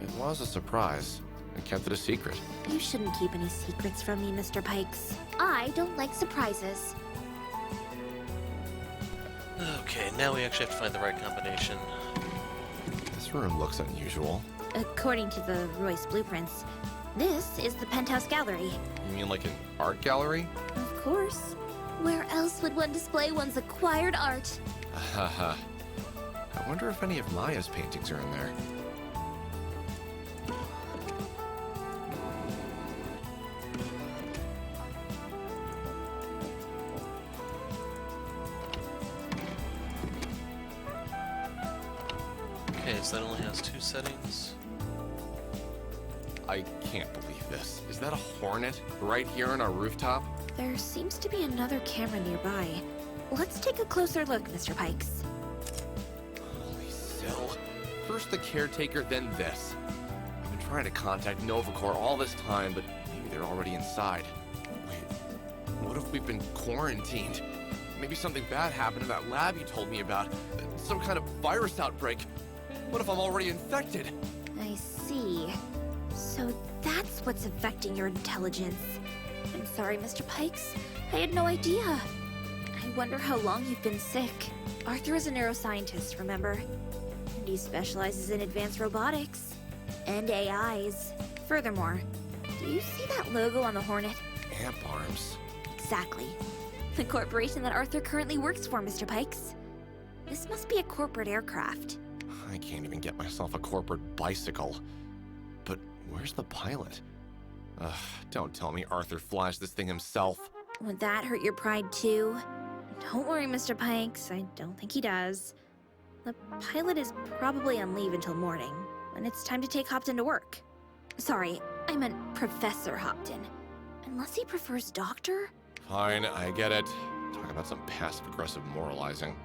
It was a surprise. I kept it a secret. You shouldn't keep any secrets from me, Mr. Pikes. I don't like surprises. Okay, now we actually have to find the right combination. This room looks unusual. According to the Royce blueprints, This is the Penthouse Gallery. You mean like an art gallery? Of course. Where else would one display one's acquired art? Haha. I wonder if any of Maya's paintings are in there. Okay, so that only has 2 settings. I can't believe this. Is that a hornet right here on our rooftop? There seems to be another camera nearby. Let's take a closer look, Mr. Pikes. Holy sill. First the caretaker, then this. I've been trying to contact Novacore all this time, but maybe they're already inside. Wait, what if we've been quarantined? Maybe something bad happened in that lab you told me about. Some kind of virus outbreak. What if I'm already infected? I see. So that's what's affecting your intelligence. I'm sorry, Mr. Pikes. I had no idea. I wonder how long you've been sick. Arthur is a neuroscientist, remember? And he specializes in advanced robotics. And AIs. Furthermore, do you see that logo on the Hornet? Amp arms. Exactly. The corporation that Arthur currently works for, Mr. Pikes. This must be a corporate aircraft. I can't even get myself a corporate bicycle. But where's the pilot? Ugh, don't tell me Arthur flies this thing himself. Would that hurt your pride too? Don't worry, Mr. Pikes. I don't think he does. The pilot is probably on leave until morning, when it's time to take Hopton to work. Sorry, I meant Professor Hopton. Unless he prefers Doctor? Fine, I get it. Talk about some passive-aggressive moralizing.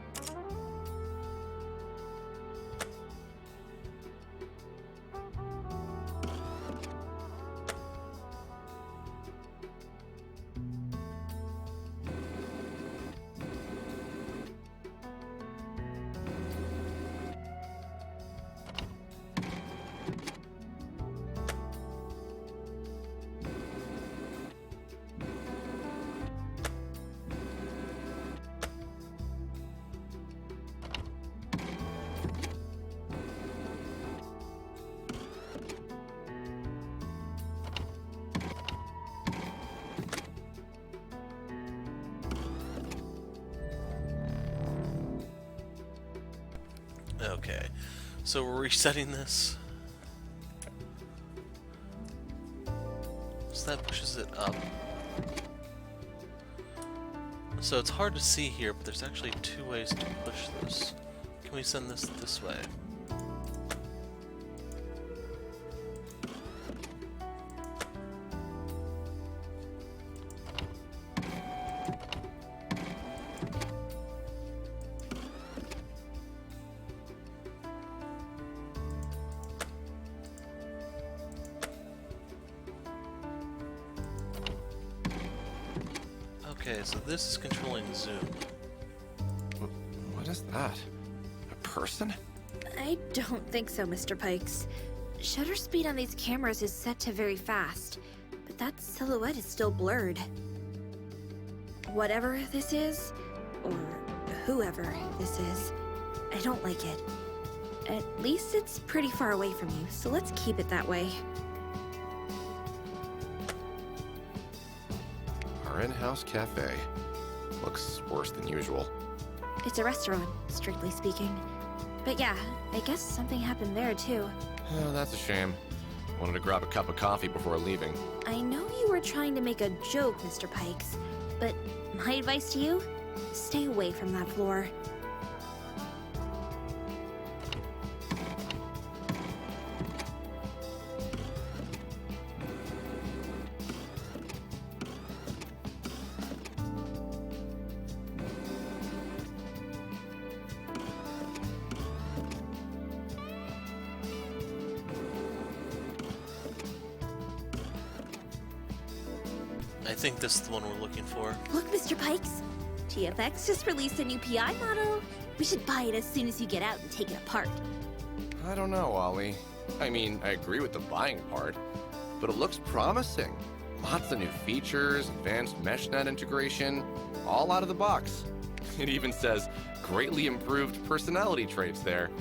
Okay, so we're resetting this. So that pushes it up. So it's hard to see here, but there's actually 2 ways to push this. Can we send this way? Okay, so this is controlling zoom. What is that? A person? I don't think so, Mr. Pikes. Shutter speed on these cameras is set to very fast, but that silhouette is still blurred. Whatever this is, or whoever this is, I don't like it. At least it's pretty far away from you, so let's keep it that way. Our in-house cafe. Looks worse than usual. It's a restaurant, strictly speaking. But yeah, I guess something happened there too. Oh, that's a shame. Wanted to grab a cup of coffee before leaving. I know you were trying to make a joke, Mr. Pikes, but my advice to you, stay away from that floor. I think this is the one we're looking for. Look, Mr. Pikes, TFX just released a new PI model. We should buy it as soon as you get out and take it apart. I don't know, Ollie. I mean, I agree with the buying part, but it looks promising. Lots of new features, advanced meshnet integration, all out of the box. It even says greatly improved personality traits there.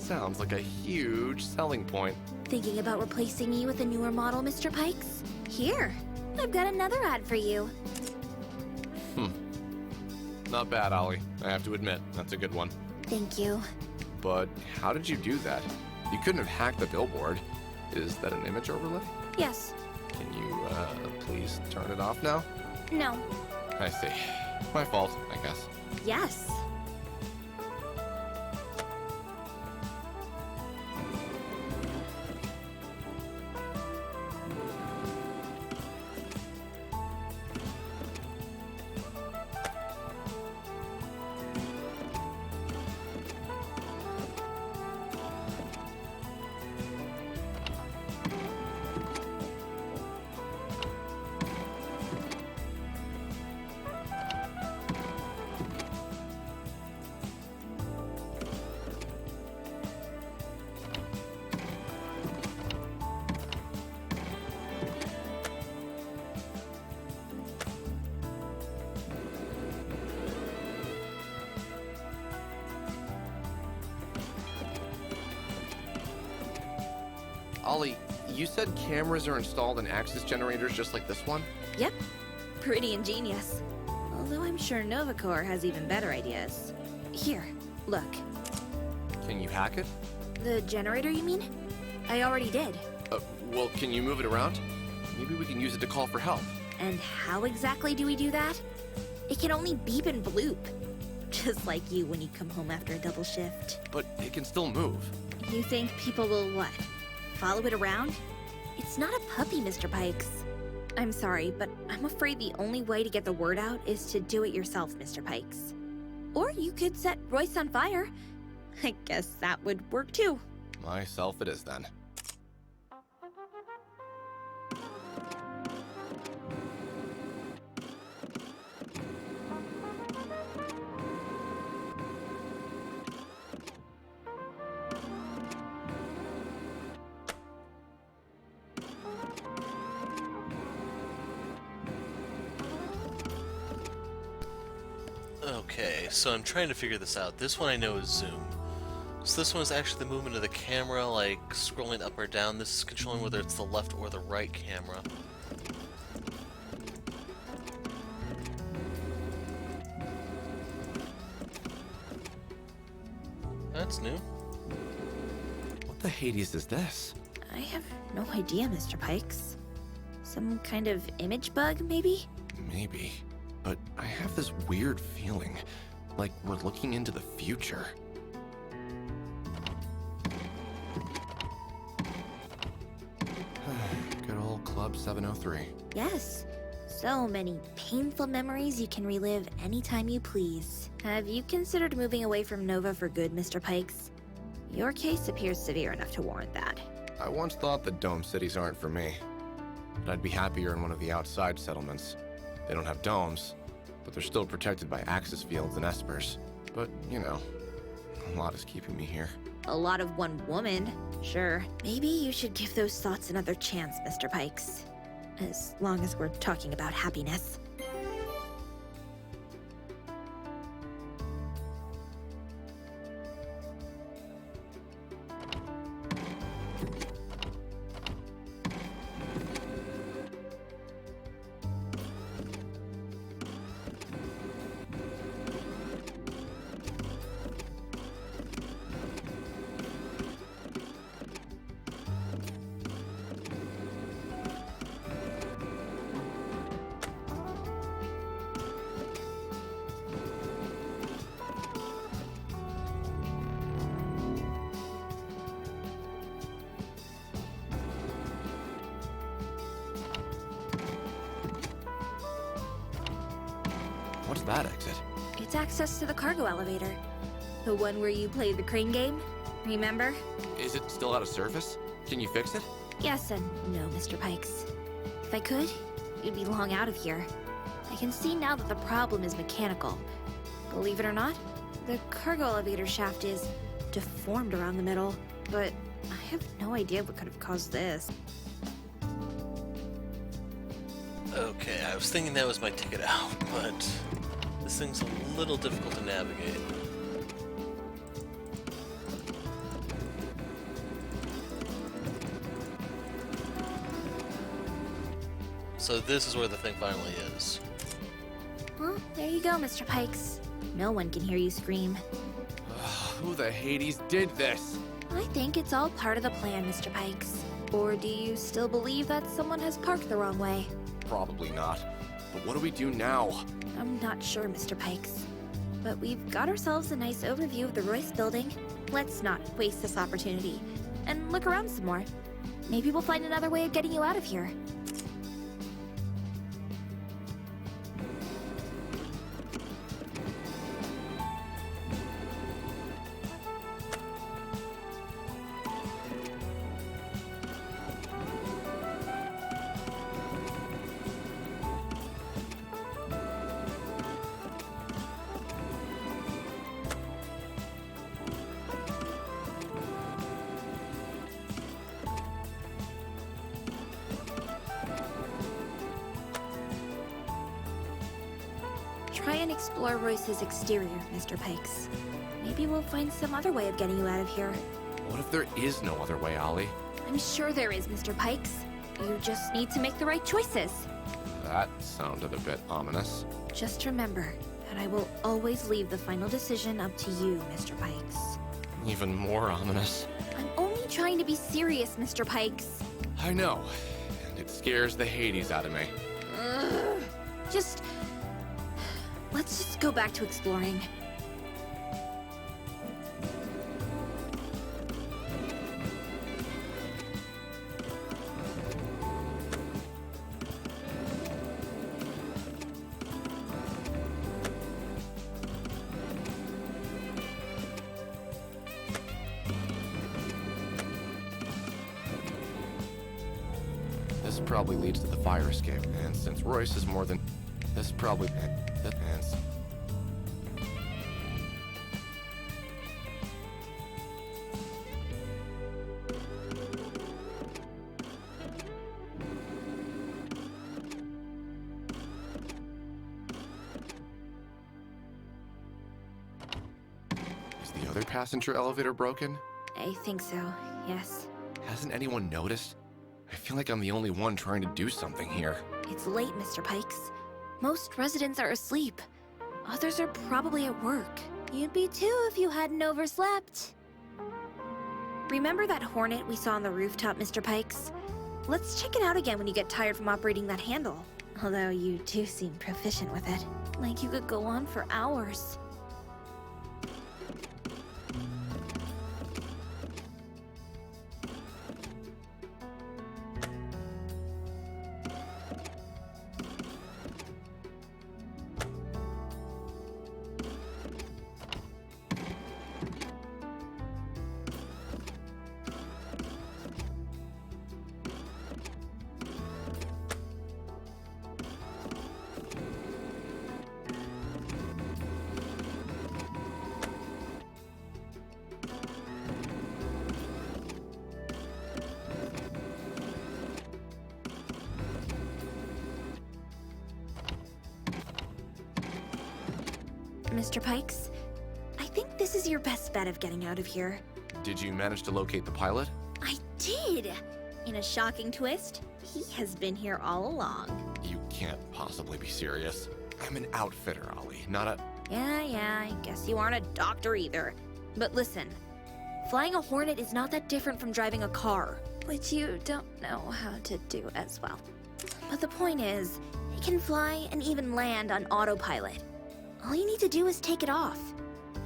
Sounds like a huge selling point. Thinking about replacing me with a newer model, Mr. Pikes? Here, I've got another ad for you. Not bad, Ollie. I have to admit, that's a good one. Thank you. But how did you do that? You couldn't have hacked the billboard. Is that an image overlay? Yes. Can you, please turn it off now? No. I see. My fault, I guess. Yes. Ollie, you said cameras are installed in access generators just like this one? Yep. Pretty ingenious. Although I'm sure Novacore has even better ideas. Here, look. Can you hack it? The generator, you mean? I already did. Well, can you move it around? Maybe we can use it to call for help. And how exactly do we do that? It can only beep and bloop. Just like you when you come home after a double shift. But it can still move. You think people will what? Follow it around? It's not a puppy, Mr. Pikes. I'm sorry, but I'm afraid the only way to get the word out is to do it yourself, Mr. Pikes. Or you could set Royce on fire. I guess that would work too. Myself it is then. Okay, so I'm trying to figure this out. This one I know is zoom. So this one is actually the movement of the camera, like scrolling up or down. This is controlling whether it's the left or the right camera. That's new. What the Hades is this? I have no idea, Mr. Pikes. Some kind of image bug, maybe? Maybe. But I have this weird feeling, like we're looking into the future. Good old Club 703. Yes. So many painful memories you can relive anytime you please. Have you considered moving away from Nova for good, Mr. Pikes? Your case appears severe enough to warrant that. I once thought that dome cities aren't for me. But I'd be happier in one of the outside settlements. They don't have domes, but they're still protected by access fields and espers. But, you know, a lot is keeping me here. A lot of one woman, sure. Maybe you should give those thoughts another chance, Mr. Pikes. As long as we're talking about happiness. What's that exit? It's access to the cargo elevator. The one where you play the crane game, remember? Is it still out of service? Can you fix it? Yes and no, Mr. Pikes. If I could, you'd be long out of here. I can see now that the problem is mechanical. Believe it or not, the cargo elevator shaft is deformed around the middle, but I have no idea what could have caused this. Okay, I was thinking that was my ticket out, but this thing's a little difficult to navigate. So this is where the thing finally is. Well, there you go, Mr. Pikes. No one can hear you scream. Who the Hades did this? I think it's all part of the plan, Mr. Pikes. Or do you still believe that someone has parked the wrong way? Probably not. But what do we do now? I'm not sure, Mr. Pikes. But we've got ourselves a nice overview of the Royce building. Let's not waste this opportunity. And look around some more. Maybe we'll find another way of getting you out of here. Try and explore Royce's exterior, Mr. Pikes. Maybe we'll find some other way of getting you out of here. What if there is no other way, Ollie? I'm sure there is, Mr. Pikes. You just need to make the right choices. That sounded a bit ominous. Just remember that I will always leave the final decision up to you, Mr. Pikes. Even more ominous. I'm only trying to be serious, Mr. Pikes. I know, and it scares the Hades out of me. Ugh. Let's just go back to exploring. This probably leads to the fire escape, and since Royce is more than... This probably... Is the other passenger elevator broken? I think so, yes. Hasn't anyone noticed? I feel like I'm the only one trying to do something here. It's late, Mr. Pikes. Most residents are asleep. Others are probably at work. You'd be too if you hadn't overslept. Remember that hornet we saw on the rooftop, Mr. Pikes? Let's check it out again when you get tired from operating that handle. Although you do seem proficient with it. Like you could go on for hours. Mr. Pikes, I think this is your best bet of getting out of here. Did you manage to locate the pilot? I did! In a shocking twist, he has been here all along. You can't possibly be serious. I'm an outfitter, Ollie, not a... Yeah, I guess you aren't a doctor either. But listen, flying a Hornet is not that different from driving a car, which you don't know how to do as well. But the point is, it can fly and even land on autopilot. All you need to do is take it off.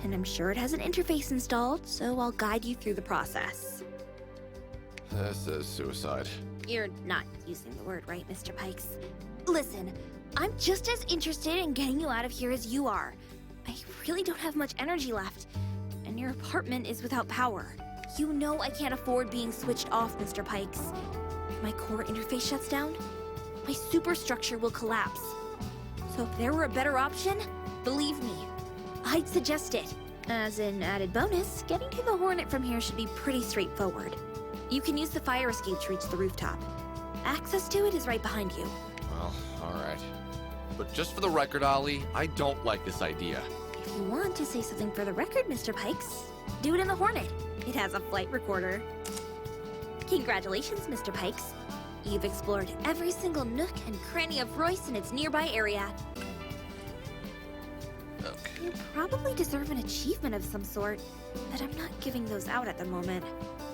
And I'm sure it has an interface installed, so I'll guide you through the process. This is suicide. You're not using the word right, Mr. Pikes. Listen, I'm just as interested in getting you out of here as you are. I really don't have much energy left, and your apartment is without power. You know I can't afford being switched off, Mr. Pikes. If my core interface shuts down, my superstructure will collapse. So if there were a better option, believe me, I'd suggest it. As an added bonus, getting to the Hornet from here should be pretty straightforward. You can use the fire escape to reach the rooftop. Access to it is right behind you. Well, alright. But just for the record, Ollie, I don't like this idea. If you want to say something for the record, Mr. Pikes, do it in the Hornet. It has a flight recorder. Congratulations, Mr. Pikes. You've explored every single nook and cranny of Royce and its nearby area. Okay. You probably deserve an achievement of some sort, but I'm not giving those out at the moment.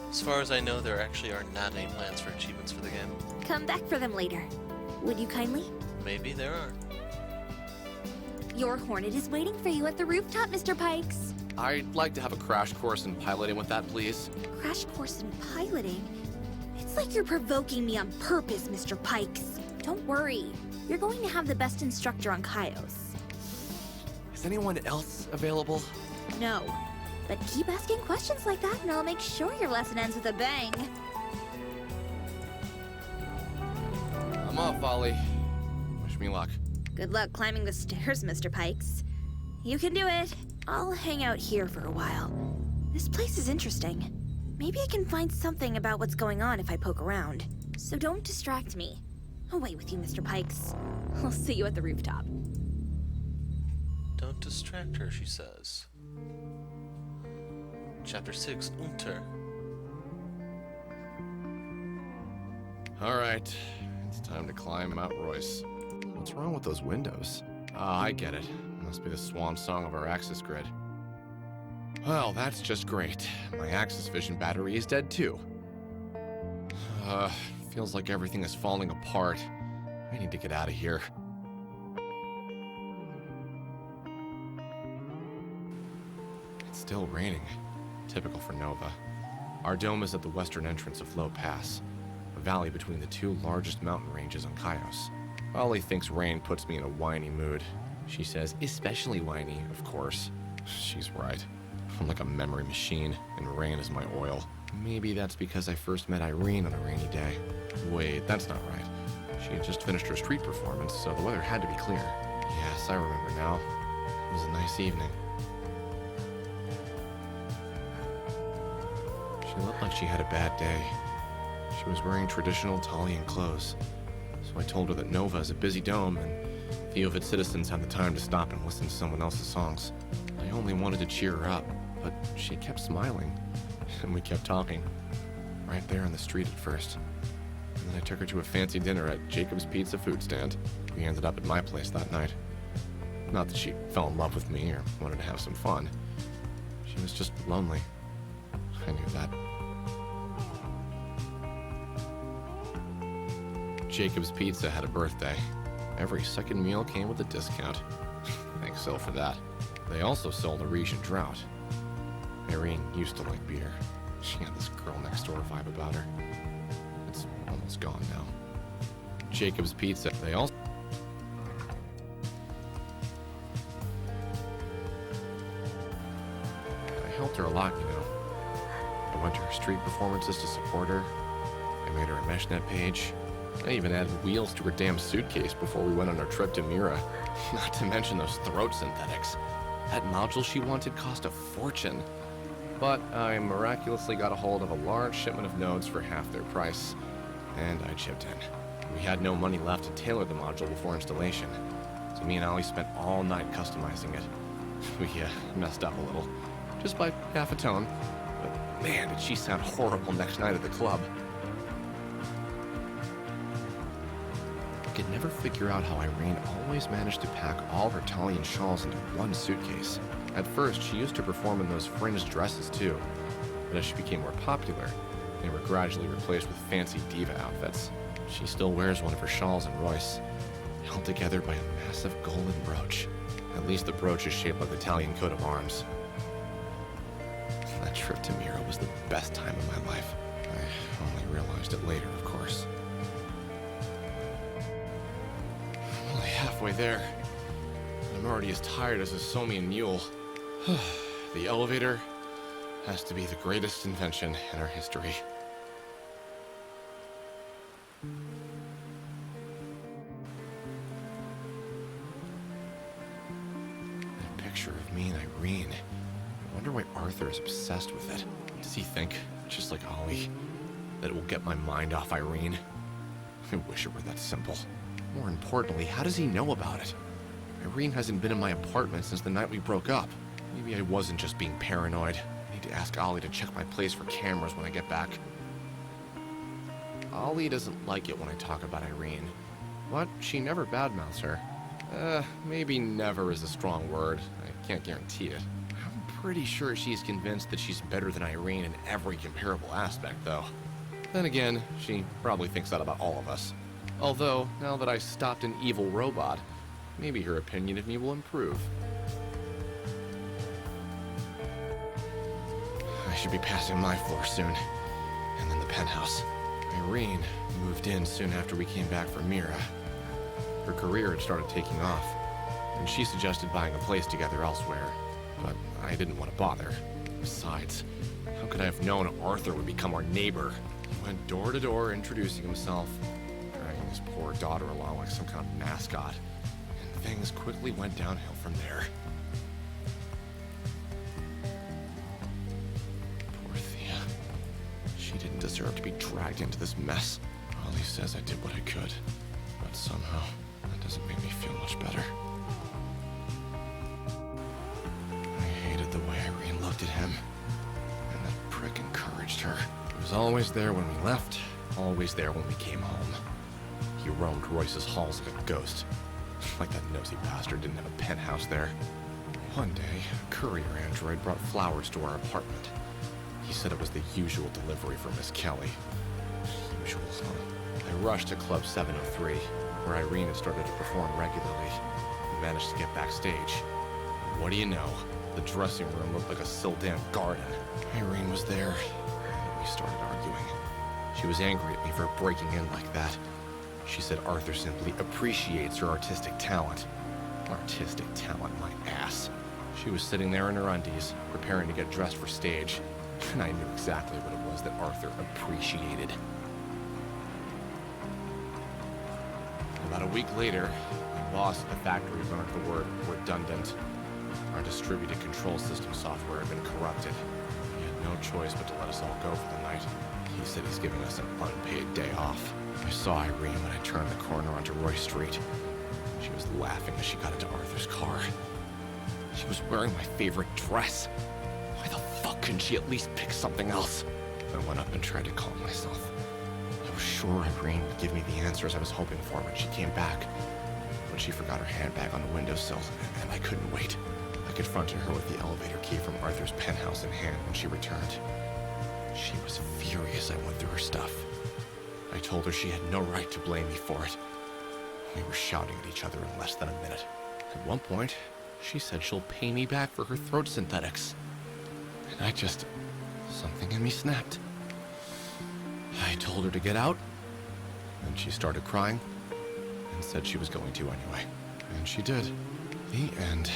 As far as I know, there actually are not any plans for achievements for the game. Come back for them later. Would you kindly? Maybe there are. Your Hornet is waiting for you at the rooftop, Mr. Pikes. I'd like to have a crash course in piloting with that, please. Crash course in piloting? It's like you're provoking me on purpose, Mr. Pikes. Don't worry. You're going to have the best instructor on Kaios. Is anyone else available? No. But keep asking questions like that and I'll make sure your lesson ends with a bang. I'm off, Ollie. Wish me luck. Good luck climbing the stairs, Mr. Pikes. You can do it. I'll hang out here for a while. This place is interesting. Maybe I can find something about what's going on if I poke around. So don't distract me. I'll wait with you, Mr. Pikes. I'll see you at the rooftop. Don't distract her, she says. Chapter 6, Unter. Alright, it's time to climb Mount Royce. What's wrong with those windows? Ah, I get it. Must be the swan song of our Axis grid. Well, that's just great. My Axis vision battery is dead too. Feels like everything is falling apart. I need to get out of here. It's still raining. Typical for Nova. Our dome is at the western entrance of Low Pass, a valley between the two largest mountain ranges on Kaios. Ollie thinks rain puts me in a whiny mood. She says, especially whiny, of course. She's right. I'm like a memory machine, and rain is my oil. Maybe that's because I first met Irene on a rainy day. Wait, that's not right. She had just finished her street performance, so the weather had to be clear. Yes, I remember now. It was a nice evening. She looked like she had a bad day. She was wearing traditional Talian clothes. So I told her that Nova is a busy dome, and few of its citizens have the time to stop and listen to someone else's songs. I only wanted to cheer her up, but she kept smiling. And we kept talking. Right there on the street at first. And then I took her to a fancy dinner at Jacob's Pizza food stand. We ended up at my place that night. Not that she fell in love with me or wanted to have some fun. She was just lonely. I knew that. Jacob's Pizza had a birthday. Every second meal came with a discount. Thanks so for that. They also sold a Regent Drought. Irene used to like beer. She had this girl next door vibe about her. It's almost gone now. Jacob's Pizza, they also... I helped her a lot, you know. I went to her street performances to support her. I made her a meshnet page. I even added wheels to her damn suitcase before we went on our trip to Mira. Not to mention those throat synthetics. That module she wanted cost a fortune. But I miraculously got a hold of a large shipment of nodes for half their price, and I chipped in. We had no money left to tailor the module before installation, so me and Ollie spent all night customizing it. We messed up a little, just by half a tone, but man, did she sound horrible next night at the club. I could never figure out how Irene always managed to pack all her Talian shawls into one suitcase. At first, she used to perform in those fringed dresses too, but as she became more popular, they were gradually replaced with fancy diva outfits. She still wears one of her shawls in Royce, held together by a massive golden brooch. At least the brooch is shaped like the Italian coat of arms. That trip to Mira was the best time of my life. I only realized it later, of course. I'm only halfway there. I'm already as tired as a Somian mule. The elevator has to be the greatest invention in our history. That picture of me and Irene. I wonder why Arthur is obsessed with it. Does he think, just like Ollie, that it will get my mind off Irene? I wish it were that simple. More importantly, how does he know about it? Irene hasn't been in my apartment since the night we broke up. Maybe I wasn't just being paranoid. I need to ask Ollie to check my place for cameras when I get back. Ollie doesn't like it when I talk about Irene, but she never badmouths her. Maybe never is a strong word. I can't guarantee it. I'm pretty sure she's convinced that she's better than Irene in every comparable aspect, though. Then again, she probably thinks that about all of us. Although, now that I stopped an evil robot, maybe her opinion of me will improve. I should be passing my floor soon. And then the penthouse. Irene moved in soon after we came back from Mira. Her career had started taking off, and she suggested buying a place together elsewhere, but I didn't want to bother. Besides, how could I have known Arthur would become our neighbor? He went door to door introducing himself, dragging his poor daughter along like some kind of mascot, and things quickly went downhill from there. Poor Thea. She didn't deserve to be dragged into this mess. Ollie says I did what I could, but somehow that doesn't make me feel much better. I hated the way Irene looked at him, and that prick encouraged her. He was always there when we left, always there when we came home. He roamed Royce's halls like a ghost, like that nosy bastard didn't have a penthouse there. One day, a courier android brought flowers to our apartment. He said it was the usual delivery for Miss Kelly. Usual, huh? I rushed to Club 703, where Irene had started to perform regularly. We managed to get backstage. What do you know? The dressing room looked like a Sildan garden. Irene was there, and we started arguing. She was angry at me for breaking in like that. She said Arthur simply appreciates her artistic talent. Artistic talent, my ass. She was sitting there in her undies, preparing to get dressed for stage, and I knew exactly what it was that Arthur appreciated. About a week later, my boss at the factory learned the word redundant. Our distributed control system software had been corrupted. He had no choice but to let us all go for the night. He said he's giving us an unpaid day off. I saw Irene when I turned the corner onto Roy Street. She was laughing as she got into Arthur's car. She was wearing my favorite dress. Why the fuck couldn't she at least pick something else? I went up and tried to calm myself. I was sure Irene would give me the answers I was hoping for when she came back. But she forgot her handbag on the windowsill, and I couldn't wait. I confronted her with the elevator key from Arthur's penthouse in hand when she returned. She was furious I went through her stuff. I told her she had no right to blame me for it. We were shouting at each other in less than a minute. At one point, she said she'll pay me back for her throat synthetics. And something in me snapped. I told her to get out, and she started crying, and said she was going to anyway. And she did. The end.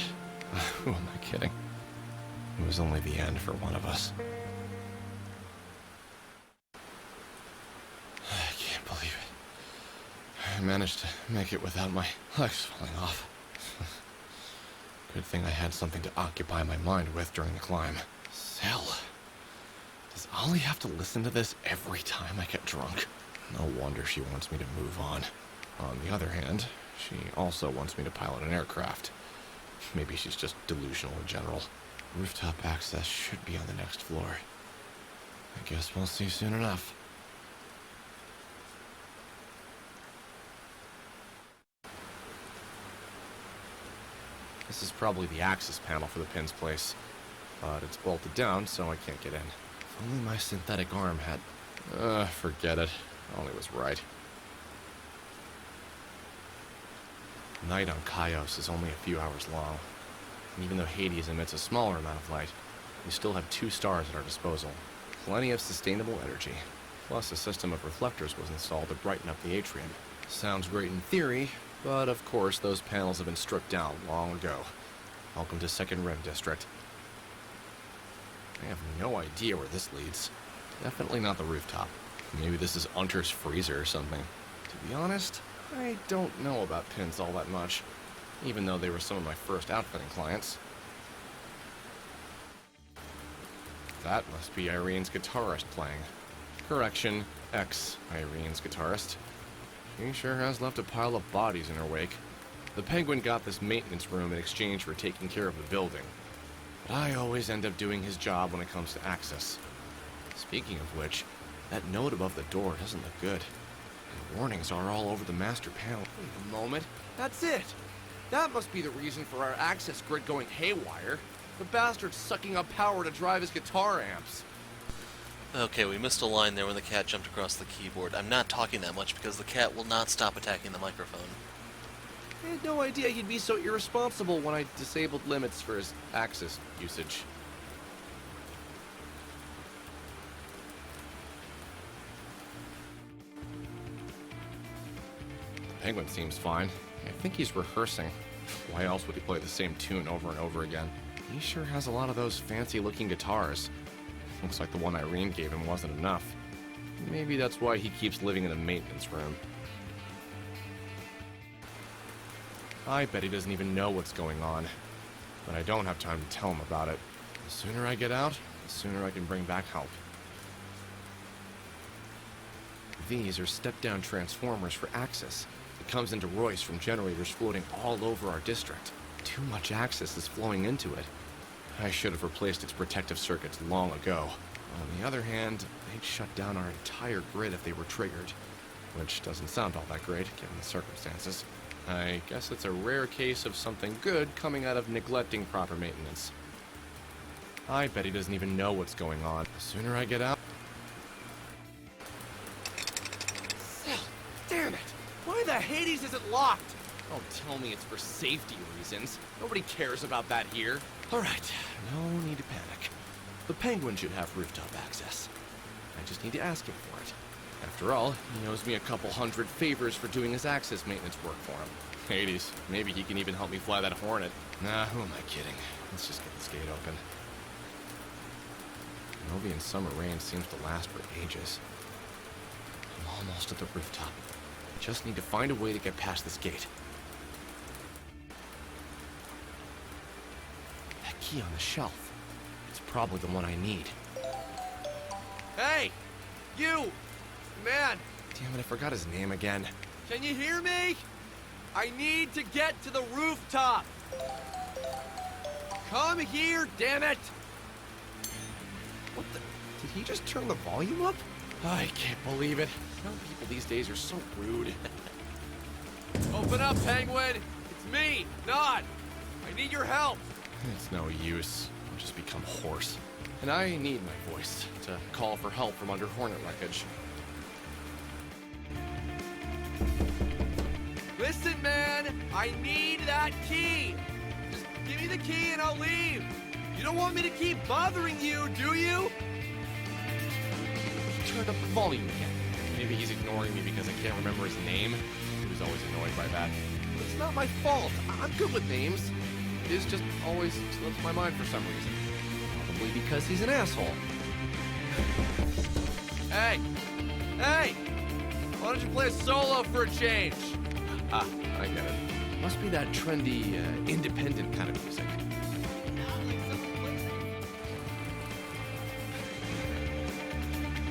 Who am I kidding? It was only the end for one of us. I can't believe it. I managed to make it without my legs falling off. Good thing I had something to occupy my mind with during the climb. Cell. Does Ollie have to listen to this every time I get drunk? No wonder she wants me to move on. On the other hand, she also wants me to pilot an aircraft. Maybe she's just delusional in general. Rooftop access should be on the next floor. I guess we'll see soon enough. This is probably the access panel for the pin's place, but it's bolted down, so I can't get in. If only my synthetic arm had... forget it. Ollie was right. Night on Kaios is only a few hours long, and even though Hades emits a smaller amount of light, we still have 2 stars at our disposal. Plenty of sustainable energy, plus a system of reflectors was installed to brighten up the atrium. Sounds great in theory, but of course those panels have been stripped down long ago. Welcome to Second Rim District. I have no idea where this leads. Definitely not the rooftop. Maybe this is Unter's freezer or something. To be honest, I don't know about pins all that much, even though they were some of my first outfitting clients. That must be Irene's guitarist playing. Correction, ex-Irene's guitarist. She sure has left a pile of bodies in her wake. The Penguin got this maintenance room in exchange for taking care of the building. But I always end up doing his job when it comes to access. Speaking of which, That note above the door doesn't look good. The warnings are all over the master panel. Wait a moment. That's it. That must be the reason for our access grid going haywire. The bastard's sucking up power to drive his guitar amps. Okay, we missed a line there when the cat jumped across the keyboard. I'm not talking that much because the cat will not stop attacking the microphone. I had no idea he'd be so irresponsible when I disabled limits for his access usage. The penguin seems fine. I think he's rehearsing. Why else would he play the same tune over and over again? He sure has a lot of those fancy-looking guitars. Looks like the one Irene gave him wasn't enough. Maybe that's why he keeps living in the maintenance room. I bet he doesn't even know what's going on. But I don't have time to tell him about it. The sooner I get out, the sooner I can bring back help. These are step-down transformers for access. It comes into Royce from generators floating all over our district. Too much access is flowing into it. I should have replaced its protective circuits long ago. On the other hand, they'd shut down our entire grid if they were triggered. Which doesn't sound all that great, given the circumstances. I guess it's a rare case of something good coming out of neglecting proper maintenance. I bet he doesn't even know what's going on. The sooner I get out... Damn it! Why the Hades is it locked? Don't tell me it's for safety reasons. Nobody cares about that here. Alright, no need to panic. The penguin should have rooftop access. I just need to ask him for it. After all, he owes me a couple hundred favors for doing his access maintenance work for him. Hades, maybe he can even help me fly that Hornet. Nah, who am I kidding? Let's just get this gate open. Novian summer rain seems to last for ages. I'm almost at the rooftop. Just need to find a way to get past this gate. That key on the shelf. It's probably the one I need. Hey! You! Man! Damn it, I forgot his name again. Can you hear me? I need to get to the rooftop! Come here, damn it! What the... Did he just turn the volume up? I can't believe it. Young people these days are so rude. Open up, Penguin! It's me, Nod! I need your help! It's no use. I'll just become hoarse. And I need my voice to call for help from under Hornet wreckage. Listen, man! I need that key! Just give me the key and I'll leave! You don't want me to keep bothering you, do you? He turned up the volume again. Maybe he's ignoring me because I can't remember his name. He was always annoyed by that. But it's not my fault. I'm good with names. It is just always slips my mind for some reason. Probably because he's an asshole. Hey! Hey! Why don't you play a solo for a change? Ah, I get it. Must be that trendy, independent kind of music.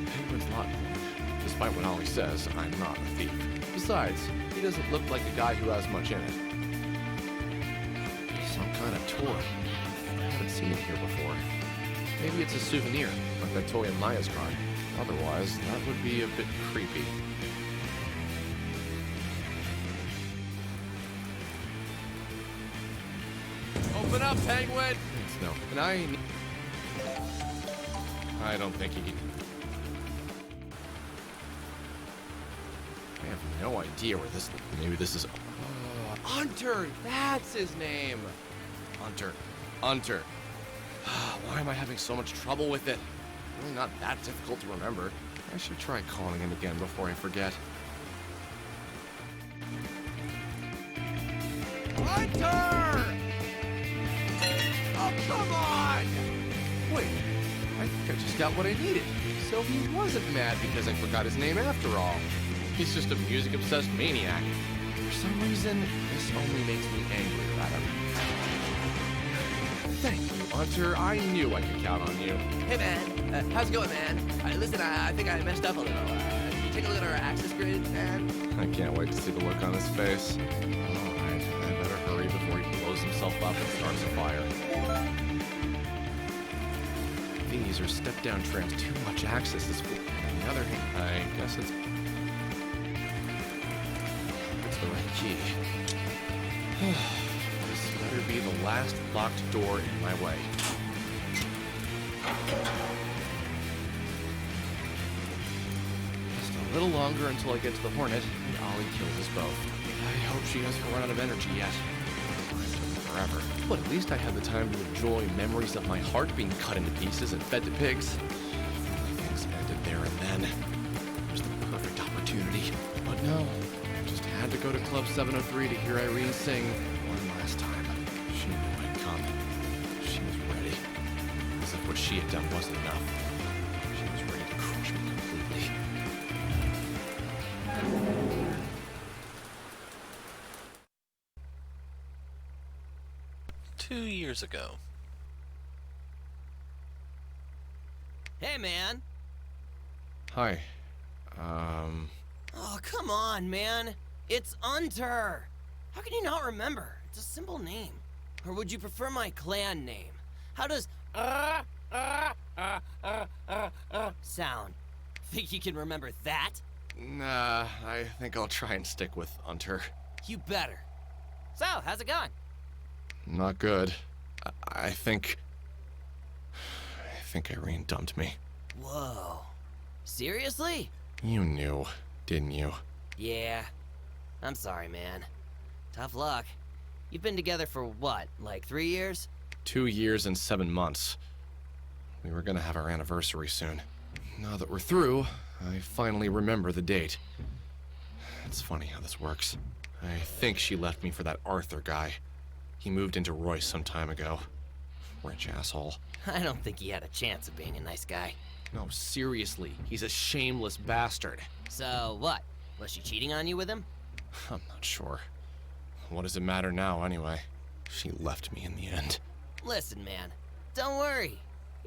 Penguin's lot. Despite what Ollie says, I'm not a thief. Besides, he doesn't look like a guy who has much in it. Some kind of toy. I haven't seen it here before. Maybe it's a souvenir, like that toy in Maya's car. Otherwise, that would be a bit creepy. Open up, Penguin! Thanks, no. And I don't think he can... I have no idea where this... Maybe this is... Hunter! That's his name! Hunter. Hunter. Why am I having so much trouble with it? Really not that difficult to remember. I should try calling him again before I forget. Hunter! Oh, come on! Wait, I think I just got what I needed. So he wasn't mad because I forgot his name after all. He's just a music-obsessed maniac. For some reason, this only makes me angrier at him. Thank you, Hunter. I knew I could count on you. Hey man, how's it going, man? Listen, I think I messed up a little. Can you take a look at our access grid, man? I can't wait to see the look on his face. Alright, I better hurry before he blows himself up and starts a fire. These are step-down trams. Too much access is full. On the other hand... the right key. This better be the last locked door in my way. Just a little longer until I get to the Hornet, and Ollie kills us both. I hope she hasn't run out of energy yet. It took forever. But at least I had the time to enjoy memories of my heart being cut into pieces and fed to pigs. Things ended there and then. It was the perfect opportunity. But no, just had to go to Club 703 to hear Irene sing one last time. She knew I'd come. She was ready. As if what she had done wasn't enough. She was ready to crush me completely. 2 years ago. Hey, man. Hi. Oh, come on, man. It's Unter. How can you not remember? It's a simple name. Or would you prefer my clan name? How does sound? Think you can remember that? Nah, I think I'll try and stick with Unter. You better. So, how's it going? Not good. I think Irene dumped me. Whoa. Seriously? You knew, didn't you? Yeah. I'm sorry, man. Tough luck. You've been together for what, like 3 years? 2 years and 7 months. We were gonna have our anniversary soon. Now that we're through, I finally remember the date. It's funny how this works. I think she left me for that Arthur guy. He moved into Royce some time ago. Rich asshole. I don't think he had a chance of being a nice guy. No, seriously, he's a shameless bastard. So, what? Was she cheating on you with him? I'm not sure. What does it matter now, anyway? She left me in the end. Listen, man. Don't worry.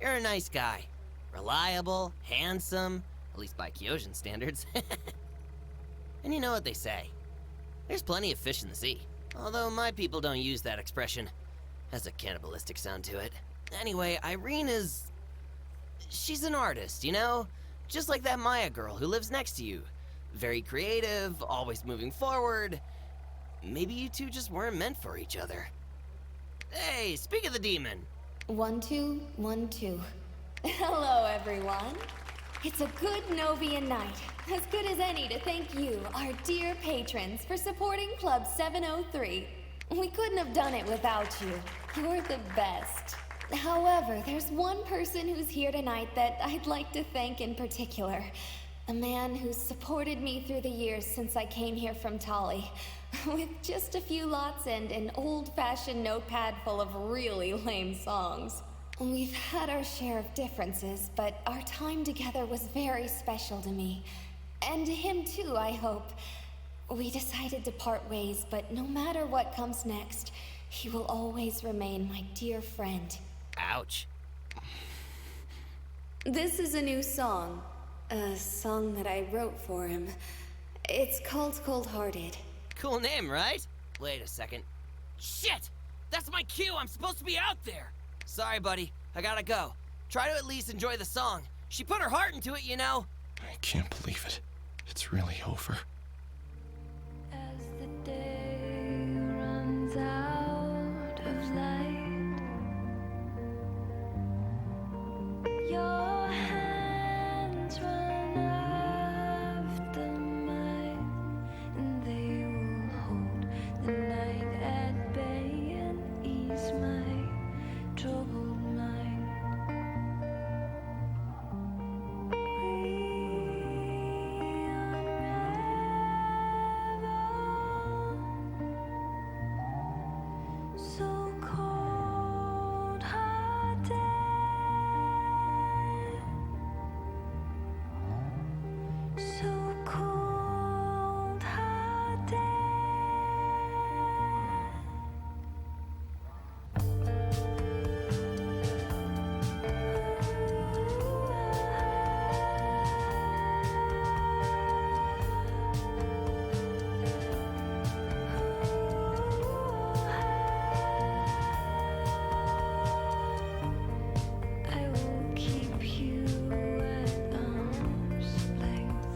You're a nice guy. Reliable, handsome, at least by Kyojin standards. And you know what they say. There's plenty of fish in the sea. Although my people don't use that expression. Has a cannibalistic sound to it. Anyway, Irene is... she's an artist, you know? Just like that Maya girl who lives next to you. Very creative, always moving forward. Maybe you two just weren't meant for each other. Hey, speak of the demon. 1, 2, 1, 2. Hello, everyone. It's a good Novian night. As good as any to thank you, our dear patrons, for supporting Club 703. We couldn't have done it without you. You're the best. However, there's one person who's here tonight that I'd like to thank in particular. A man who's supported me through the years since I came here from Tali. With just a few lots and an old-fashioned notepad full of really lame songs. We've had our share of differences, but our time together was very special to me. And to him too, I hope. We decided to part ways, but no matter what comes next, he will always remain my dear friend. Ouch. This is a new song. A song that I wrote for him. It's called Cold Hearted. Cool name, right? Wait a second. Shit! That's my cue! I'm supposed to be out there! Sorry, buddy. I gotta go. Try to at least enjoy the song. She put her heart into it, you know? I can't believe it. It's really over. As the day runs out of light, your hands run after mine, and they will hold the night at bay and ease my troubled mind. So cold hearted, so cold hearted. I will keep you at arm's length.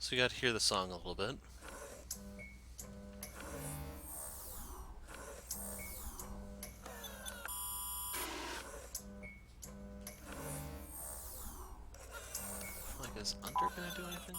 So you got to hear the song a little bit. Like, is Under gonna do anything?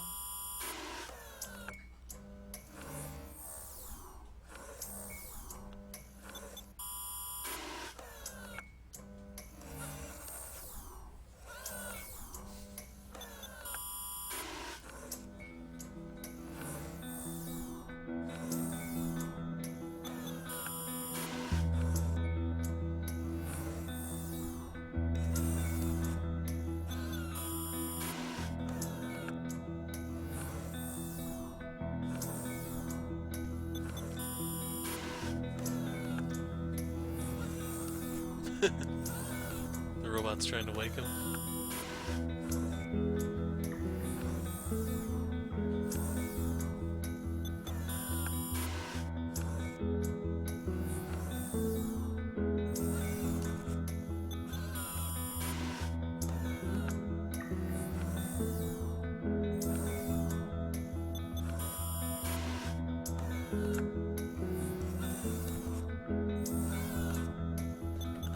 The robot's trying to wake him.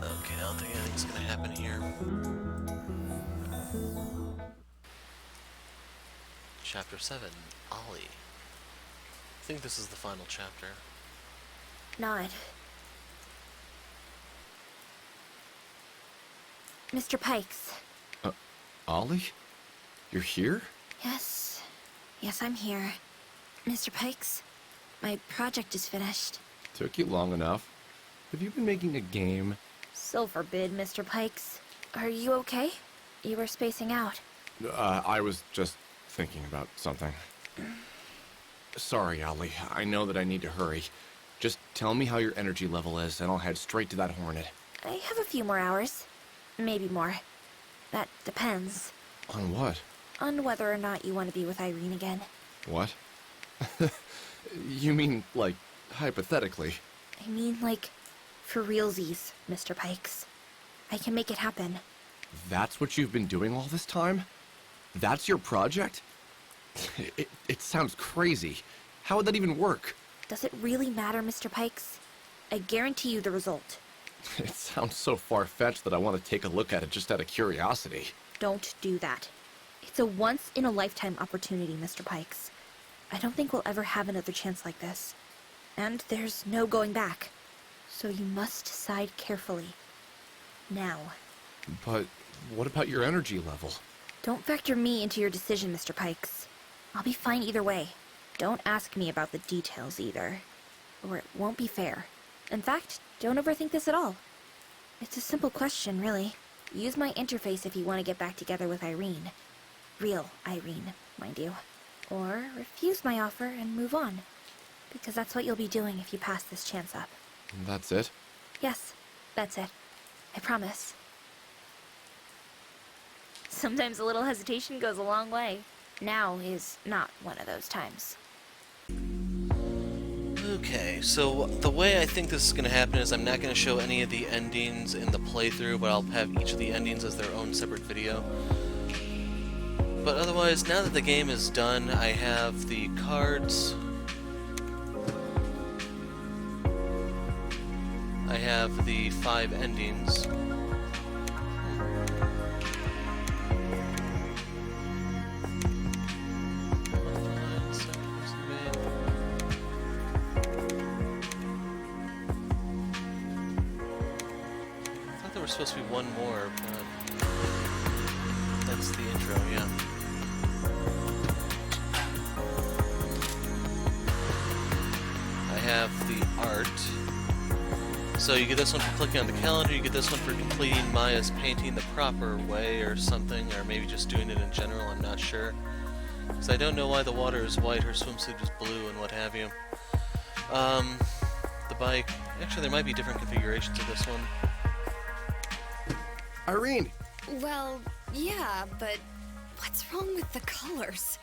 Okay, I don't think anything's gonna happen here. Chapter 7, Ollie. I think this is the final chapter. Not. Mr. Pikes. Ollie? You're here? Yes. Yes, I'm here. Mr. Pikes, my project is finished. Took you long enough. Have you been making a game? So forbid, Mr. Pikes. Are you okay? You were spacing out. I was just thinking about something. Sorry, Ollie. I know that I need to hurry. Just tell me how your energy level is, and I'll head straight to that Hornet. I have a few more hours. Maybe more. That depends. On what? On whether or not you want to be with Irene again. What? You mean, like, hypothetically? I mean, like, for realsies, Mr. Pikes. I can make it happen. That's what you've been doing all this time? That's your project? It sounds crazy. How would that even work? Does it really matter, Mr. Pikes? I guarantee you the result. It sounds so far-fetched that I want to take a look at it just out of curiosity. Don't do that. It's a once-in-a-lifetime opportunity, Mr. Pikes. I don't think we'll ever have another chance like this. And there's no going back. So you must decide carefully. Now. But what about your energy level? Don't factor me into your decision, Mr. Pikes. I'll be fine either way. Don't ask me about the details either. Or it won't be fair. In fact, don't overthink this at all. It's a simple question, really. Use my interface if you want to get back together with Irene. Real Irene, mind you. Or refuse my offer and move on. Because that's what you'll be doing if you pass this chance up. That's it? Yes, that's it. I promise. Sometimes a little hesitation goes a long way. Now is not one of those times. Okay, so the way I think this is going to happen is I'm not going to show any of the endings in the playthrough, but I'll have each of the endings as their own separate video. But otherwise, now that the game is done, I have the cards. I have the 5 endings. There was supposed to be one more, but that's the intro, yeah. I have the art. So you get this one for clicking on the calendar, you get this one for completing Maya's painting the proper way or something, or maybe just doing it in general, I'm not sure. Because I don't know why the water is white, her swimsuit is blue, and what have you. The bike, actually there might be different configurations of this one. Irene! Well, yeah, but what's wrong with the colors?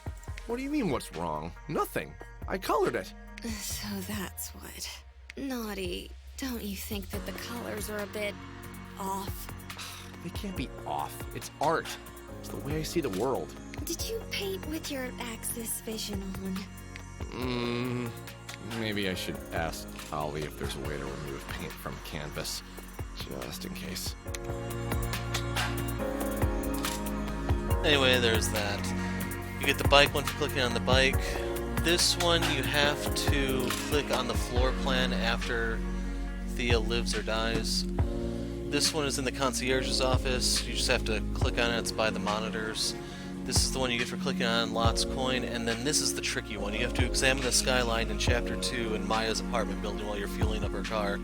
What do you mean, what's wrong? Nothing. I colored it. So that's what. Naughty, don't you think that the colors are a bit off? They can't be off. It's art. It's the way I see the world. Did you paint with your Axis vision on? Maybe I should ask Ollie if there's a way to remove paint from canvas, just in case. Anyway, there's that. You get the bike one for clicking on the bike. This one you have to click on the floor plan after Thea lives or dies. This one is in the concierge's office. You just have to click on it. It's by the monitors. This is the one you get for clicking on Lot's coin, and then this is the tricky one. You have to examine the skyline in Chapter 2 in Maya's apartment building while you're fueling up her car.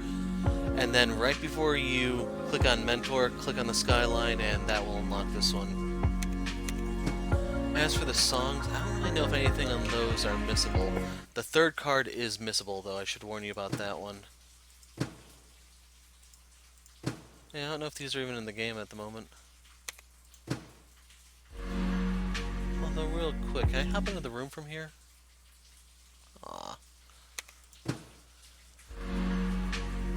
And then right before you click on Mentor, click on the skyline, and that will unlock this one. As for the songs, I don't really know if anything on those are missable. The third card is missable, though. I should warn you about that one. Yeah, I don't know if these are even in the game at the moment. Although, real quick, can I hop into the room from here? Aw.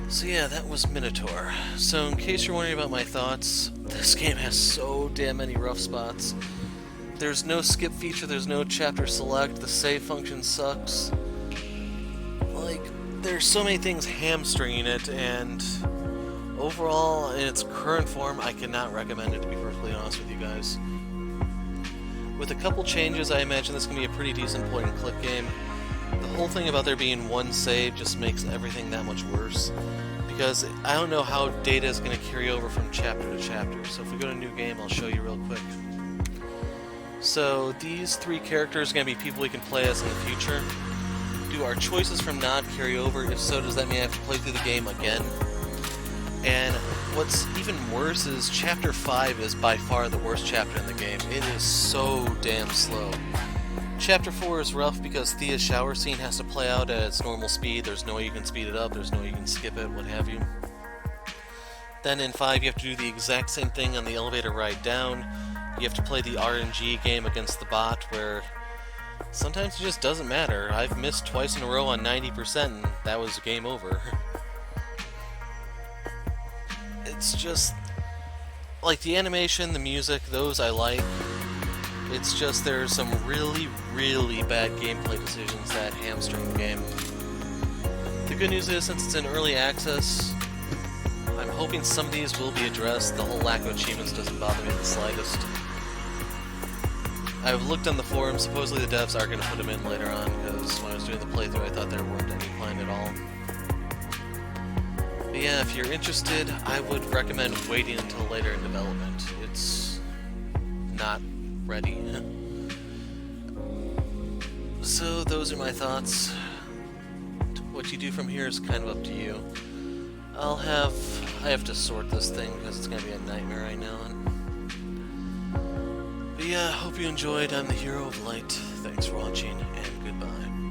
So yeah, that was Minotaur. So in case you're wondering about my thoughts, this game has so damn many rough spots. There's no skip feature, there's no chapter select, the save function sucks. Like, there's so many things hamstringing it, and overall, in its current form, I cannot recommend it, to be perfectly honest with you guys. With a couple changes, I imagine this can be a pretty decent point-and-click game. The whole thing about there being one save just makes everything that much worse, because I don't know how data is going to carry over from chapter to chapter. So if we go to New Game, I'll show you real quick. So these three characters are going to be people we can play as in the future. Do our choices from Nod carry over? If so, does that mean I have to play through the game again? And what's even worse is Chapter 5 is by far the worst chapter in the game. It is so damn slow. Chapter 4 is rough because Thea's shower scene has to play out at its normal speed. There's no way you can speed it up, there's no way you can skip it, what have you. Then in 5 you have to do the exact same thing on the elevator ride down. You have to play the RNG game against the bot, where sometimes it just doesn't matter. I've missed twice in a row on 90% and that was game over. It's just, like, the animation, the music, those I like. It's just there's some really, really bad gameplay decisions that hamstring the game. The good news is, since it's in early access, I'm hoping some of these will be addressed. The whole lack of achievements doesn't bother me the slightest. I've looked on the forums, supposedly the devs are going to put them in later on, because when I was doing the playthrough I thought there weren't any planned at all. But yeah, if you're interested, I would recommend waiting until later in development. It's not ready. So those are my thoughts. What you do from here is kind of up to you. I have to sort this thing because it's going to be a nightmare right now. But yeah, hope you enjoyed. I'm the Hero of Light. Thanks for watching, and goodbye.